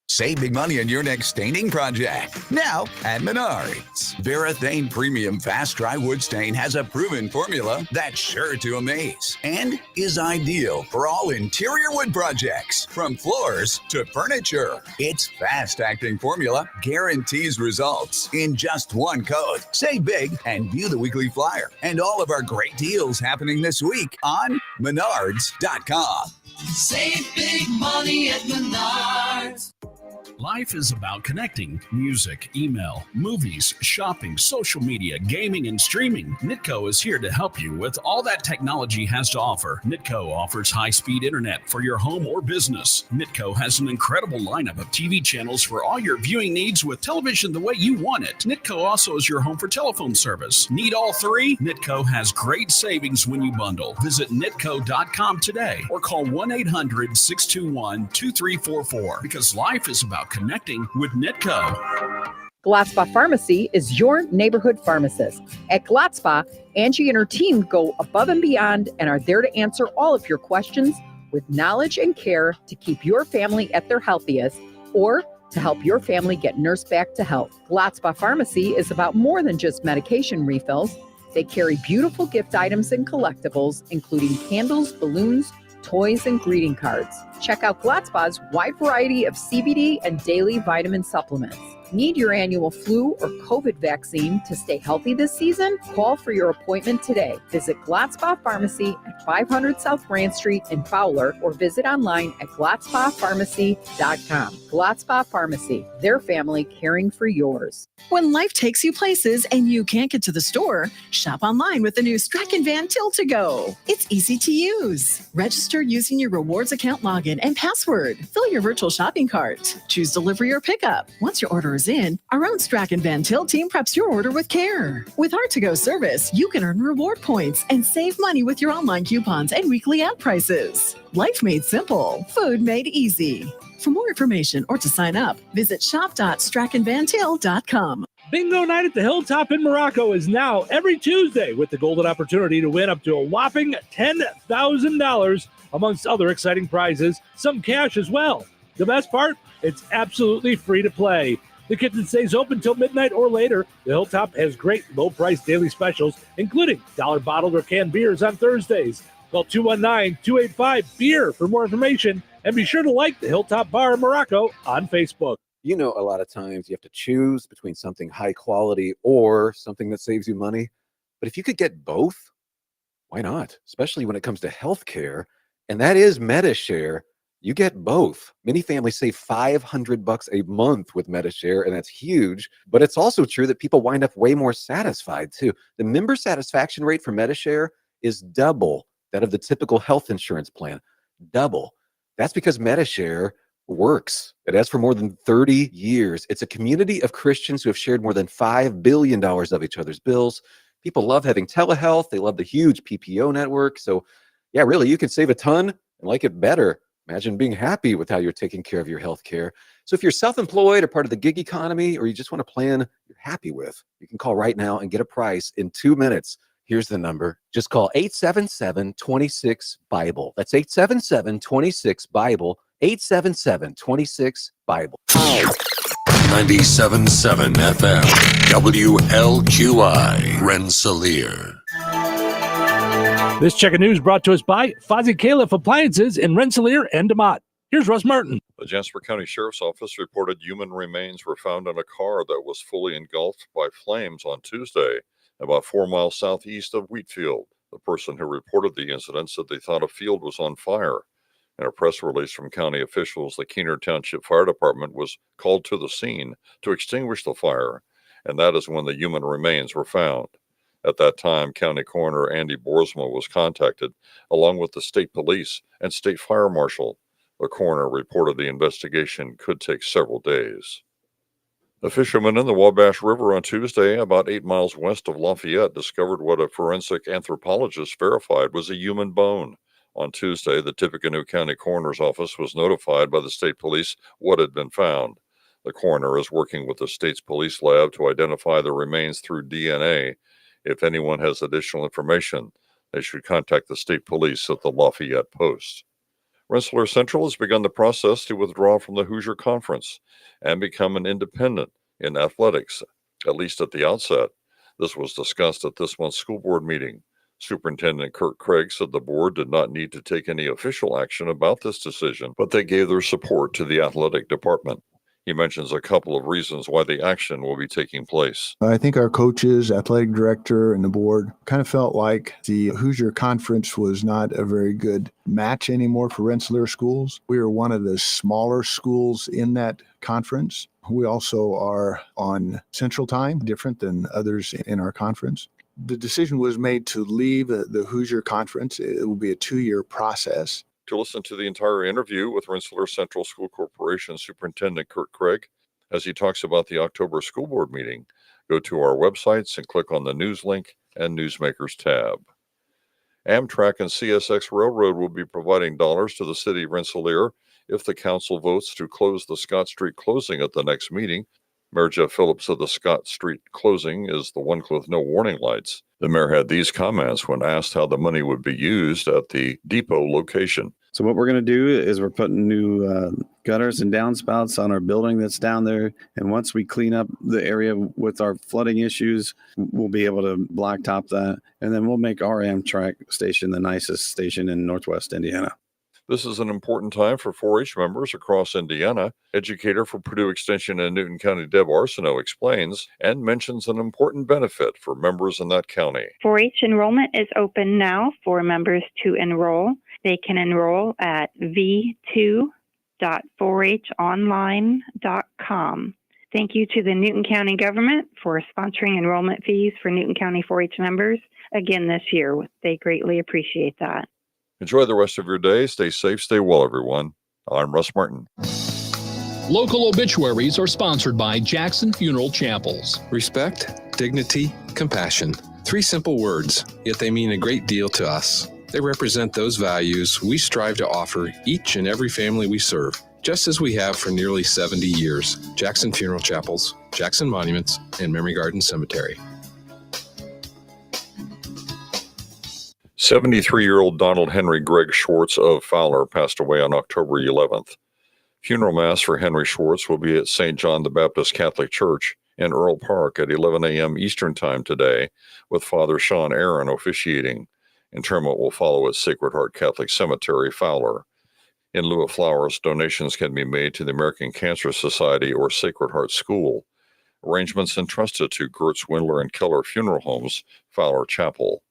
Save big money on your next staining project. Now at Menards. Varathane Premium Fast Dry Wood Stain has a proven formula that's sure to amaze and is ideal for all interior wood projects, from floors to furniture. Its fast-acting formula guarantees results in just one coat. Save big and view the weekly flyer and all of our great deals happening this week on Menards.com. Save big money at Menards. Life is about connecting. Music, email, movies, shopping, social media, gaming, and streaming. Nitco is here to help you with all that technology has to offer. Nitco offers high-speed internet for your home or business. Nitco has an incredible lineup of TV channels for all your viewing needs with television the way you want it. Nitco also is your home for telephone service. Need all three? Nitco has great savings when you bundle. Visit nitco.com today or call 1-800-621-2344 because life is about connecting with Nitco. Glotzba Pharmacy is your neighborhood pharmacist. At Glotzba, Angie and her team go above and beyond and are there to answer all of your questions with knowledge and care to keep your family at their healthiest or to help your family get nursed back to health. Glotzba Pharmacy is about more than just medication refills. They carry beautiful gift items and collectibles, including candles, balloons, toys, and greeting cards. Check out Glotzba's wide variety of CBD and daily vitamin supplements. Need your annual flu or COVID vaccine to stay healthy this season? Call for your appointment today. Visit Glotzba Pharmacy at 500 South Grand Street in Fowler or visit online at glotzbapharmacy.com. Glotzba Pharmacy, their family caring for yours. When life takes you places and you can't get to the store, shop online with the new Strachan Van Til to Go. It's easy to use. Register using your rewards account login and password. Fill your virtual shopping cart. Choose delivery or pickup. Once your order is in, our own Strachan Van Til team preps your order with care. With our to-go service, you can earn reward points and save money with your online coupons and weekly ad prices. Life made simple, food made easy. For more information or to sign up, visit shop.strachanvantil.com. Bingo night at the Hilltop in Morocco is now every Tuesday with the golden opportunity to win up to a whopping $10,000 amongst other exciting prizes, some cash as well. The best part? It's absolutely free to play. The kitchen stays open till midnight or later. The Hilltop has great low-priced daily specials, including dollar bottled or canned beers on Thursdays. Call 219-285-BEER for more information, and be sure to like the Hilltop Bar in Morocco on Facebook. You know, a lot of times you have to choose between something high quality or something that saves you money. But if you could get both, why not? Especially when it comes to healthcare, and that is MediShare. You get both. Many families save $500 a month with MediShare, and that's huge. But it's also true that people wind up way more satisfied too. The member satisfaction rate for MediShare is double that of the typical health insurance plan. Double. That's because MediShare works. It has for more than 30 years. It's a community of Christians who have shared more than $5 billion of each other's bills. People love having telehealth. They love the huge PPO network. So yeah, really, you can save a ton and like it better. Imagine being happy with how you're taking care of your health care. So if you're self-employed or part of the gig economy, or you just want a plan you're happy with, you can call right now and get a price in 2 minutes. Here's the number. Just call 877-26-BIBLE. That's 877-26-BIBLE. 877-26-BIBLE. 97.7 FM, WLQI, Rensselaer. This check of news brought to us by Fozzie Califf Appliances in Rensselaer and DeMott. Here's Russ Martin. The Jasper County Sheriff's Office reported human remains were found in a car that was fully engulfed by flames on Tuesday, about 4 miles southeast of Wheatfield. The person who reported the incident said they thought a field was on fire. In a press release from county officials, the Keener Township Fire Department was called to the scene to extinguish the fire, and that is when the human remains were found. At that time, County Coroner Andy Boersma was contacted, along with the state police and state fire marshal. The coroner reported the investigation could take several days. A fisherman in the Wabash River on Tuesday, about 8 miles west of Lafayette, discovered what a forensic anthropologist verified was a human bone. On Tuesday, the Tippecanoe County Coroner's Office was notified by the state police what had been found. The coroner is working with the state's police lab to identify the remains through DNA. If anyone has additional information, they should contact the state police at the Lafayette Post. Rensselaer Central has begun the process to withdraw from the Hoosier Conference and become an independent in athletics, at least at the outset. This was discussed at this month's school board meeting. Superintendent Kurt Craig said the board did not need to take any official action about this decision, but they gave their support to the athletic department. He mentions a couple of reasons why the action will be taking place. I think our coaches, athletic director, and the board kind of felt like the Hoosier Conference was not a very good match anymore for Rensselaer schools. We are one of the smaller schools in that conference. We also are on Central Time, different than others in our conference. The decision was made to leave the Hoosier Conference. It will be a 2-year process. To listen to the entire interview with Rensselaer Central School Corporation Superintendent Kurt Craig, as he talks about the October school board meeting, go to our websites and click on the news link and Newsmakers tab. Amtrak and CSX Railroad will be providing dollars to the city of Rensselaer if the council votes to close the Scott Street closing at the next meeting. Mayor Jeff Phillips said the Scott Street closing is the one with no warning lights. The mayor had these comments when asked how the money would be used at the depot location. So what we're going to do is we're putting new gutters and downspouts on our building that's down there. And once we clean up the area with our flooding issues, we'll be able to blacktop that. And then we'll make our Amtrak station the nicest station in Northwest Indiana. This is an important time for 4-H members across Indiana. Educator for Purdue Extension in Newton County, Deb Arsenault, explains and mentions an important benefit for members in that county. 4-H enrollment is open now for members to enroll. They can enroll at v2.4honline.com. Thank you to the Newton County government for sponsoring enrollment fees for Newton County 4-H members again this year. They greatly appreciate that. Enjoy the rest of your day. Stay safe, stay well, everyone. I'm Russ Martin. Local obituaries are sponsored by Jackson Funeral Chapels. Respect, dignity, compassion. 3 simple words, yet they mean a great deal to us. They represent those values we strive to offer each and every family we serve, just as we have for nearly 70 years. Jackson Funeral Chapels, Jackson Monuments, and Memory Garden Cemetery. 73-year-old Donald Henry Greg Schwartz of Fowler passed away on October 11th. Funeral Mass for Henry Schwartz will be at St. John the Baptist Catholic Church in Earl Park at 11 a.m. Eastern Time today, with Father Sean Aaron officiating. Interment will follow at Sacred Heart Catholic Cemetery, Fowler. In lieu of flowers, donations can be made to the American Cancer Society or Sacred Heart School. Arrangements entrusted to Gertz, Windler, and Keller Funeral Homes, Fowler Chapel.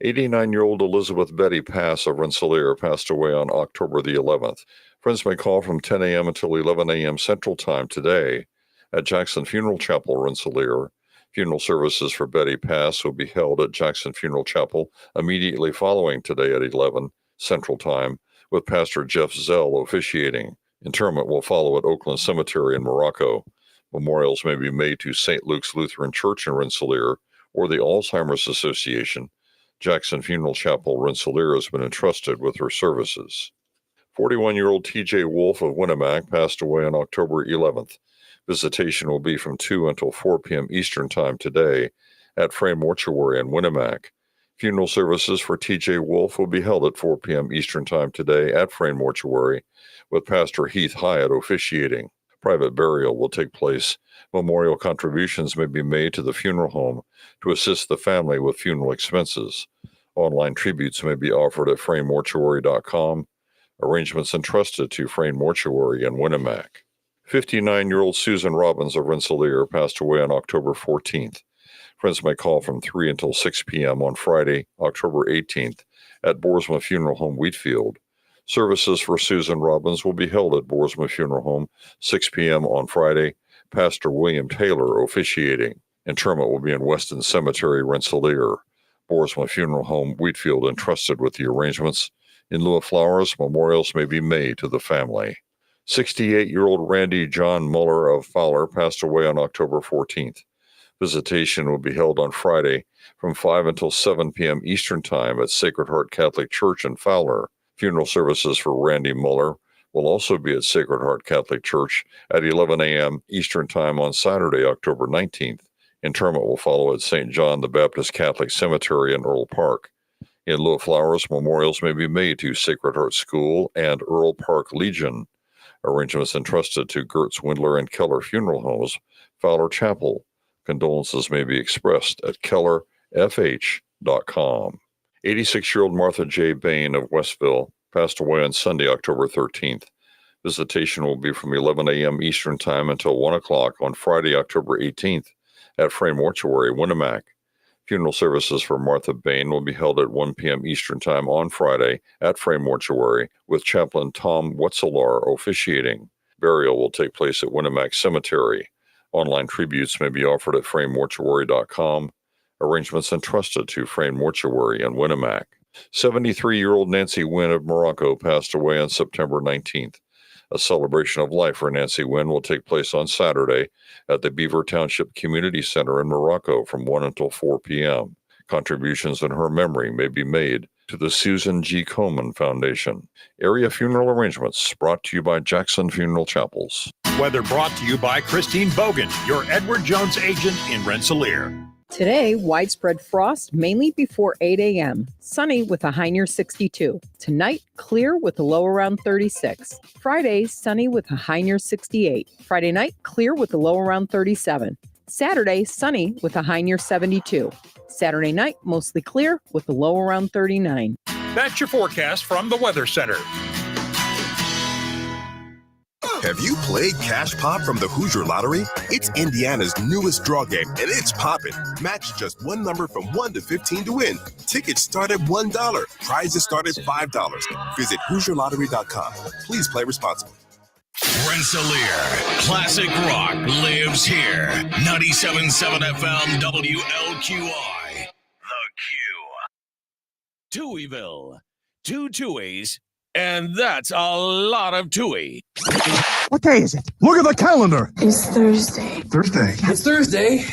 89-year-old Elizabeth Betty Pass of Rensselaer passed away on October the 11th. Friends may call from 10 a.m. until 11 a.m. Central Time today at Jackson Funeral Chapel, Rensselaer. Funeral services for Betty Pass will be held at Jackson Funeral Chapel immediately following today at 11 Central Time, with Pastor Jeff Zell officiating. Interment will follow at Oakland Cemetery in Morocco. Memorials may be made to St. Luke's Lutheran Church in Rensselaer or the Alzheimer's Association. Jackson Funeral Chapel, Rensselaer, has been entrusted with her services. 41-year-old T.J. Wolf of Winnemac passed away on October 11th. Visitation will be from 2 until 4 p.m. Eastern Time today at Frame Mortuary in Winnemac. Funeral services for T.J. Wolf will be held at 4 p.m. Eastern Time today at Frame Mortuary, with Pastor Heath Hyatt officiating. Private burial will take place. Memorial contributions may be made to the funeral home to assist the family with funeral expenses. Online tributes may be offered at framemortuary.com. Arrangements entrusted to Frame Mortuary in Winnemac. 59-year-old Susan Robbins of Rensselaer passed away on October 14th. Friends may call from 3 until 6 p.m. on Friday, October 18th at Boersma Funeral Home, Wheatfield. Services for Susan Robbins will be held at Boersma Funeral Home, 6 p.m. on Friday. Pastor William Taylor officiating. Interment will be in Weston Cemetery, Rensselaer. Boersma Funeral Home, Wheatfield, entrusted with the arrangements. In lieu of flowers, memorials may be made to the family. 68-year-old Randy John Muller of Fowler passed away on October 14th. Visitation will be held on Friday from 5 until 7 p.m. Eastern Time at Sacred Heart Catholic Church in Fowler. Funeral services for Randy Muller will also be at Sacred Heart Catholic Church at 11 a.m. Eastern Time on Saturday, October 19th. Interment will follow at St. John the Baptist Catholic Cemetery in Earl Park. In lieu of flowers, memorials may be made to Sacred Heart School and Earl Park Legion. Arrangements entrusted to Gertz, Windler, and Keller Funeral Homes, Fowler Chapel. Condolences may be expressed at kellerfh.com. 86-year-old Martha J. Bain of Westville passed away on Sunday, October 13th. Visitation will be from 11 a.m. Eastern Time until 1 o'clock on Friday, October 18th at Frame Mortuary, Winnemac. Funeral services for Martha Bain will be held at 1 p.m. Eastern Time on Friday at Frame Mortuary, with Chaplain Tom Wetzelar officiating. Burial will take place at Winnemac Cemetery. Online tributes may be offered at framemortuary.com. Arrangements entrusted to Frame Mortuary in Winnemac. 73-year-old Nancy Wynn of Morocco passed away on September 19th. A celebration of life for Nancy Wynn will take place on Saturday at the Beaver Township Community Center in Morocco from 1 until 4 p.m. Contributions in her memory may be made to the Susan G. Komen Foundation. Area funeral arrangements brought to you by Jackson Funeral Chapels. Weather brought to you by Christine Bogan, your Edward Jones agent in Rensselaer. Today, widespread frost, mainly before 8 a.m. Sunny with a high near 62. Tonight, clear with a low around 36. Friday, sunny with a high near 68. Friday night, clear with a low around 37. Saturday, sunny with a high near 72. Saturday night, mostly clear with a low around 39. That's your forecast from the Weather Center. Have you played Cash Pop from the Hoosier Lottery? It's Indiana's newest draw game, and it's poppin'. Match just one number from 1 to 15 to win. Tickets start at $1. Prizes start at $5. Visit HoosierLottery.com. Please play responsibly. Rensselaer, classic rock lives here. 97.7 FM WLQI. The Q. Touhyville. 2 Tuohys, and that's a lot of Touhy. What day is it? Look at the calendar. It's Thursday. Thursday. It's Thursday.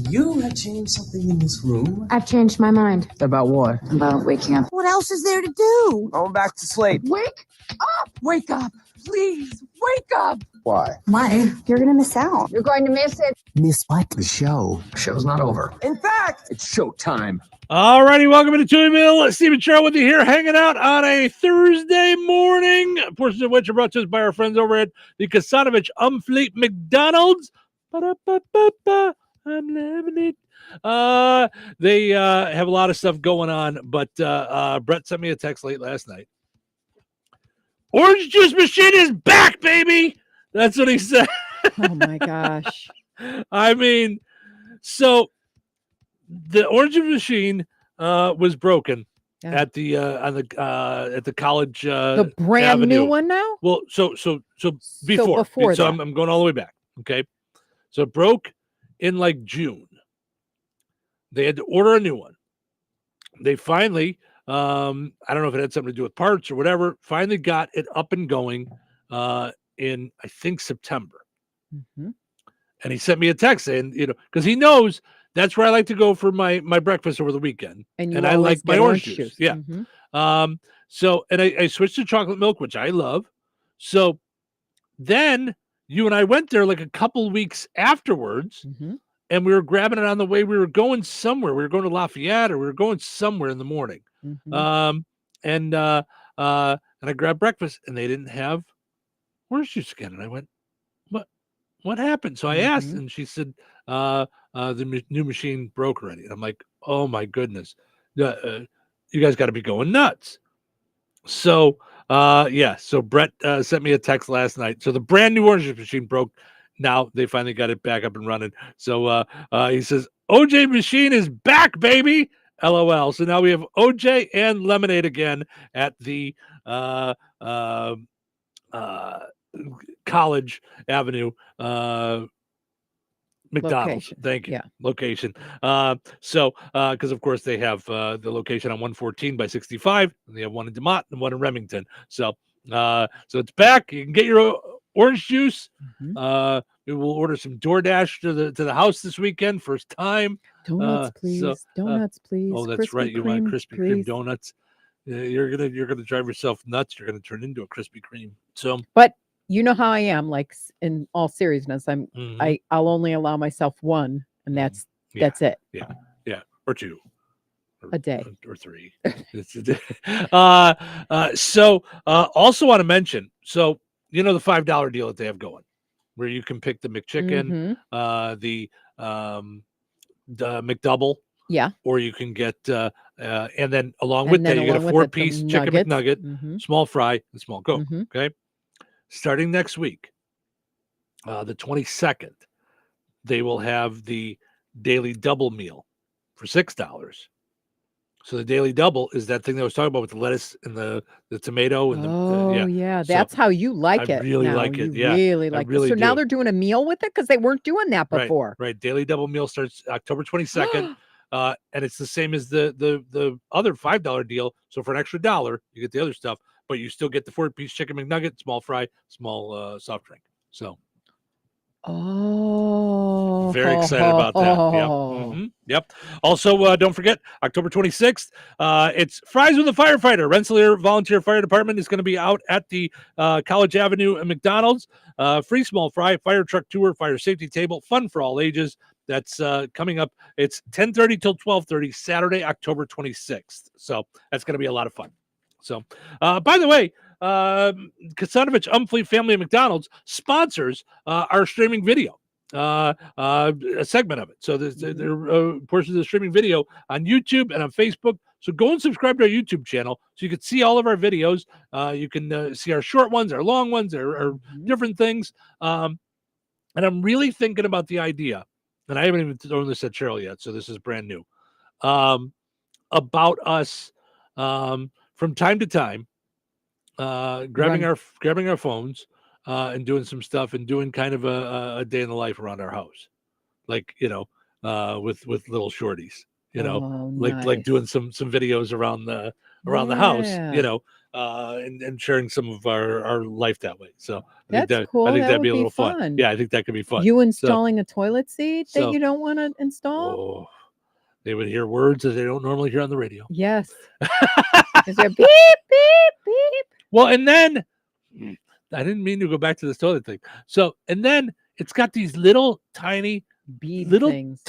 You have changed something in this room. I've changed my mind. About what? About waking up. What else is there to do? Going back to sleep. Wake up! Wake up! Please, wake up! Why? Why? You're gonna miss out. You're going to miss it. Miss what? The show. Show's not over. In fact, it's showtime. All righty, welcome to Touhyville. Stephen Cheryl with you here, hanging out on a Thursday morning. Portions of which are brought to us by our friends over at the Kasanovich Umfleet McDonald's. Ba-da-ba-ba-ba. I'm loving it. They have a lot of stuff going on, but Brett sent me a text late last night. Orange juice machine is back, baby. That's what he said. Oh my gosh. I mean, so the orange juice machine was broken at the at the college the brand Avenue. new one now? Well, so before that. I'm going all the way back. Okay. So it broke in like June. They had to order a new one. They finally I don't know if it had something to do with parts or whatever, finally got it up and going in I think September. Mm-hmm. And he sent me a text saying, because he knows that's where I like to go for my breakfast over the weekend. And I like my orange juice. Yeah. Mm-hmm. So I switched to chocolate milk, which I love. So then you and I went there like a couple weeks afterwards, Mm-hmm. and we were grabbing it on the way. We were going somewhere. We were going to Lafayette, or we were going somewhere in the morning. Mm-hmm. And I grabbed breakfast, and they didn't have orange juice again. And I went, what happened? So I asked, and she said, the new machine broke already. And I'm like, oh my goodness. You guys got to be going nuts. So, so Brett sent me a text last night. So the brand new orange juice machine broke. Now they finally got it back up and running. So he says, OJ machine is back, baby. LOL. So now we have OJ and lemonade again at the College Avenue McDonald's. Location. Thank you. Yeah. Location. So because of course they have the location on 114 by 65, and they have one in DeMott and one in Remington. So it's back. You can get your orange juice. Mm-hmm. We will order some DoorDash to the house this weekend. First time. Donuts, please. Donuts, please. Oh, that's Krispy right. You want Kreme, Krispy Kreme please. donuts. You're gonna drive yourself nuts. You're gonna turn into a Krispy Kreme. So, But you know how I am. Like in all seriousness, Mhm. I'll only allow myself one, and that's it. Yeah, or two. A day. Or three. It's a day. So also want to mention, so the $5 deal that they have going, where you can pick the McChicken, the McDouble, Yeah. or you can get and then along with And then that you get a along with it, the 4-piece chicken nuggets. McNugget, Mhm. small fry, and small Coke. Mhm. Okay. starting next week, the 22nd, they will have the daily double meal for $6. So the daily double is that thing that I was talking about with the lettuce and the tomato and yeah, So that's how you like I it. really now. like it. You Yeah, really I like really it. So now do. they're doing a meal with it because they weren't doing that before. Right. Daily double meal starts October 22nd. And it's the same as the other $5 deal. So for an extra $1, you get the other stuff, but you still get the 4-piece chicken McNugget, small fry, small soft drink. So Oh, very excited about that. Yep. Mhm. Yep. Also, don't forget October 26th. It's Fries with a Firefighter. Rensselaer Volunteer Fire Department is going to be out at the College Avenue and McDonald's. Free small fry, fire truck tour, fire safety table, fun for all ages. That's coming up. It's 10:30 till 12:30, Saturday, October 26th. So that's going to be a lot of fun. So, by the way, Kasanovich Umfleet Family of McDonald's sponsors our streaming video, a segment of it. So there are portions of the streaming video on YouTube and on Facebook. So go and subscribe to our YouTube channel so you can see all of our videos. You can see our short ones, our long ones, our different things. And I'm really thinking about the idea, and I haven't even thrown this at Cheryl yet, so this is brand new, about us from time to time grabbing our phones and doing some stuff and doing kind of a day in the life around our house, like with little shorties, like doing some videos around the house, and sharing some of our life that way. So That's cool. I think That that'd would be a be little fun. fun. Yeah, I think that could be fun. You installing a toilet seat that so- you don't want to install? Oh, they would hear words that they don't normally hear on the radio. Yes. Is there beep, beep, beep? Well, and then I didn't mean to go back to this toilet thing. So, and then it's got these little tiny bead things.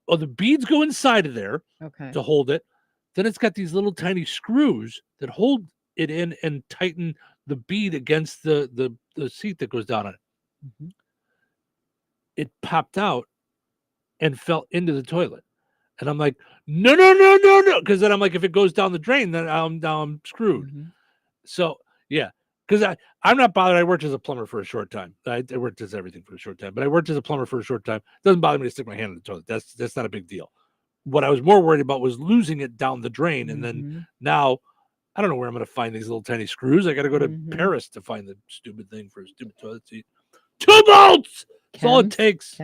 Oh, the beads go inside of there Okay. to hold it. Then it's got these little tiny screws that hold it in and tighten the bead against the seat that goes down on it. Mhm. It popped out and fell into the toilet. And I'm like, no. Because then I'm like, if it goes down the drain, then I'm screwed. Mm-hmm. So, yeah. Because I'm not bothered. I worked as a plumber for a short time. I worked as everything for a short time. But I worked as a plumber for a short time. It doesn't bother me to stick my hand in the toilet. That's not a big deal. What I was more worried about was losing it down the drain. And then now, I don't know where I'm going to find these little tiny screws. I got to go to Paris to find the stupid thing for a stupid toilet seat. 2 bolts! That's all it takes.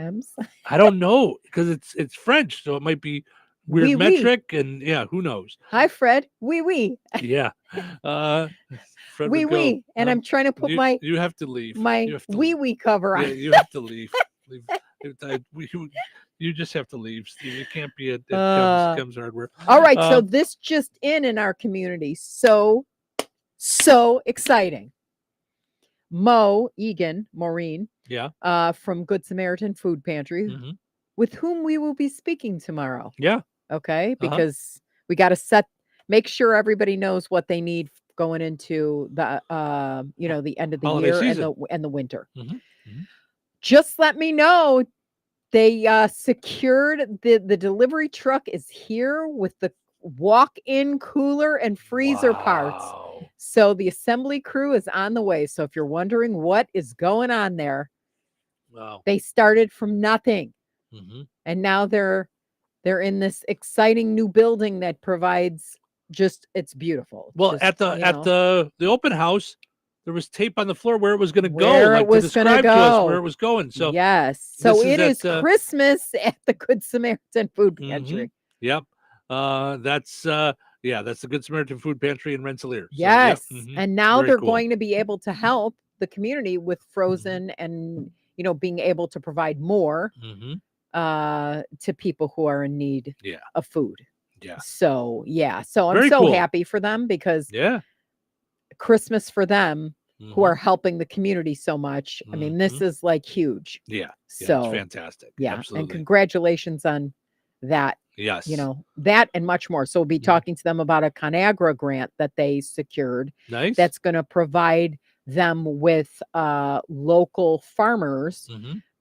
I don't know, because it's French, so it might be weird Oui, oui. metric, and yeah, who knows? Hi, Fred. Oui. Yeah. Fred Oui, would go, oui. And I'm trying to put you have to leave. my You have to wee cover on. Yeah, you have to leave. You just have to leave. Steve. You can't be at Comes Hardware. All right, so this just in our community, so exciting. Maureen, yeah, from Good Samaritan Food Pantry, with whom we will be speaking tomorrow. Yeah, okay, because we got to make sure everybody knows what they need going into the the end of the holiday year season. and the winter. Just let me know. They secured the delivery truck is here with the walk-in cooler and freezer parts. So the assembly crew is on the way. So if you're wondering what is going on there, they started from nothing. And now they're in this exciting new building that provides it's beautiful. Well, Just, at the open house, there was tape on the floor where it was going to go, where like it was to describe gonna to us go. where it was going. So yes, so this it is at, Christmas at the Good Samaritan Food Pantry. Yep. That's the Good Samaritan Food Pantry in Rensselaer. So, Yes. yep. And now Very they're cool. going to be able to help the community with frozen and, being able to provide more to people who are in need of food. Yeah. So, So I'm Very so cool. happy for them because Christmas for them who are helping the community so much. I mean, this is like huge. Yeah. So it's fantastic. Yeah. Absolutely. And congratulations on that. Yes. That and much more. So we'll be talking to them about a ConAgra grant that they secured. Nice. That's going to provide them with local farmers,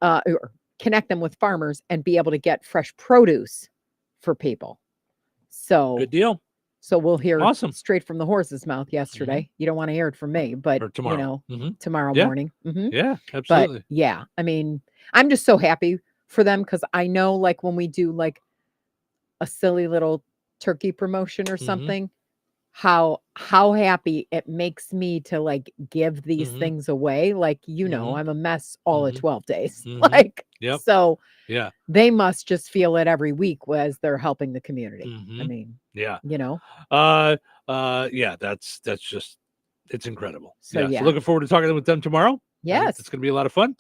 or connect them with farmers and be able to get fresh produce for people. So good deal. So we'll hear Awesome. straight from the horse's mouth yesterday. You don't want to hear it from me, but Or tomorrow. tomorrow Yeah. morning. Yeah, But absolutely. yeah, I mean, I'm just so happy for them because I know like when we do like a silly little turkey promotion or something, how happy it makes me to like give these things away. Like, I'm a mess all of 12 days. Like, Yep. so Yeah. they must just feel it every week as they're helping the community. I mean, Yeah. Yeah, that's just, it's incredible. So, So yeah. looking forward to talking with them tomorrow. I think Yes. it's going to be a lot of fun.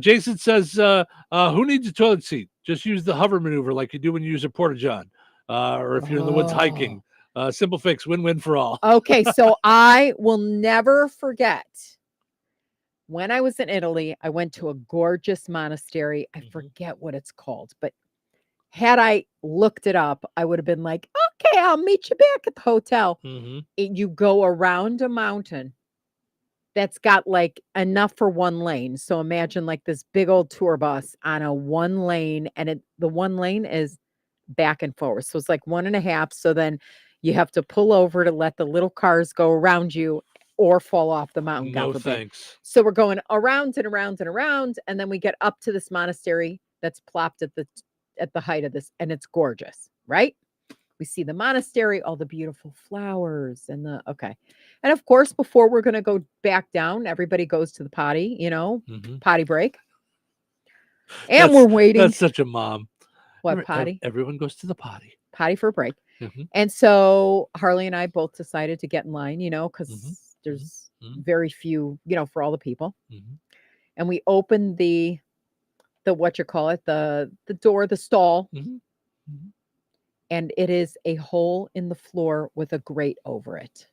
Jason says, who needs a toilet seat? Just use the hover maneuver like you do when you use a porta-john, or if you're in the woods hiking. Simple fix, win-win for all. Okay, so I will never forget when I was in Italy, I went to a gorgeous monastery. I forget what it's called, but had I looked it up, I would have been like, okay, I'll meet you back at the hotel. You go around a mountain that's got like enough for one lane. So imagine like this big old tour bus on a one lane, and the one lane is back and forth. So it's like 1.5. So then you have to pull over to let the little cars go around you or fall off the mountain. No, God forbid. thanks. So we're going around and around and around, and then we get up to this monastery that's plopped at the height of this, and it's gorgeous, right? We see the monastery, all the beautiful flowers, and and of course, before we're going to go back down, everybody goes to the potty, potty break, and we're waiting. That's such a mom. What potty? Everyone goes to the potty. Potty for a break. And so Harley and I both decided to get in line, because there's very few, for all the people. And we opened the what you call it, the door, the stall. And it is a hole in the floor with a grate over it.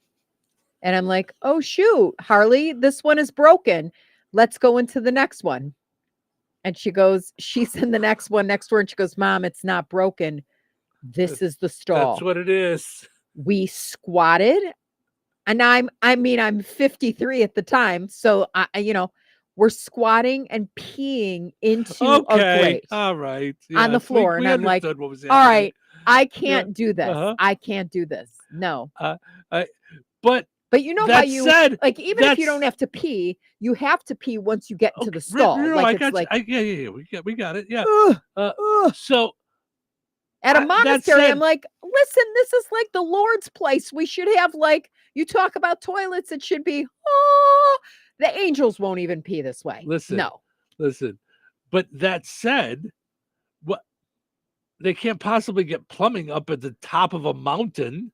And I'm like, oh shoot, Harley, this one is broken. Let's go into the next one. And she's in the next one next door, and she goes, Mom, it's not broken. This is the stall. That's what it is. We squatted, and I'm 53 at the time. So we're squatting and peeing into a grate. All right. On the floor. We and I'm like, understood what was all happening. right, I can't do this. Uh-huh. I can't do this. No. But you know that how you said, like, even if you that's- don't have to pee, you have to pee once you get into the stall. No, like, I it's got you. like, We got it. Yeah. ugh. So At a that monastery, said- I'm like, listen, this is like the Lord's place. We should have, like, you talk about toilets, it should be, the angels won't even pee this way. Listen. But that said, what they can't possibly get plumbing up at the top of a mountain.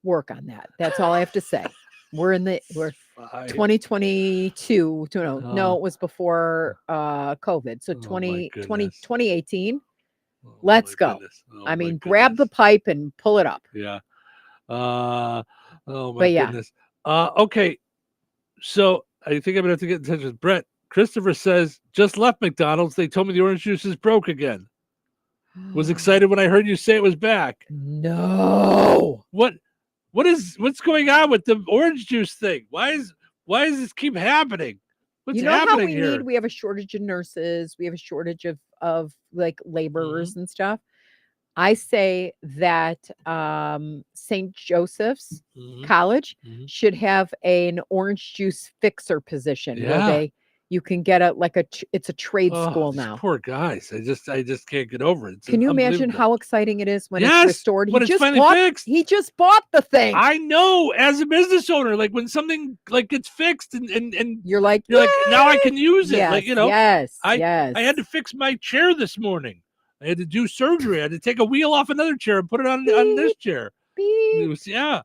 Work on that. That's all I have to say. We're 2022. No, it was before COVID. So 2018. Let's go. I mean, grab the pipe and pull it up. Yeah. Oh my But yeah. goodness. Okay. So I think I'm gonna have to get in touch with Brett. Christopher says, just left McDonald's. They told me the orange juice is broke again. Was excited when I heard you say it was back. No. What's going on with the orange juice thing? Why does this keep happening? What's You know how happening we here? we have a shortage of nurses, we have a shortage of like laborers and stuff. I say that St. Joseph's College should have an orange juice fixer position Yeah. where you can get it's a trade Oh, school these now. Poor guys. I just can't get over it. It's Can you imagine unbelievable. how exciting it is when Yes, it's restored? when it's finally fixed. He just bought the thing. I know, as a business owner, like when something like gets fixed and you're like now I can use it. Yes, like, yes, I yes. had to fix my chair this morning. I had to do surgery. I had to take a wheel off another chair and put it on this chair. It was, yeah.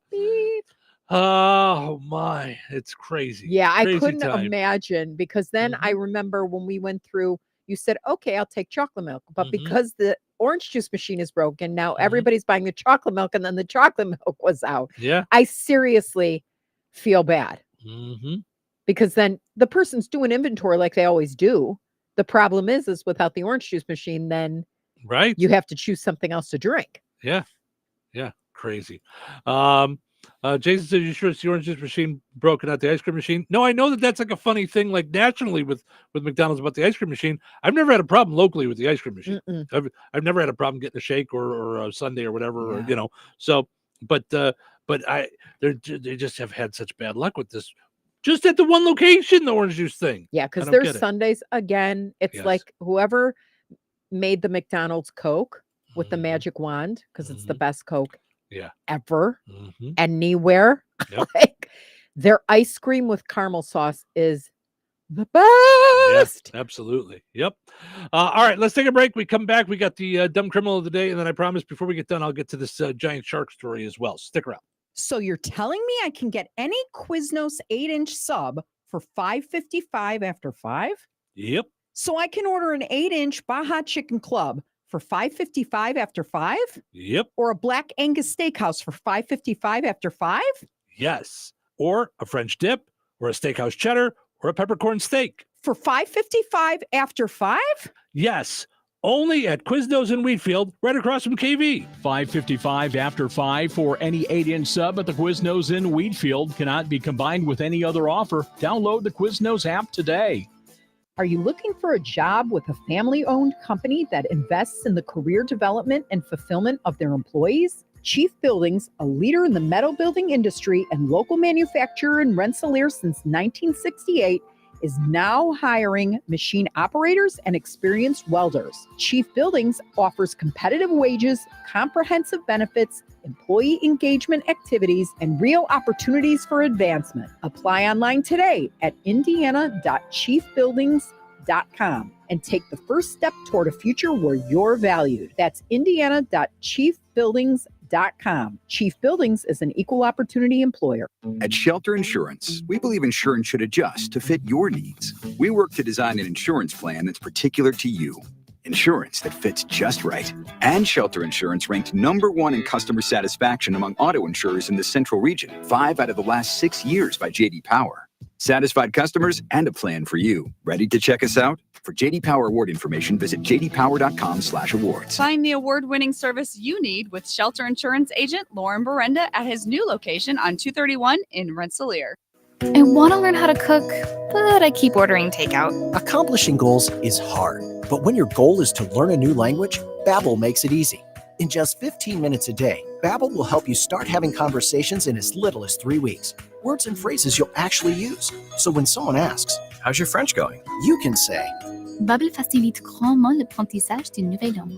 Oh my, it's crazy. Yeah, I Crazy couldn't time. imagine, because then I remember when we went through, you said, okay, I'll take chocolate milk. But because the orange juice machine is broken, now everybody's buying the chocolate milk, and then the chocolate milk was out. Yeah. I seriously feel bad, because then the person's doing inventory like they always do. The problem is without the orange juice machine, then Right. you have to choose something else to drink. Yeah. Yeah. Crazy. Jason said, you sure it's the orange juice machine broken out the ice cream machine? No, I know that's like a funny thing, like nationally with McDonald's about the ice cream machine. I've never had a problem locally with the ice cream machine. I've never had a problem getting a shake or a sundae or whatever, or, so But they just have had such bad luck with this. Just at the one location, the orange juice thing. Yeah, because there's Sundays again. It's like whoever made the McDonald's Coke with the magic wand, because it's the best Coke ever, anywhere. Yep. Like their ice cream with caramel sauce is the best. Yes, absolutely. Yep. All right, let's take a break. We come back. We got the dumb criminal of the day, and then I promise before we get done, I'll get to this giant shark story as well. Stick around. So you're telling me I can get any Quiznos 8-inch sub for $5.55 after 5? Yep. So I can order an 8-inch Baja Chicken Club for $5.55 after 5? Yep. Or a Black Angus Steakhouse for $5.55 after 5? Yes. Or a French dip, or a steakhouse cheddar, or a peppercorn steak. For $5.55 after 5? Yes. Only at Quiznos in Wheatfield, right across from KV. $5.55 after 5 for any 8-inch sub at the Quiznos in Wheatfield. Cannot be combined with any other offer. Download the Quiznos app today. Are you looking for a job with a family-owned company that invests in the career development and fulfillment of their employees? Chief Buildings, a leader in the metal building industry and local manufacturer in Rensselaer since 1968, is now hiring machine operators and experienced welders. Chief Buildings offers competitive wages, comprehensive benefits, employee engagement activities, and real opportunities for advancement. Apply online today at indiana.chiefbuildings.com and take the first step toward a future where you're valued. That's indiana.chiefbuildings.com. Chief Buildings is an equal opportunity employer. At Shelter Insurance, we believe insurance should adjust to fit your needs. We work to design an insurance plan that's particular to you. Insurance that fits just right. And Shelter Insurance ranked #1 in customer satisfaction among auto insurers in the Central Region, 5 out of the last 6 years by J.D. Power. Satisfied customers and a plan for you. Ready to check us out? For J.D. Power award information, visit jdpower.com/awards. Find the award-winning service you need with Shelter Insurance agent Lauren Berenda at his new location on 231 in Rensselaer. I want to learn how to cook, but I keep ordering takeout. Accomplishing goals is hard, but when your goal is to learn a new language, Babbel makes it easy. In just 15 minutes a day, Babbel will help you start having conversations in as little as 3 weeks. Words and phrases you'll actually use. So when someone asks, "How's your French going?" you can say, Babbel facilite grandement l'apprentissage d'une nouvelle langue.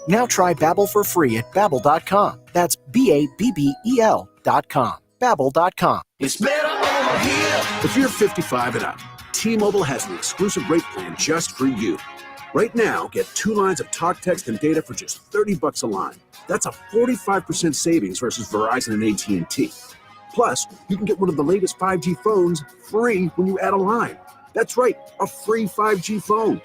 Now try Babbel for free at Babbel.com. That's Babbel.com. Babbel.com. It's better over here. If you're 55 and up, T-Mobile has an exclusive rate plan just for you. Right now, get 2 lines of talk, text, and data for just $30 a line. That's a 45% savings versus Verizon and AT&T. Plus, you can get one of the latest 5G phones free when you add a line. That's right, a free 5G phone.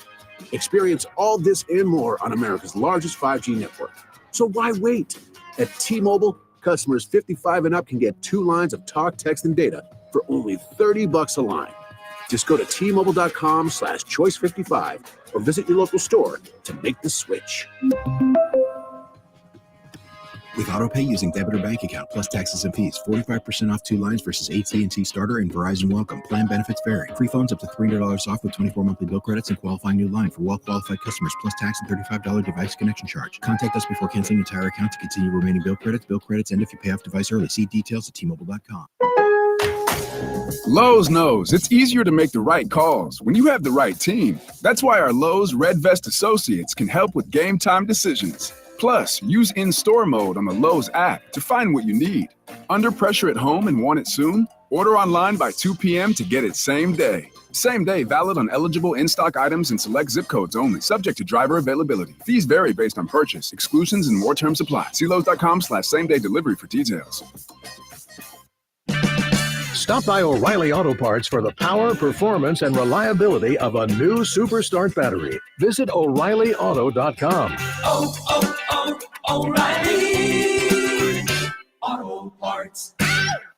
Experience all this and more on America's largest 5G network. So why wait? At T-Mobile, customers 55 and up can get 2 lines of talk, text, and data for only $30 a line. Just go to T-Mobile.com/choice55 or visit your local store to make the switch. With autopay using debit or bank account plus taxes and fees, 45% off 2 lines versus AT&T Starter and Verizon Welcome. Plan benefits vary. Free phones up to $300 off with 24 monthly bill credits and qualifying new line for well-qualified customers plus tax and $35 device connection charge. Contact us before canceling entire account to continue remaining bill credits. Bill credits end if you pay off device early. See details at T-Mobile.com. Lowe's knows it's easier to make the right calls when you have the right team. That's why our Lowe's Red Vest associates can help with game time decisions. Plus, use in-store mode on the Lowe's app to find what you need. Under pressure at home and want it soon? Order online by 2 p.m. to get it same day. Same day valid on eligible in-stock items and select zip codes only, subject to driver availability. Fees vary based on purchase, exclusions, and more terms apply. See Lowe's.com/same-day delivery for details. Stop by O'Reilly Auto Parts for the power, performance, and reliability of a new Superstart battery. Visit O'ReillyAuto.com. O'Reilly Auto Parts.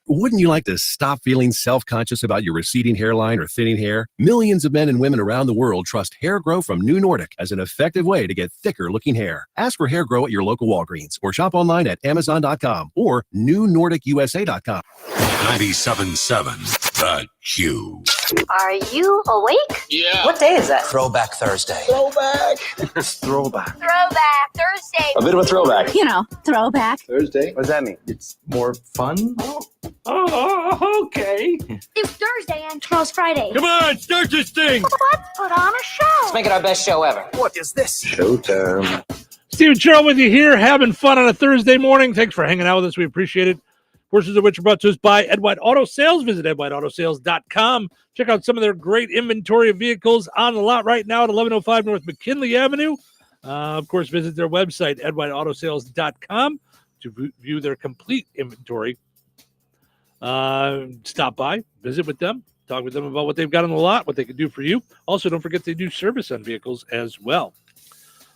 Wouldn't you like to stop feeling self-conscious about your receding hairline or thinning hair? Millions of men and women around the world trust Hair Grow from New Nordic as an effective way to get thicker-looking hair. Ask for Hair Grow at your local Walgreens or shop online at Amazon.com or NewNordicUSA.com. 97.7 The Q. Are you awake? Yeah. What day is it? Throwback Thursday. Throwback. Throwback. Throwback Thursday. A bit of a throwback. You know, throwback. Thursday? What does that mean? It's more fun? Oh, okay. It's Thursday and tomorrow's Friday. Come on, start this thing. Let's put on a show. Let's make it our best show ever. What is this? Showtime. Steve and Cheryl with you here, having fun on a Thursday morning. Thanks for hanging out with us. We appreciate it. Portions of which are brought to us by Ed White Auto Sales. Visit edwhiteautosales.com. Check out some of their great inventory of vehicles on the lot right now at 1105 North McKinley Avenue. Of course, visit their website, edwhiteautosales.com, to view their complete inventory. Stop by, visit with them, talk with them about what they've got on the lot, what they can do for you. Also, don't forget they do service on vehicles as well.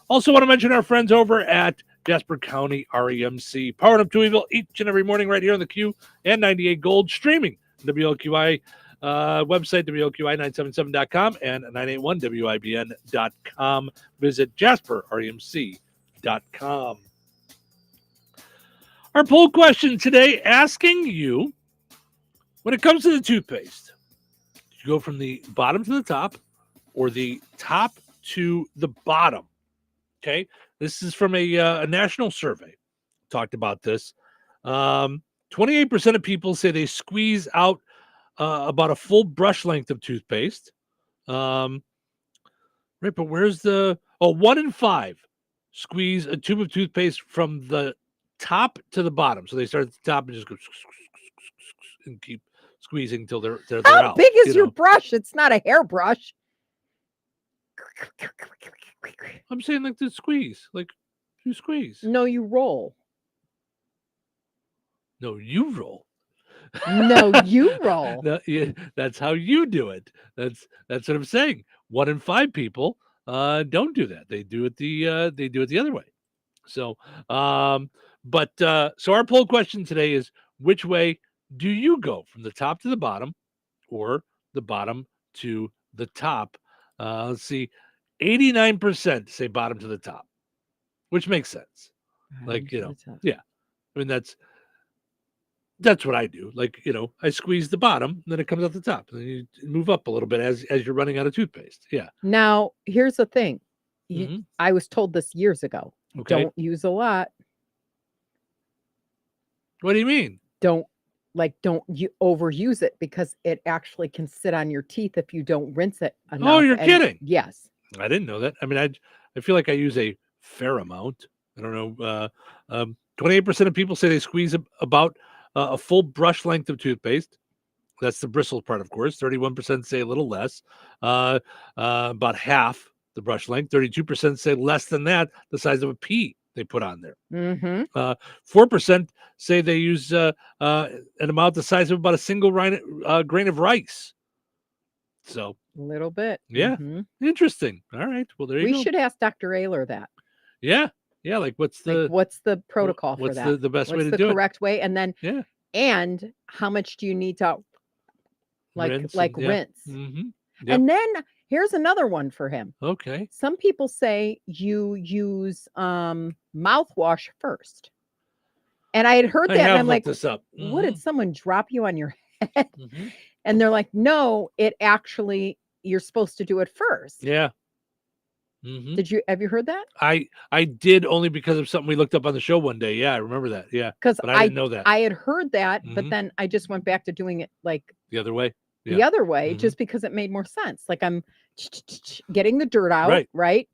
Also want to mention our friends over at Jasper County REMC, powering up Touhyville each and every morning right here on the Q and 98 Gold, streaming WLQI website, WLQI977.com and 981WIBN.com. Visit JasperREMC.com. Our poll question today asking you, when it comes to the toothpaste, do you go from the bottom to the top or the top to the bottom? Okay, this is from a national survey. Talked about this. 28% of people say they squeeze out about a full brush length of toothpaste. Right, but where's the... 1 in 5 squeeze a tube of toothpaste from the top to the bottom. So they start at the top and just go and keep squeezing until they're out. How big is your brush? It's not a hairbrush. I'm saying like the squeeze, like you squeeze. No, you roll. No, you roll. No, you roll. No, yeah, that's how you do it. That's what I'm saying. 1 in 5 people don't do that. They do it the other way. So, so our poll question today is: which way do you go, from the top to the bottom, or the bottom to the top? Let's see. 89% say bottom to the top, which makes sense. Like, you know, yeah. I mean, that's what I do. Like, you know, I squeeze the bottom, and then it comes out the top. And then you move up a little bit as you're running out of toothpaste. Yeah. Now, here's the thing. I was told this years ago. Okay. Don't use a lot. What do you mean? Don't you overuse it, because it actually can sit on your teeth if you don't rinse it enough. Oh, you're kidding. Yes. I didn't know that. I mean, I feel like I use a fair amount. I don't know. 28% of people say they squeeze about a full brush length of toothpaste. That's the bristle part, of course. 31% say a little less. About half the brush length. 32% say less than that, the size of a pea they put on there. 4% say they use an amount the size of about a single grain of rice. So a little bit. Yeah. Interesting. All right. Well, there you go. We should ask Dr. Ayler that. Yeah. Yeah. Like what's the protocol for that? What's the best way to do it? What's the correct way? And then, yeah. And how much do you need to rinse? Yep. And then here's another one for him. Okay. Some people say you use mouthwash first. And I had heard that, and I'm like, this up. What, did someone drop you on your head? And they're like, no, it actually, you're supposed to do it first. Yeah. Have you heard that? I did, only because of something we looked up on the show one day. Yeah, I remember that. Yeah. Because I didn't know that. I had heard that, but then I just went back to doing it like the other way. The other way, just because it made more sense. Like I'm getting the dirt out, right?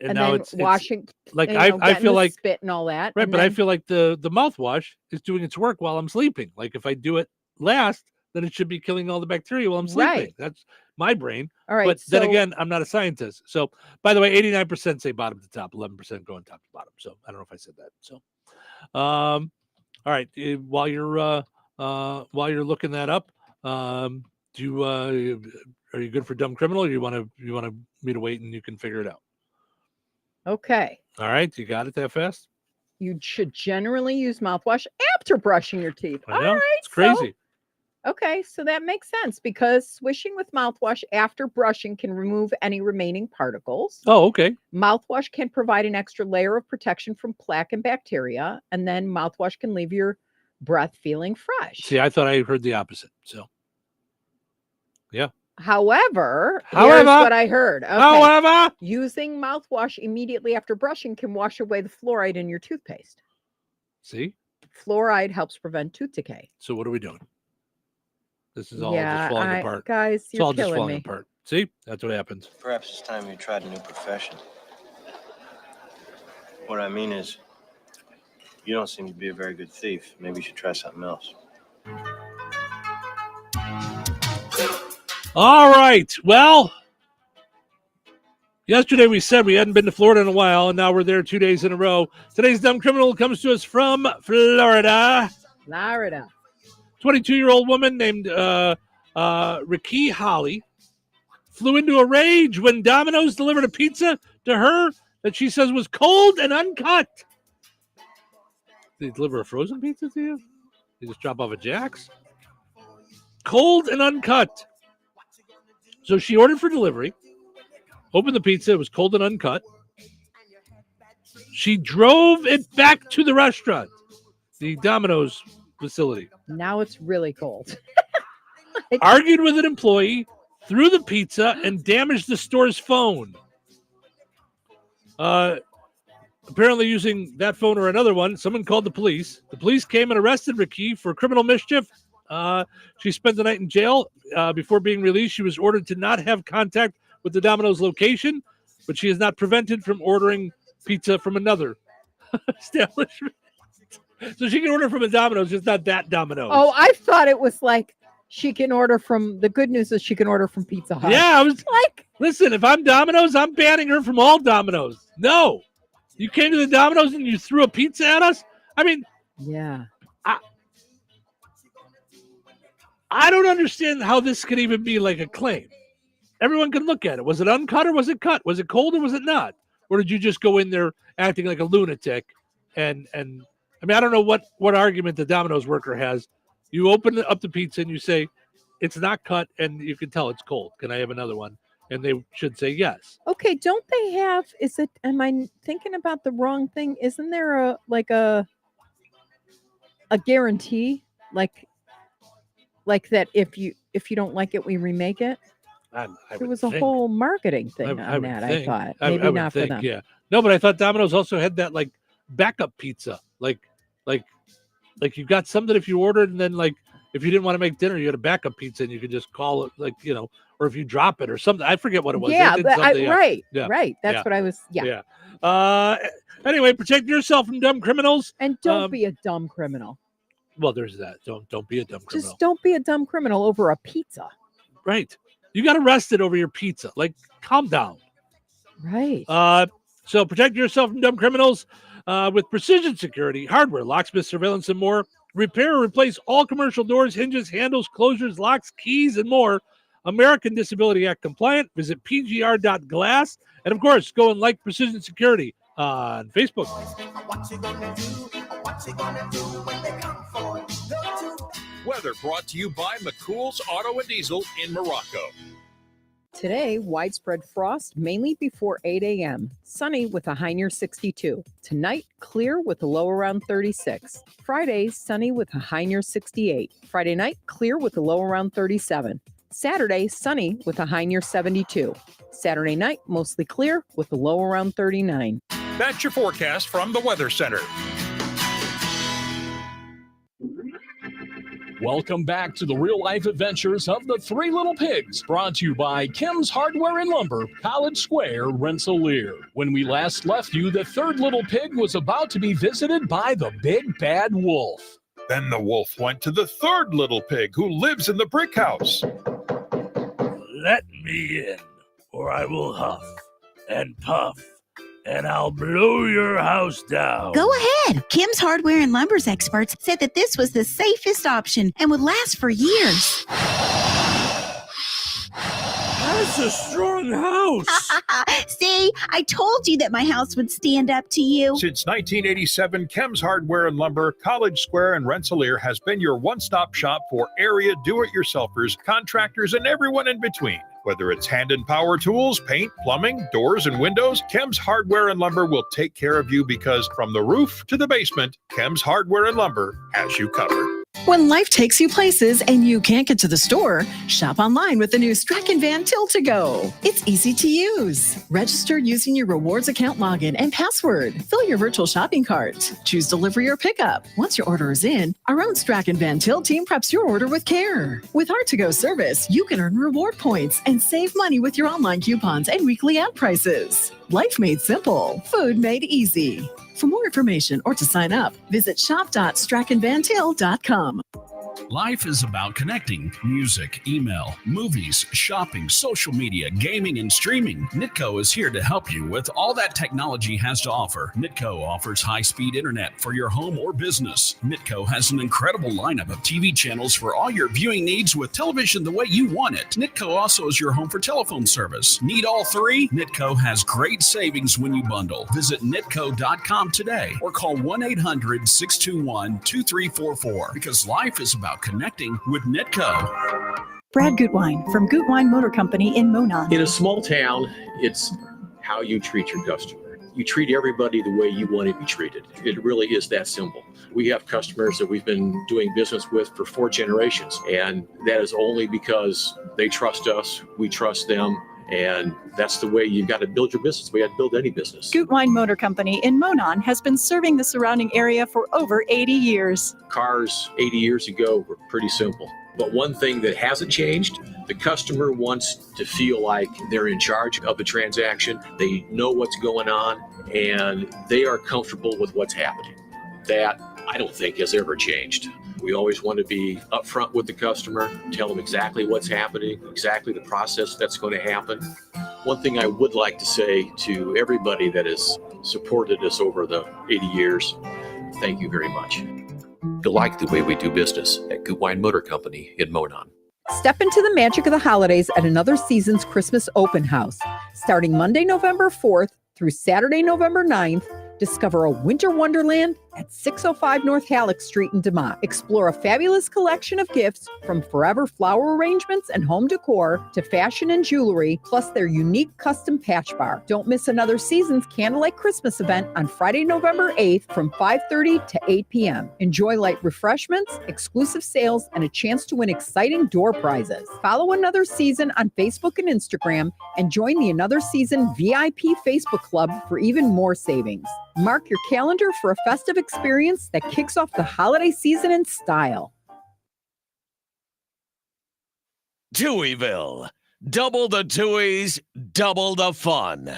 And now then washing. Like I feel like spit and all that. Right, but I feel like the mouthwash is doing its work while I'm sleeping. Like if I do it last, then it should be killing all the bacteria while I'm sleeping. Right. That's my brain. All right. But then again, I'm not a scientist. So, by the way, 89% say bottom to top, 11% going top to bottom. So, I don't know if I said that. So, all right. While you're looking that up, are you good for dumb criminal? Or you want me to wait and you can figure it out? Okay. All right. You got it that fast? You should generally use mouthwash after brushing your teeth. I know. All right. It's crazy. Okay, so that makes sense because swishing with mouthwash after brushing can remove any remaining particles. Oh, okay. Mouthwash can provide an extra layer of protection from plaque and bacteria, and then mouthwash can leave your breath feeling fresh. See, I thought I heard the opposite. So, yeah. However, here's what I heard. Okay. However, using mouthwash immediately after brushing can wash away the fluoride in your toothpaste. See? Fluoride helps prevent tooth decay. So what are we doing? This is all just falling apart. Guys, It's you're all just killing falling me. apart. See? That's what happens. Perhaps it's time you tried a new profession. What I mean is, you don't seem to be a very good thief. Maybe you should try something else. All right. Well, yesterday we said we hadn't been to Florida in a while, and now we're there 2 days in a row. Today's Dumb Criminal comes to us from Florida. 22-year-old woman named Ricky Holly flew into a rage when Domino's delivered a pizza to her that she says was cold and uncut. Did they deliver a frozen pizza to you? They just drop off at Jack's? Cold and uncut. So she ordered for delivery, opened the pizza, it was cold and uncut. She drove it back to the restaurant, the Domino's facility. Now it's really cold. Argued with an employee, threw the pizza, and damaged the store's phone. Apparently using that phone or another one, someone called the police. The police came and arrested Ricky for criminal mischief. She spent the night in jail. Before being released, she was ordered to not have contact with the Domino's location, but she is not prevented from ordering pizza from another establishment. So she can order from a Domino's, just not that Domino's. Oh, I thought it was like she can order from, the good news is she can order from Pizza Hut. Yeah, I was like, listen, if I'm Domino's, I'm banning her from all Domino's. No, you came to the Domino's and you threw a pizza at us. I mean, yeah, I don't understand how this could even be like a claim. Everyone can look at it. Was it uncut or was it cut? Was it cold or was it not? Or did you just go in there acting like a lunatic? And I mean, I don't know what argument the Domino's worker has. You open up the pizza and you say, it's not cut, and you can tell it's cold. Can I have another one? And they should say yes. Okay, don't they have, am I thinking about the wrong thing? Isn't there a guarantee? Like that if you don't like it, we remake it? There was a whole marketing thing on that, I thought. Maybe not for them. Yeah. No, but I thought Domino's also had that like backup pizza. Like you got something if you ordered, and then like if you didn't want to make dinner, you had a backup pizza and you could just call it, like, you know, or if you drop it or something. I forget what it was. Yeah, right. Yeah. Right. That's what I was. Yeah. Anyway, protect yourself from dumb criminals. And don't be a dumb criminal. Well, there's that. Don't be a dumb criminal. Just don't be a dumb criminal over a pizza. Right. You got arrested over your pizza. Like, calm down. Right. So protect yourself from dumb criminals with Precision Security, hardware, locksmith, surveillance, and more. Repair or replace all commercial doors, hinges, handles, closures, locks, keys, and more. American Disability Act compliant. Visit pgr.glass. And, of course, go and like Precision Security on Facebook. Weather brought to you by McCool's Auto and Diesel in Morocco. Today, widespread frost, mainly before 8 a.m. Sunny with a high near 62. Tonight, clear with a low around 36. Friday, sunny with a high near 68. Friday night, clear with a low around 37. Saturday, sunny with a high near 72. Saturday night, mostly clear with a low around 39. That's your forecast from the Weather Center. Welcome back to the real-life adventures of the Three Little Pigs, brought to you by Kim's Hardware and Lumber, College Square, Rensselaer. When we last left you, the third little pig was about to be visited by the big bad wolf. Then the wolf went to the third little pig who lives in the brick house. Let me in, or I will huff and puff, and I'll blow your house down. Go ahead. Kim's Hardware and Lumber's experts said that this was the safest option and would last for years. That's a strong house. See, I told you that my house would stand up to you. Since 1987, Kim's Hardware and Lumber, College Square, and Rensselaer has been your one-stop shop for area do-it-yourselfers, contractors, and everyone in between. Whether it's hand and power tools, paint, plumbing, doors, and windows, Kim's Hardware and Lumber will take care of you because from the roof to the basement, Kim's Hardware and Lumber has you covered. When life takes you places and you can't get to the store, shop online with the new Strachan Van Til to Go. It's easy to use. Register using your rewards account login and password. Fill your virtual shopping cart. Choose delivery or pickup. Once your order is in, our own Strachan Van Til team preps your order with care. With our to-go service, you can earn reward points and save money with your online coupons and weekly ad prices. Life made simple. Food made easy. For more information or to sign up, visit shop.strachanvantil.com. Life is about connecting. Music, email, movies, shopping, social media, gaming, and streaming. Nitco is here to help you with all that technology has to offer. Nitco offers high-speed internet for your home or business. Nitco has an incredible lineup of TV channels for all your viewing needs with television the way you want it. Nitco also is your home for telephone service. Need all three? Nitco has great savings when you bundle. Visit nitco.com today or call 1-800-621-2344 because life is about connecting with Nitco. Brad Gutwein from Gutwein Motor Company in Monon. In a small town, it's how you treat your customer. You treat everybody the way you want to be treated. It really is that simple. We have customers that we've been doing business with for 4 generations, and that is only because they trust us, we trust them, and that's the way you've got to build your business. We have to build any business. Gutwein Motor Company in Monon has been serving the surrounding area for over 80 years. Cars 80 years ago were pretty simple. But one thing that hasn't changed, the customer wants to feel like they're in charge of the transaction. They know what's going on, and they are comfortable with what's happening. That, I don't think, has ever changed. We always want to be upfront with the customer, tell them exactly what's happening, exactly the process that's going to happen. One thing I would like to say to everybody that has supported us over the 80 years, thank you very much. You'll like the way we do business at Gutwein Motor Company in Monon. Step into the magic of the holidays at Another Season's Christmas Open House. Starting Monday, November 4th through Saturday, November 9th, discover a winter wonderland at 605 North Halleck Street in DeMont. Explore a fabulous collection of gifts from forever flower arrangements and home decor to fashion and jewelry, plus their unique custom patch bar. Don't miss Another Season's Candlelight Christmas event on Friday, November 8th from 5:30 to 8 p.m. Enjoy light refreshments, exclusive sales, and a chance to win exciting door prizes. Follow Another Season on Facebook and Instagram and join the Another Season VIP Facebook Club for even more savings. Mark your calendar for a festive experience that kicks off the holiday season in style. Touhyville. Double the Touhies, double the fun.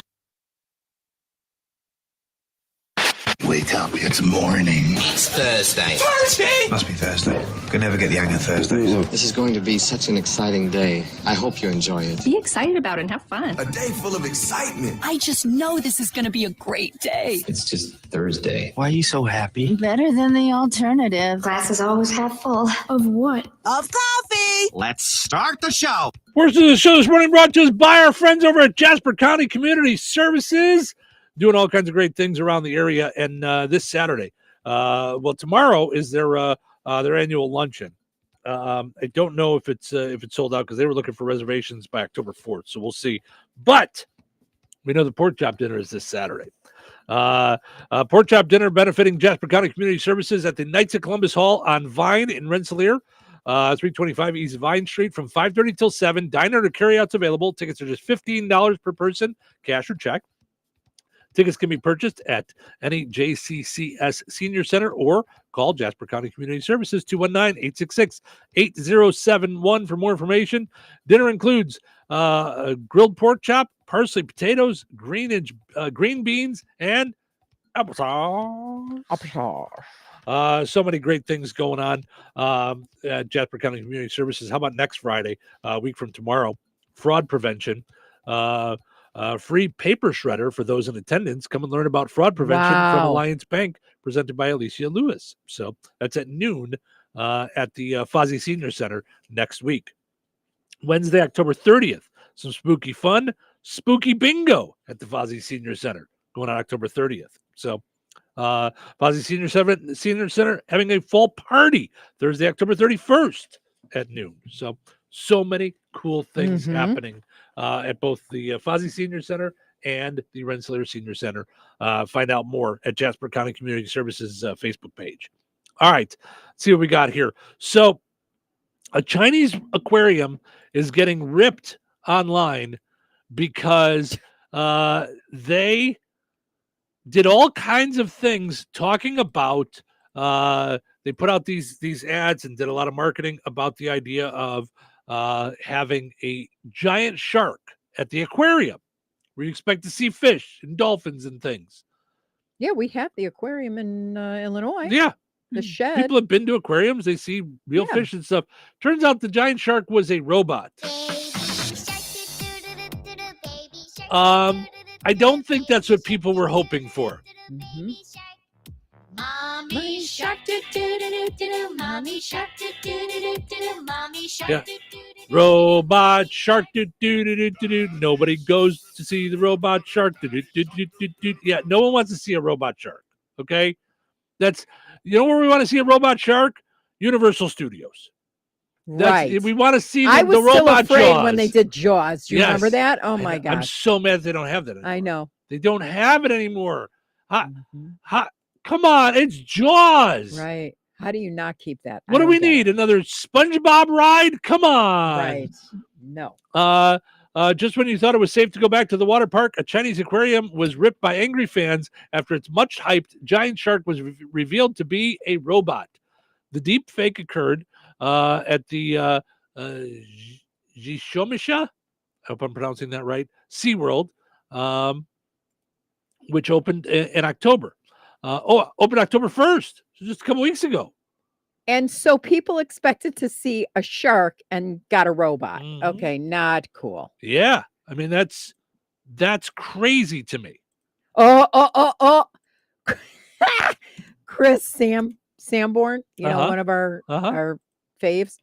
Wake up, it's morning. It's Thursday. Thursday? Must be Thursday. Could never get the hang of Thursdays. This is going to be such an exciting day. I hope you enjoy it. Be excited about it and have fun. A day full of excitement. I just know this is going to be a great day. It's just Thursday. Why are you so happy? Better than the alternative. Glasses always half full. Of what? Of coffee. Let's start the show. Portion of the show this morning brought to us by our friends over at Jasper County Community Services, doing all kinds of great things around the area. And this Saturday, tomorrow is their annual luncheon. I don't know if it's sold out because they were looking for reservations by October 4th. So we'll see. But we know the pork chop dinner is this Saturday. Pork chop dinner benefiting Jasper County Community Services at the Knights of Columbus Hall on Vine in Rensselaer. 325 East Vine Street from 5:30 till 7. Diner to carryouts available. Tickets are just $15 per person, cash or check. Tickets can be purchased at any JCCS Senior Center or call Jasper County Community Services 219-866-8071 for more information. Dinner includes grilled pork chop, parsley potatoes, green beans, and applesauce. So many great things going on at Jasper County Community Services. How about next Friday, a week from tomorrow? Fraud prevention. Free paper shredder for those in attendance. Come and learn about fraud prevention from Alliance Bank, presented by Alicia Lewis. So that's at noon at the Fozzie Senior Center next week. Wednesday, October 30th, some spooky fun, spooky bingo at the Fozzie Senior Center going on October 30th. So Fozzie Senior Center having a fall party Thursday, October 31st at noon. So many cool things happening at both the Fozzie Senior Center and the Rensselaer Senior Center. Find out more at Jasper County Community Services Facebook page. All right. Let's see what we got here. So a Chinese aquarium is getting ripped online because they did all kinds of things talking about they put out these ads and did a lot of marketing about the idea of having a giant shark at the aquarium where you expect to see fish and dolphins and things. Yeah, we have the aquarium in Illinois. Yeah. The shed. People have been to aquariums, they see real fish and stuff. Turns out the giant shark was a robot. I don't think that's what people were hoping for. Mm-hmm. Mommy shark do do do do do. Mommy shark do do do do. Mommy shark Yeah. do do. Robot shark do do do do do. Nobody goes to see the robot shark. Do, do, do, do, do, do. Yeah, no one wants to see a robot shark. Okay, that's where we want to see a robot shark. Universal Studios. Right. We want to see I was the robot still afraid Jaws. when they did Jaws. Do you remember Yes. that? Oh my gosh. I'm so mad they don't have that anymore. I know. They don't have it anymore. Come on, it's Jaws. Right. How do you not keep that? What do we need? Another SpongeBob ride? Come on. Right. No. Just when you thought it was safe to go back to the water park, a Chinese aquarium was ripped by angry fans after its much hyped giant shark was revealed to be a robot. The deep fake occurred at the Jishomisha, I hope I'm pronouncing that right, SeaWorld, which opened in October. Opened October 1st, so just a couple weeks ago. And so people expected to see a shark and got a robot. Mm-hmm. Okay, not cool. Yeah, I mean that's crazy to me. Oh. Chris Sanborn, one of our faves.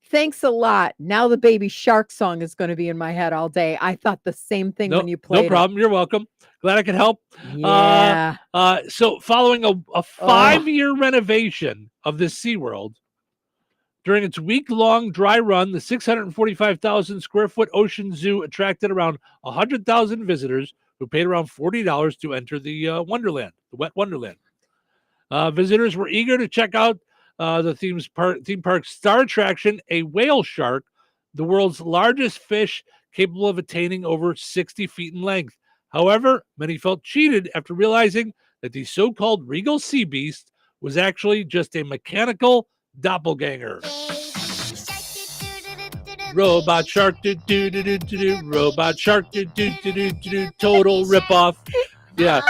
Thanks a lot. Now the Baby Shark song is going to be in my head all day. I thought the same thing when you played No problem. You're welcome. Glad I could help. Yeah. So following a 5-year renovation of this SeaWorld, during its week-long dry run, the 645,000 square foot Ocean Zoo attracted around 100,000 visitors who paid around $40 to enter the Wonderland, the Wet Wonderland. Visitors were eager to check out the theme park's star attraction, a whale shark, the world's largest fish capable of attaining over 60 feet in length. However, many felt cheated after realizing that the so-called regal sea beast was actually just a mechanical doppelganger. Robot shark, do do do do do do. Robot shark, do do do do do. Total ripoff. Yeah.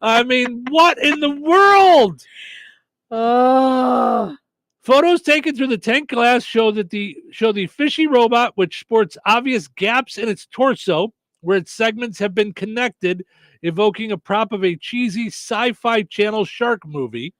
I mean, what in the world? Oh. Photos taken through the tank glass show the fishy robot, which sports obvious gaps in its torso where its segments have been connected, evoking a prop of a cheesy sci-fi channel shark movie.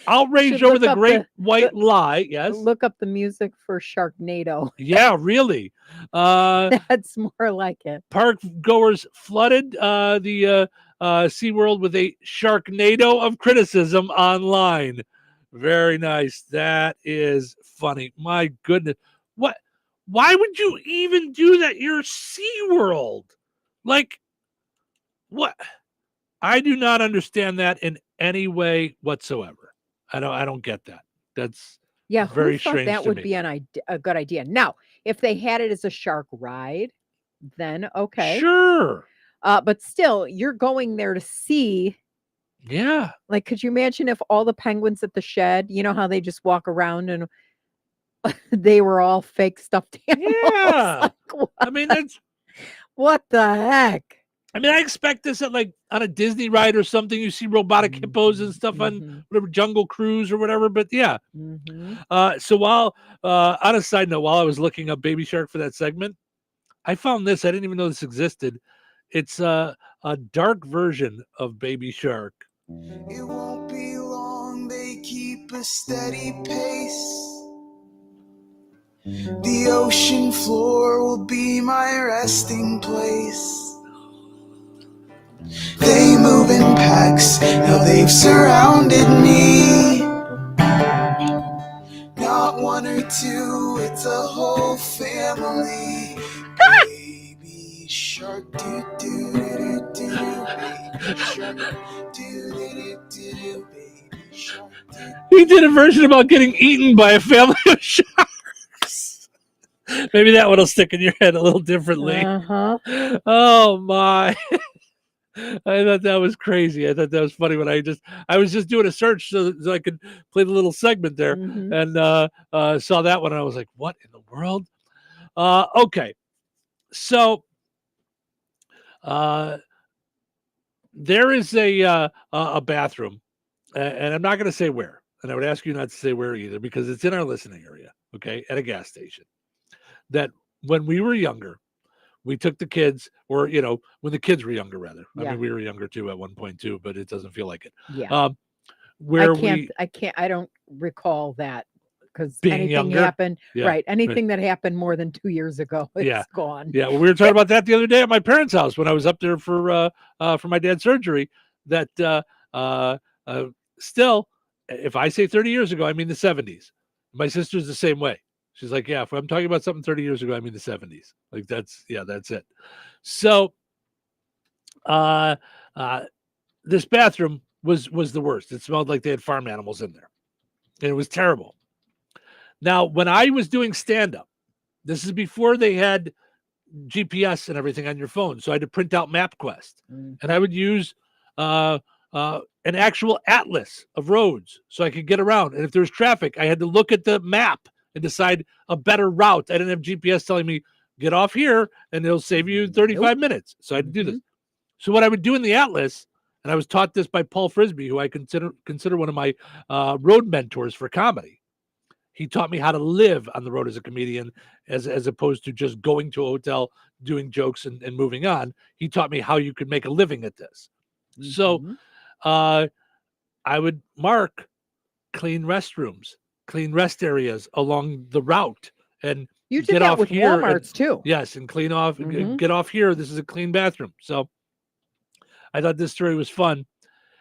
Outraged over the great white lie. Yes. Look up the music for Sharknado. Yeah, really. That's more like it. Park goers flooded the SeaWorld with a Sharknado of criticism online. Very nice. That is funny. My goodness. What? Why would you even do that? You're SeaWorld. Like, what? I do not understand that in any way whatsoever. I don't get that. That's very who thought strange that to would me. be a good idea. Now, if they had it as a shark ride, then okay. Sure. But still, you're going there to see. Yeah. Like, could you imagine if all the penguins at the shed, you know how they just walk around and they were all fake stuffed animals? Yeah. Like, I mean, that's what the heck? I mean, I expect this at like on a Disney ride or something. You see robotic hippos and stuff on whatever Jungle Cruise or whatever. But yeah. So while on a side note, while I was looking up Baby Shark for that segment, I found this. I didn't even know this existed. It's a dark version of Baby Shark. It won't be long, they keep a steady pace. The ocean floor will be my resting place. They move in packs, now they've surrounded me. Not one or two, it's a whole family. Baby shark, do do do do do. Baby shark, do do do do do. He did a version about getting eaten by a family of sharks. Maybe that one will stick in your head a little differently. Oh my. I thought that was crazy. I thought that was funny when I was just doing a search so I could play the little segment there and saw that one and I was like, what in the world? Okay. So there is a bathroom, and I'm not going to say where, and I would ask you not to say where either because it's in our listening area, okay, at a gas station, that when we were younger, we took the kids, or, when the kids were younger, rather. I mean, we were younger too at one point too, but it doesn't feel like it. Yeah. I don't recall that because anything younger? happened, Yeah. right? Anything that happened more than 2 years ago, it's gone. Yeah. Well, we were talking about that the other day at my parents' house when I was up there for my dad's surgery. That still, if I say 30 years ago, I mean the 70s. My sister's the same way. She's like, yeah, if I'm talking about something 30 years ago, I mean the 70s. Like that's it. So this bathroom was the worst. It smelled like they had farm animals in there. And it was terrible. Now, when I was doing stand-up, this is before they had GPS and everything on your phone. So I had to print out MapQuest. And I would use an actual atlas of roads so I could get around. And if there was traffic, I had to look at the map and decide a better route. I didn't have GPS telling me, get off here, and it'll save you 35 minutes. So I had to do this. So what I would do in the atlas, and I was taught this by Paul Frisbee, who I consider one of my road mentors for comedy. He taught me how to live on the road as a comedian, as opposed to just going to a hotel, doing jokes, and moving on. He taught me how you could make a living at this. So I would mark clean restrooms, clean rest areas along the route, and you did that with Walmarts too. Yes, and clean off, get off here. This is a clean bathroom. So I thought this story was fun.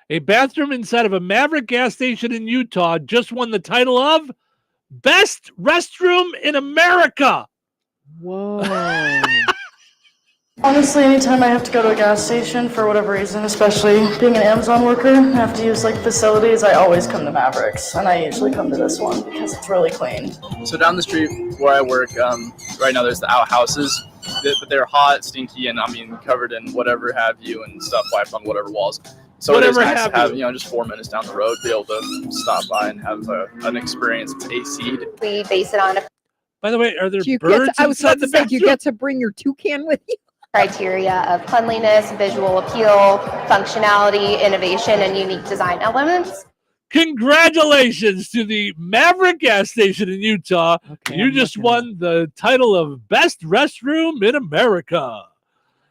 A bathroom inside of a Maverick gas station in Utah just won the title of Best Restroom in America. Whoa. Honestly, anytime I have to go to a gas station for whatever reason, especially being an Amazon worker, I have to use facilities, I always come to Mavericks, and I usually come to this one because it's really clean. So down the street where I work, right now there's the outhouses, but they're hot, stinky, and covered in whatever have you and stuff wiped on whatever walls. So Whatever it is nice to have, have just 4 minutes down the road, be able to stop by and have an experience. It's AC'd. We base it on a By the way, are there Do you birds I was inside about the to say, do you bathroom? get to bring your toucan with you? criteria of cleanliness, visual appeal, functionality, innovation, and unique design elements. Congratulations to the Maverick gas station in Utah. You just won the title of Best Restroom in America.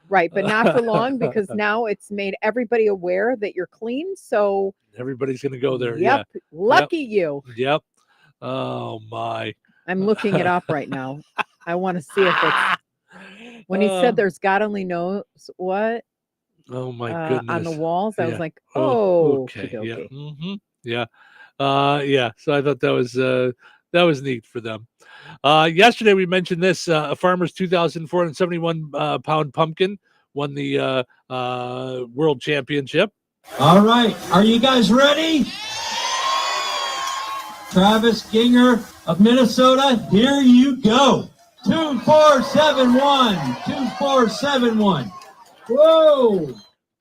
Right, but not for long because now it's made everybody aware that you're clean. So everybody's going to go there. Yep. Yeah. Lucky you. Yep. Oh, my. I'm looking it up right now. I want to see if it's when he said there's God only knows what. Oh, my goodness. On the walls. I was like, okay. okey-dokey. Yeah. Yeah. So I thought that was neat for them. Yesterday we mentioned this. A farmer's 2,471 pound pumpkin won the world championship. All right. Are you guys ready? Travis Ginger of Minnesota, here you go. 2471. 2471. Whoa.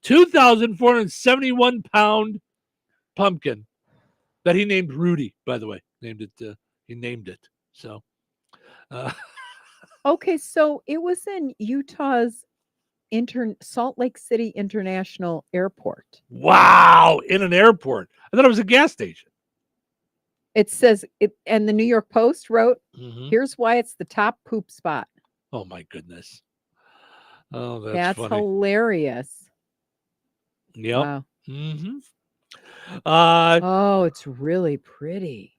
2,471 pound pumpkin that he named Rudy, by the way. He named it. So okay, so it was in Utah's Salt Lake City International Airport. Wow, in an airport. I thought it was a gas station. It says it, and the New York Post wrote, Mhm. here's why it's the top poop spot. Oh my goodness. Oh, That's funny. hilarious. Yep. Wow. Mm-hmm. Oh, it's really pretty.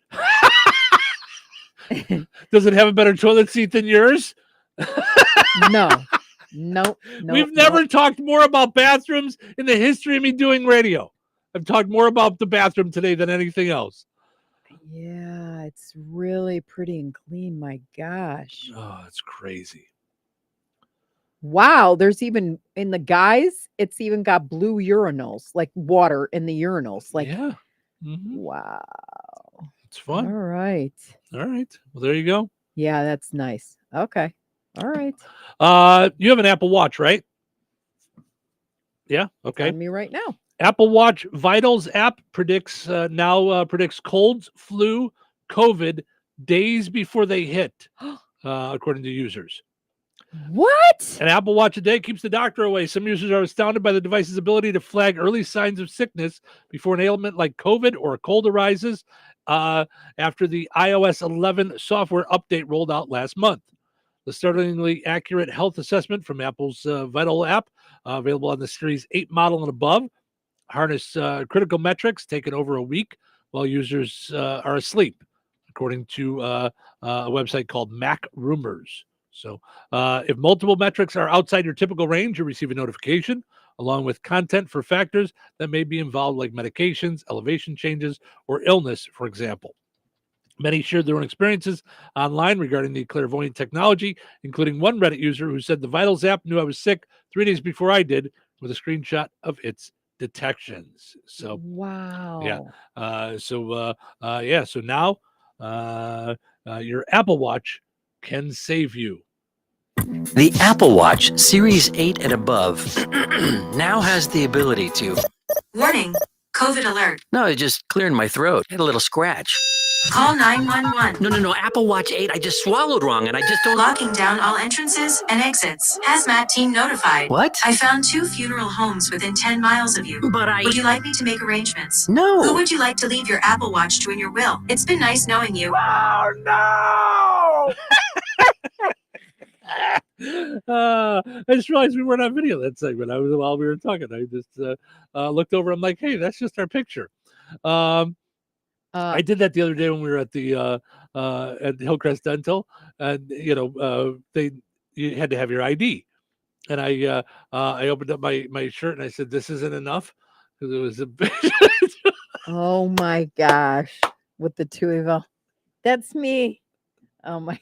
Does it have a better toilet seat than yours? No. Nope. We've never talked more about bathrooms in the history of me doing radio. I've talked more about the bathroom today than anything else. Yeah, it's really pretty and clean. My gosh. Oh, it's crazy. Wow. There's even in the guys, it's even got blue urinals, like water in the urinals. Like, yeah. Wow. It's fun. All right. All right. Well, there you go. Yeah, that's nice. Okay. All right. You have an Apple Watch, right? Yeah. Okay. On me right now. Apple Watch Vitals app predicts colds, flu, COVID days before they hit, according to users. What? An Apple Watch a day keeps the doctor away. Some users are astounded by the device's ability to flag early signs of sickness before an ailment like COVID or a cold arises after the iOS 11 software update rolled out last month. The startlingly accurate health assessment from Apple's Vital app, available on the Series 8 model and above, harness critical metrics taken over a week while users are asleep, according to a website called Mac Rumors. So if multiple metrics are outside your typical range, you receive a notification along with content for factors that may be involved, like medications, elevation changes, or illness, for example. Many shared their own experiences online regarding the clairvoyant technology, including one Reddit user who said the Vitals app knew I was sick 3 days before I did, with a screenshot of its detections. So wow. Yeah. So now your Apple Watch can save you. The Apple Watch Series 8 and above now has the ability to... Warning, COVID alert. No, it just cleared my throat. Had a little scratch. Call 911. No, Apple Watch 8, I just swallowed wrong and I just don't... Locking down all entrances and exits. Hazmat team notified. What? I found 2 funeral homes within 10 miles of you. But Would you like me to make arrangements? No. Who would you like to leave your Apple Watch to in your will? It's been nice knowing you. Oh, no! I just realized we weren't on video that segment. While we were talking, I just looked over. I'm like, hey, that's just our picture. I did that the other day when we were at the at Hillcrest Dental, and you had to have your ID, and I opened up my shirt and I said, this isn't enough, because it was a bit. Oh my gosh. With the Touhyville. That's me. Oh my.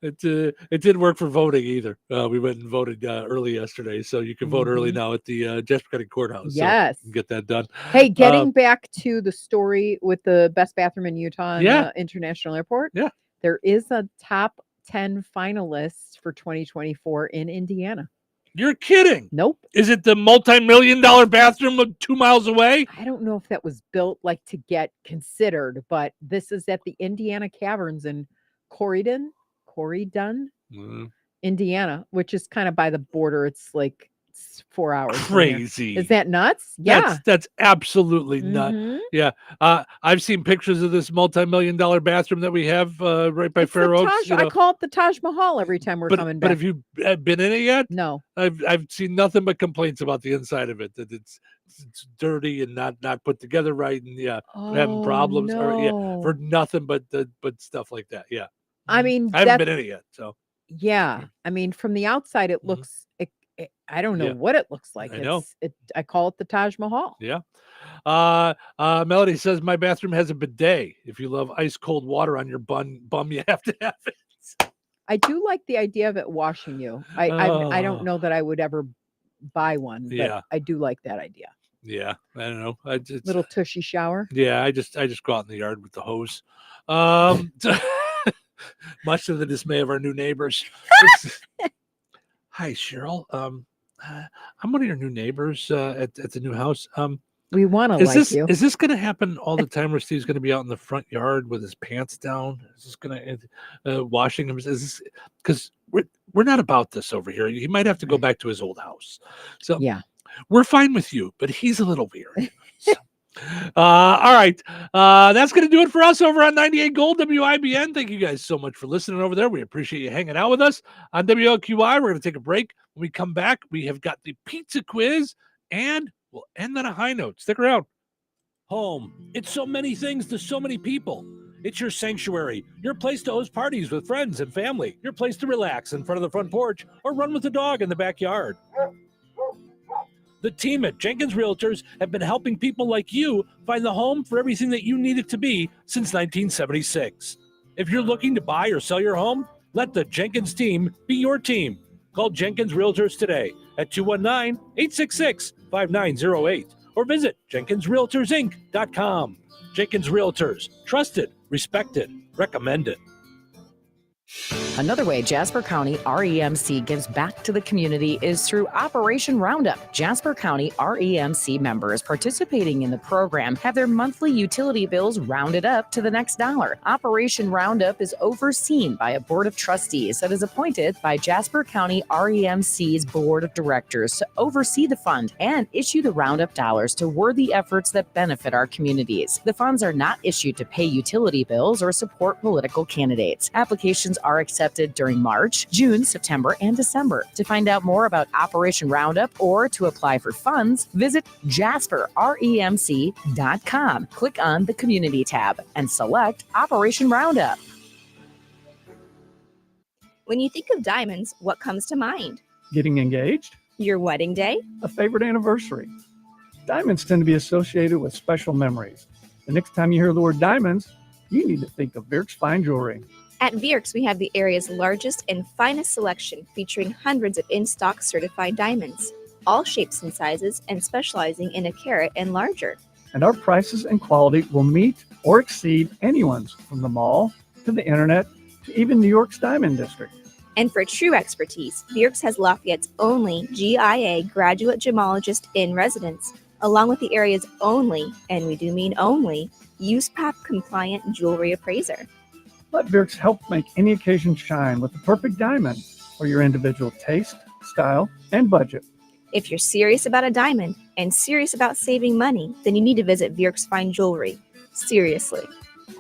It didn't work for voting either. We went and voted early yesterday, so you can vote early now at the Jasper County Courthouse. Yes. So get that done. Hey, getting back to the story with the best bathroom in Utah Yeah. International Airport. Yeah. There is a top 10 finalists for 2024 in Indiana. You're kidding. Nope. Is it the multi-million-dollar bathroom 2 miles away? I don't know if that was built like to get considered, but this is at the Indiana Caverns in Corydon, Indiana, which is kind of by the border. It's like 4 hours. from here. Crazy. Is that nuts? Yeah. That's absolutely nuts. Mhm. Yeah. I've seen pictures of this multi-million-dollar bathroom that we have right by It's the Fair Oaks. Taj- I call it the Taj Mahal every time we're coming back. But have you been in it yet? No. I've seen nothing but complaints about the inside of it, that it's dirty and not put together right, and having problems for nothing but stuff like that. Yeah. I mean, I haven't been in it yet, so yeah. I mean, from the outside, it looks. I don't know Yeah. what it looks like. I know. I call it the Taj Mahal. yeah. Melody says my bathroom has a bidet. If you love ice cold water on your bum, you have to have it. I do like the idea of it washing you. I don't know that I would ever buy one, but Yeah. I do like that idea. Yeah, I don't know. I just Little tushy shower. Yeah, I just go out in the yard with the hose. Much to the dismay of our new neighbors. Hi, Cheryl. I'm one of your new neighbors at the new house. We want to Is like this you. is this going to happen all the time, where Steve's going to be out in the front yard with his pants down? Is this going to washing him? Is this because we're not about this over here? He might have to go back to his old house. So yeah, we're fine with you, but he's a little weird. So, all right, that's going to do it for us over on 98 Gold WIBN. Thank you guys so much for listening over there. We appreciate you hanging out with us on WLQI. We're going to take a break. When we come back, we have got the pizza quiz, and we'll end on a high note. Stick around. Home. It's so many things to so many people. It's your sanctuary, your place to host parties with friends and family, your place to relax in front of the front porch or run with the dog in the backyard. The team at Jenkins Realtors have been helping people like you find the home for everything that you need it to be since 1976. If you're looking to buy or sell your home, let the Jenkins team be your team. Call Jenkins Realtors today at 219-866-5908 or visit JenkinsRealtorsInc.com. Jenkins Realtors, trusted, respected, recommended. Another way Jasper County REMC gives back to the community is through Operation Roundup. Jasper County REMC members participating in the program have their monthly utility bills rounded up to the next dollar. Operation Roundup is overseen by a board of trustees that is appointed by Jasper County REMC's board of directors to oversee the fund and issue the Roundup dollars to worthy efforts that benefit our communities. The funds are not issued to pay utility bills or support political candidates. Applications are accepted during March, June, September, and December. To find out more about Operation Roundup or to apply for funds, visit JasperREMC.com. Click on the Community tab and select Operation Roundup. When you think of diamonds, what comes to mind? Getting engaged? Your wedding day? A favorite anniversary? Diamonds tend to be associated with special memories. The next time you hear the word diamonds, you need to think of Virks Fine Jewelry. At Virks, we have the area's largest and finest selection featuring hundreds of in-stock certified diamonds, all shapes and sizes and specializing in a carat and larger. And our prices and quality will meet or exceed anyone's from the mall to the internet to even New York's Diamond District. And for true expertise, Virks has Lafayette's only GIA graduate gemologist in residence, along with the area's only, and we do mean only, USPAP compliant jewelry appraiser. Let Virks help make any occasion shine with the perfect diamond for your individual taste, style, and budget. If you're serious about a diamond and serious about saving money, then you need to visit Virks Fine Jewelry. Seriously.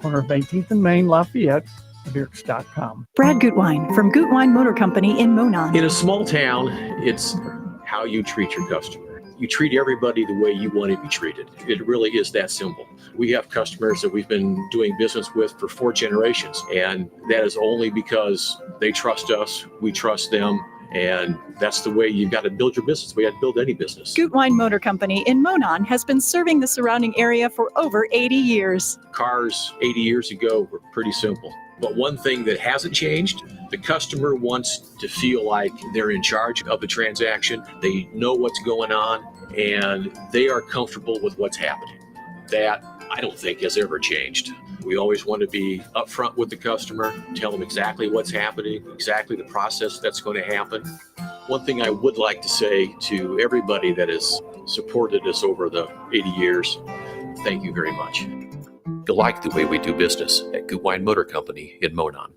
Corner of 18th and Main, Lafayette, Virks.com. Brad Gutwein from Gutwein Motor Company in Monon. In a small town, it's how you treat your customer. You treat everybody the way you want to be treated. It really is that simple. We have customers that we've been doing business with for 4 generations, and that is only because they trust us, we trust them, and that's the way you've got to build your business. We got to build any business. Gutwein Motor Company in Monon has been serving the surrounding area for over 80 years. Cars 80 years ago were pretty simple. But one thing that hasn't changed, the customer wants to feel like they're in charge of the transaction. They know what's going on and they are comfortable with what's happening. That I don't think has ever changed. We always want to be upfront with the customer, tell them exactly what's happening, exactly the process that's going to happen. One thing I would like to say to everybody that has supported us over the 80 years, thank you very much. You'll like the way we do business at Gutwein Motor Company in Monon.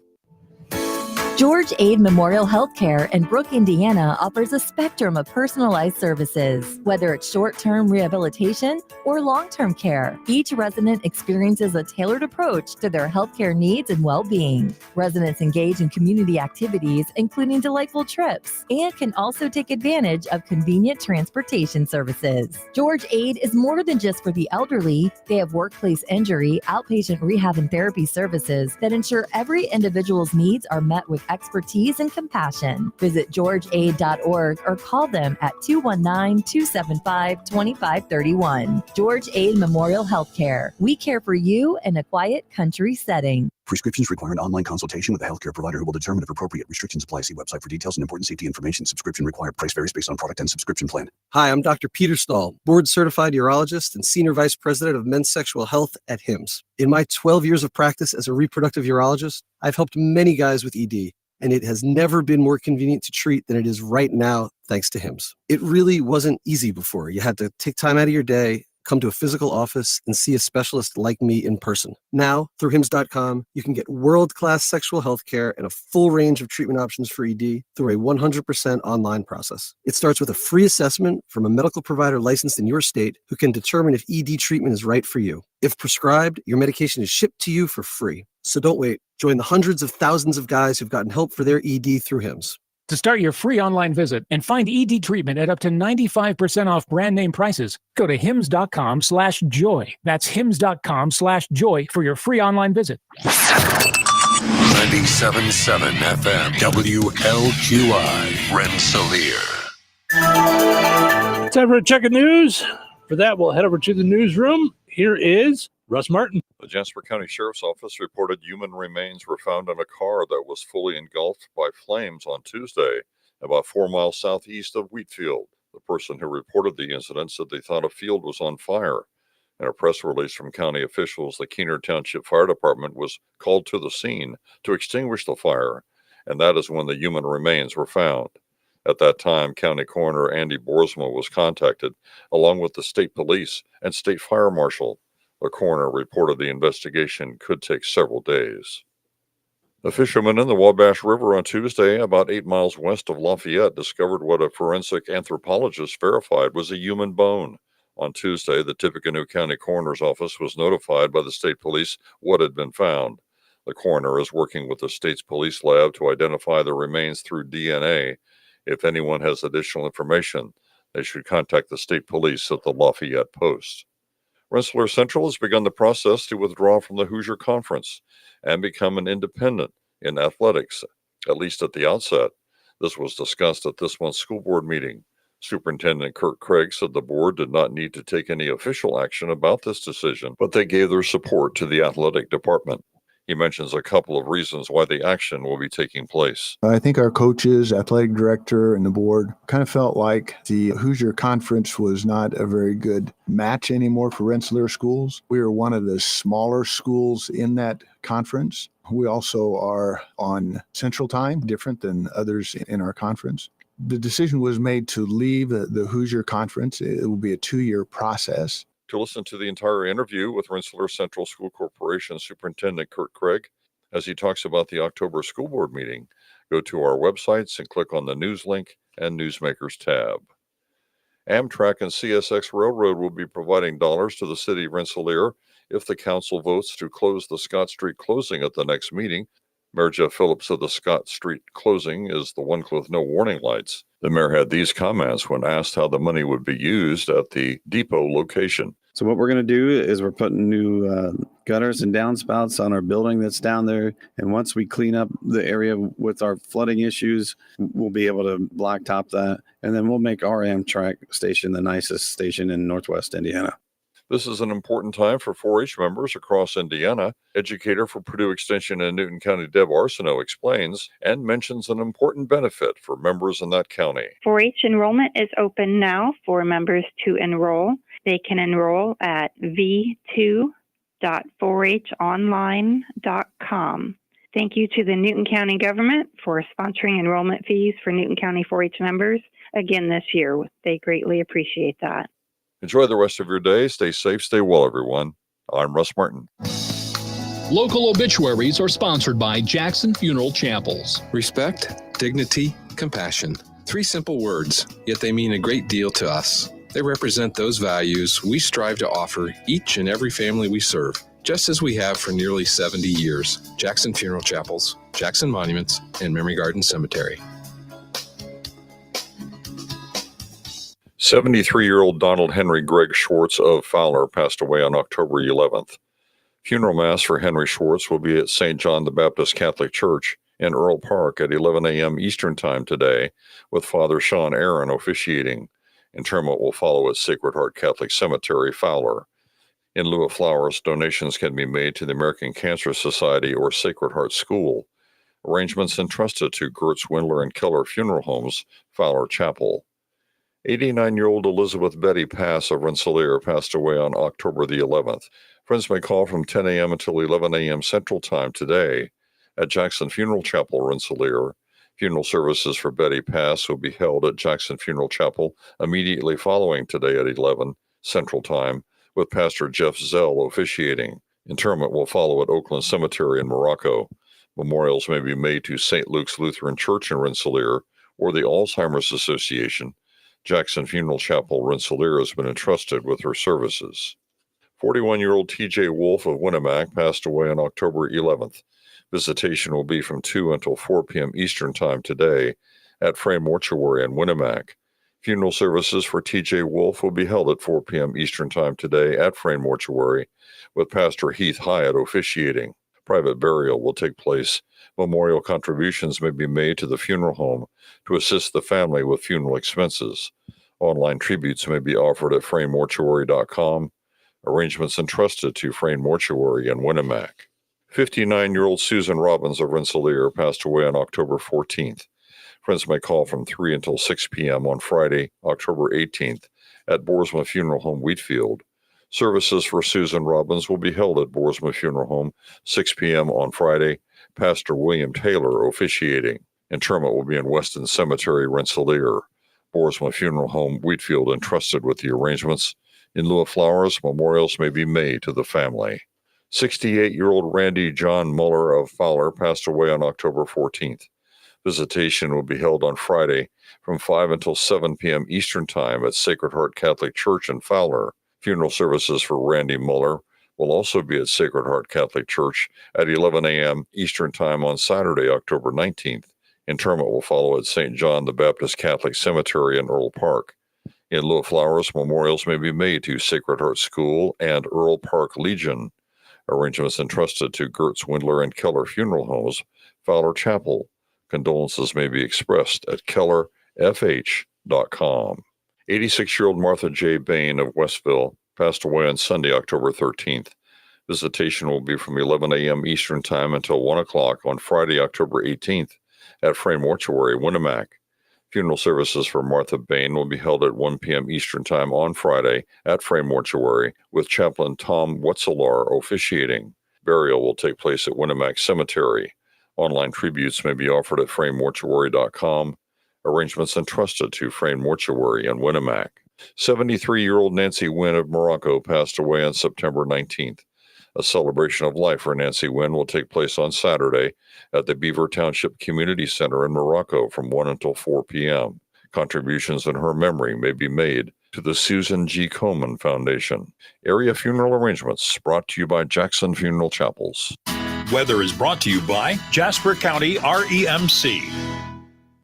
George Aid Memorial Healthcare in Brook, Indiana offers a spectrum of personalized services, whether it's short-term rehabilitation or long-term care. Each resident experiences a tailored approach to their healthcare needs and well-being. Residents engage in community activities, including delightful trips, and can also take advantage of convenient transportation services. George Aid is more than just for the elderly. They have workplace injury, outpatient rehab and therapy services that ensure every individual's needs are met with expertise and compassion. Visit georgeaid.org or call them at 219-275-2531. George Aid Memorial Healthcare. We care for you in a quiet country setting. Prescriptions require an online consultation with a healthcare provider who will determine if appropriate. Restrictions apply. See website for details and important safety information. Subscription required. Price varies based on product and subscription plan. Hi, I'm Dr. Peter Stahl, board-certified urologist and senior vice president of men's sexual health at HIMSS. In my 12 years of practice as a reproductive urologist, I've helped many guys with ED, and it has never been more convenient to treat than it is right now, thanks to HIMSS. It really wasn't easy before. You had to take time out of your day, come to a physical office, and see a specialist like me in person. Now, through HIMSS.com, you can get world-class sexual health care and a full range of treatment options for ED through a 100% online process. It starts with a free assessment from a medical provider licensed in your state who can determine if ED treatment is right for you. If prescribed, your medication is shipped to you for free. So don't wait. Join the hundreds of thousands of guys who've gotten help for their ED through HIMSS. To start your free online visit and find ED treatment at up to 95% off brand name prices, go to hims.com/joy. That's hims.com/joy for your free online visit. 97.7 FM WLQI Rensselaer. Time for a check of news. For that, we'll head over to the newsroom. Here is Russ Martin. The Jasper County Sheriff's Office reported human remains were found in a car that was fully engulfed by flames on Tuesday, about 4 miles southeast of Wheatfield. The person who reported the incident said they thought a field was on fire. In a press release from county officials, the Keener Township Fire Department was called to the scene to extinguish the fire, and that is when the human remains were found. At that time, County Coroner Andy Boersma was contacted, along with the state police and state fire marshal. The coroner reported the investigation could take several days. A fisherman in the Wabash River on Tuesday, about 8 miles west of Lafayette, discovered what a forensic anthropologist verified was a human bone. On Tuesday, the Tippecanoe County Coroner's Office was notified by the state police what had been found. The coroner is working with the state's police lab to identify the remains through DNA. If anyone has additional information, they should contact the state police at the Lafayette Post. Rensselaer Central has begun the process to withdraw from the Hoosier Conference and become an independent in athletics, at least at the outset. This was discussed at this month's school board meeting. Superintendent Kurt Craig said the board did not need to take any official action about this decision, but they gave their support to the athletic department. He mentions a couple of reasons why the action will be taking place. I think our coaches, athletic director, and the board kind of felt like the Hoosier Conference was not a very good match anymore for Rensselaer schools. We are one of the smaller schools in that conference. We also are on Central Time, different than others in our conference. The decision was made to leave the Hoosier Conference. It will be a 2-year process. To listen to the entire interview with Rensselaer Central School Corporation Superintendent Kurt Craig, as he talks about the October school board meeting, go to our websites and click on the news link and Newsmakers tab. Amtrak and CSX Railroad will be providing dollars to the city of Rensselaer if the council votes to close the Scott Street closing at the next meeting. Mayor Jeff Phillips said the Scott Street closing is the one with no warning lights. The mayor had these comments when asked how the money would be used at the depot location. So what we're going to do is we're putting new gutters and downspouts on our building that's down there. And once we clean up the area with our flooding issues, we'll be able to blacktop that. And then we'll make our Amtrak station the nicest station in Northwest Indiana. This is an important time for 4-H members across Indiana. Educator for Purdue Extension in Newton County, Deb Arsenault, explains and mentions an important benefit for members in that county. 4-H enrollment is open now for members to enroll. They can enroll at v2.4honline.com. Thank you to the Newton County government for sponsoring enrollment fees for Newton County 4-H members again this year. They greatly appreciate that. Enjoy the rest of your day. Stay safe, stay well, everyone. I'm Russ Martin. Local obituaries are sponsored by Jackson Funeral Chapels. Respect, dignity, compassion. 3 simple words, yet they mean a great deal to us. They represent those values we strive to offer each and every family we serve, just as we have for nearly 70 years. Jackson Funeral Chapels, Jackson Monuments, and Memory Garden Cemetery. 73-year-old Donald Henry Greg Schwartz of Fowler passed away on October 11th. Funeral Mass for Henry Schwartz will be at St. John the Baptist Catholic Church in Earl Park at 11 a.m. Eastern Time today, with Father Sean Aaron officiating. Interment will follow at Sacred Heart Catholic Cemetery, Fowler. In lieu of flowers, donations can be made to the American Cancer Society or Sacred Heart School. Arrangements entrusted to Gertz, Windler, and Keller Funeral Homes, Fowler Chapel. 89-year-old Elizabeth Betty Pass of Rensselaer passed away on October the 11th. Friends may call from 10 a.m. until 11 a.m. Central Time today at Jackson Funeral Chapel, Rensselaer. Funeral services for Betty Pass will be held at Jackson Funeral Chapel immediately following today at 11 Central Time, with Pastor Jeff Zell officiating. Interment will follow at Oakland Cemetery in Morocco. Memorials may be made to St. Luke's Lutheran Church in Rensselaer or the Alzheimer's Association. Jackson Funeral Chapel, Rensselaer, has been entrusted with her services. 41-year-old T.J. Wolf of Winnemac passed away on October 11th. Visitation will be from 2 until 4 p.m. Eastern Time today at Frame Mortuary in Winnemac. Funeral services for T.J. Wolf will be held at 4 p.m. Eastern Time today at Frame Mortuary, with Pastor Heath Hyatt officiating. Private burial will take place. Memorial contributions may be made to the funeral home to assist the family with funeral expenses. Online tributes may be offered at framemortuary.com. Arrangements entrusted to Frame Mortuary in Winnemac. 59-year-old Susan Robbins of Rensselaer passed away on October 14th. Friends may call from 3 until 6 p.m. on Friday, October 18th at Boersma Funeral Home, Wheatfield. Services for Susan Robbins will be held at Boersma Funeral Home, 6 p.m. on Friday. Pastor William Taylor officiating. Interment will be in Weston Cemetery, Rensselaer. Boersma Funeral Home, Wheatfield, entrusted with the arrangements. In lieu of flowers, memorials may be made to the family. 68-year-old Randy John Muller of Fowler passed away on October 14th. Visitation will be held on Friday from 5 until 7 p.m. Eastern Time at Sacred Heart Catholic Church in Fowler. Funeral services for Randy Muller will also be at Sacred Heart Catholic Church at 11 a.m. Eastern Time on Saturday, October 19th. Interment will follow at St. John the Baptist Catholic Cemetery in Earl Park. In lieu of flowers, memorials may be made to Sacred Heart School and Earl Park Legion. Arrangements entrusted to Gertz, Windler, and Keller Funeral Homes, Fowler Chapel. Condolences may be expressed at kellerfh.com. 86-year-old Martha J. Bain of Westville passed away on Sunday, October 13th. Visitation will be from 11 a.m. Eastern Time until 1 o'clock on Friday, October 18th at Frame Mortuary, Winnemac. Funeral services for Martha Bain will be held at 1 p.m. Eastern Time on Friday at Frame Mortuary, with Chaplain Tom Wetzelar officiating. Burial will take place at Winnemac Cemetery. Online tributes may be offered at framemortuary.com. Arrangements entrusted to Frame Mortuary in Winnemac. 73-year-old Nancy Wynn of Morocco passed away on September 19th. A celebration of life for Nancy Wynn will take place on Saturday at the Beaver Township Community Center in Morocco from 1 until 4 p.m. Contributions in her memory may be made to the Susan G. Komen Foundation. Area funeral arrangements brought to you by Jackson Funeral Chapels. Weather is brought to you by Jasper County REMC.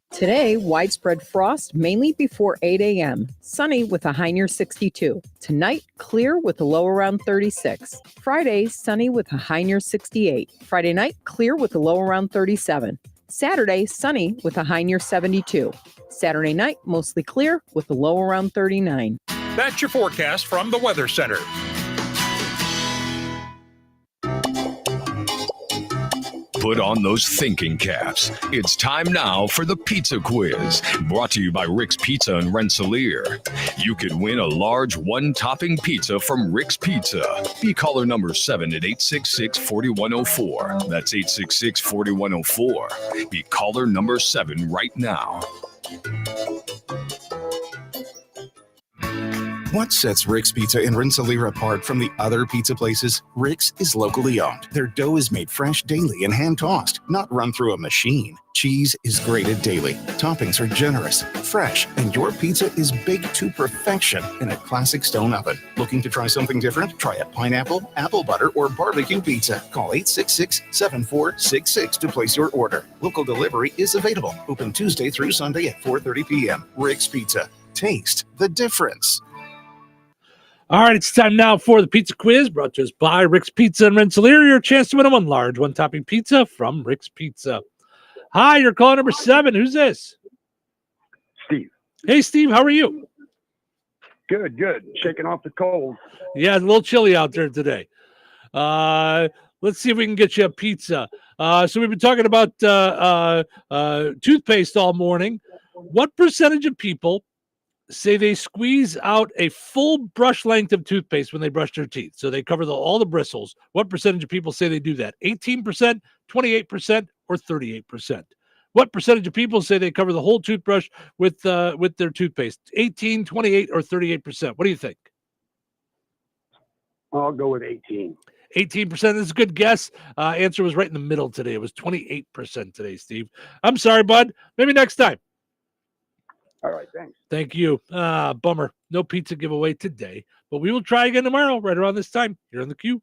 Today, widespread frost, mainly before 8 a.m. Sunny with a high near 62. Tonight, clear with a low around 36. Friday, sunny with a high near 68. Friday night, clear with a low around 37. Saturday, sunny with a high near 72. Saturday night, mostly clear with a low around 39. That's your forecast from the Weather Center. Put on those thinking caps. It's time now for the Pizza Quiz, brought to you by Rick's Pizza in Rensselaer. You could win a large one-topping pizza from Rick's Pizza. Be caller number 7 at 866-4104. That's 866-4104. Be caller number 7 right now. What sets Rick's Pizza in Rensselaer apart from the other pizza places? Rick's is locally owned. Their dough is made fresh daily and hand-tossed, not run through a machine. Cheese is grated daily. Toppings are generous, fresh, and your pizza is baked to perfection in a classic stone oven. Looking to try something different? Try a pineapple, apple butter, or barbecue pizza. Call 866-7466 to place your order. Local delivery is available. Open Tuesday through Sunday at 4:30 p.m. Rick's Pizza. Taste the difference. All right, it's time now for the Pizza Quiz, brought to us by Rick's Pizza in Rensselaer. Your chance to win a one large, one-topping pizza from Rick's Pizza. Hi, you're calling number 7. Who's this? Steve. Hey, Steve, how are you? Good. Shaking off the cold. Yeah, it's a little chilly out there today. Let's see if we can get you a pizza. So we've been talking about toothpaste all morning. What percentage of people say they squeeze out a full brush length of toothpaste when they brush their teeth? So they cover all the bristles. What percentage of people say they do that? 18%, 28%, or 38%? What percentage of people say they cover the whole toothbrush with their toothpaste? 18, 28, or 38%? What do you think? I'll go with 18. 18% is a good guess. Answer was right in the middle today. It was 28% today, Steve. I'm sorry, bud. Maybe next time. All right, thanks. Thank you. Bummer. No pizza giveaway today, but we will try again tomorrow, right around this time, here on the Q.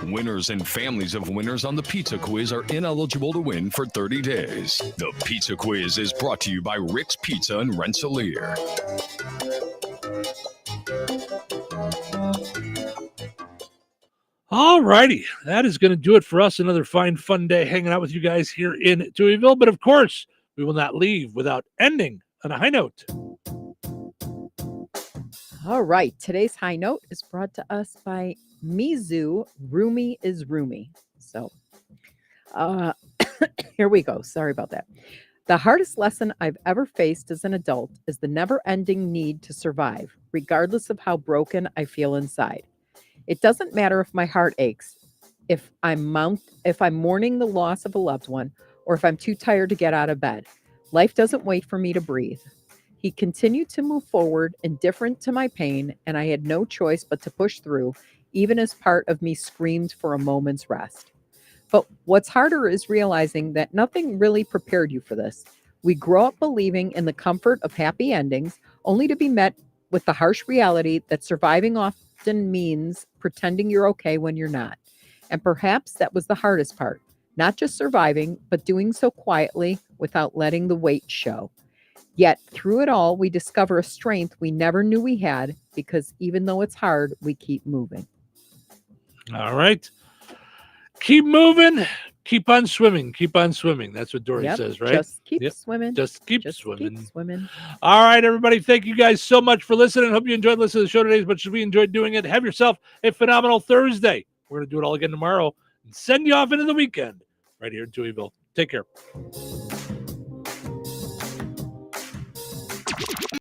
Winners and families of winners on the Pizza Quiz are ineligible to win for 30 days. The Pizza Quiz is brought to you by Rick's Pizza in Rensselaer. All righty. That is going to do it for us. Another fine, fun day hanging out with you guys here in Touhyville. But of course, we will not leave without ending on a high note. All right. Today's high note is brought to us by Mizu. Roomy is roomy. So Here we go. Sorry about that. The hardest lesson I've ever faced as an adult is the never-ending need to survive, regardless of how broken I feel inside. It doesn't matter if my heart aches, if I'm mourning the loss of a loved one, or if I'm too tired to get out of bed. Life doesn't wait for me to breathe. He continued to move forward, indifferent to my pain, and I had no choice but to push through, even as part of me screamed for a moment's rest. But what's harder is realizing that nothing really prepared you for this. We grow up believing in the comfort of happy endings, only to be met with the harsh reality that surviving often means pretending you're okay when you're not. And perhaps that was the hardest part, not just surviving, but doing so quietly without letting the weight show. Yet through it all, we discover a strength we never knew we had, because even though it's hard, we keep moving. All right. Keep moving. Keep on swimming. Keep on swimming. That's what Dory says, right? Just keep swimming. Just keep Just swimming. Keep swimming. All right, everybody. Thank you guys so much for listening. Hope you enjoyed listening to the show today as much as we enjoyed doing it. Have yourself a phenomenal Thursday. We're going to do it all again tomorrow and send you off into the weekend right here in Touhyville. Take care.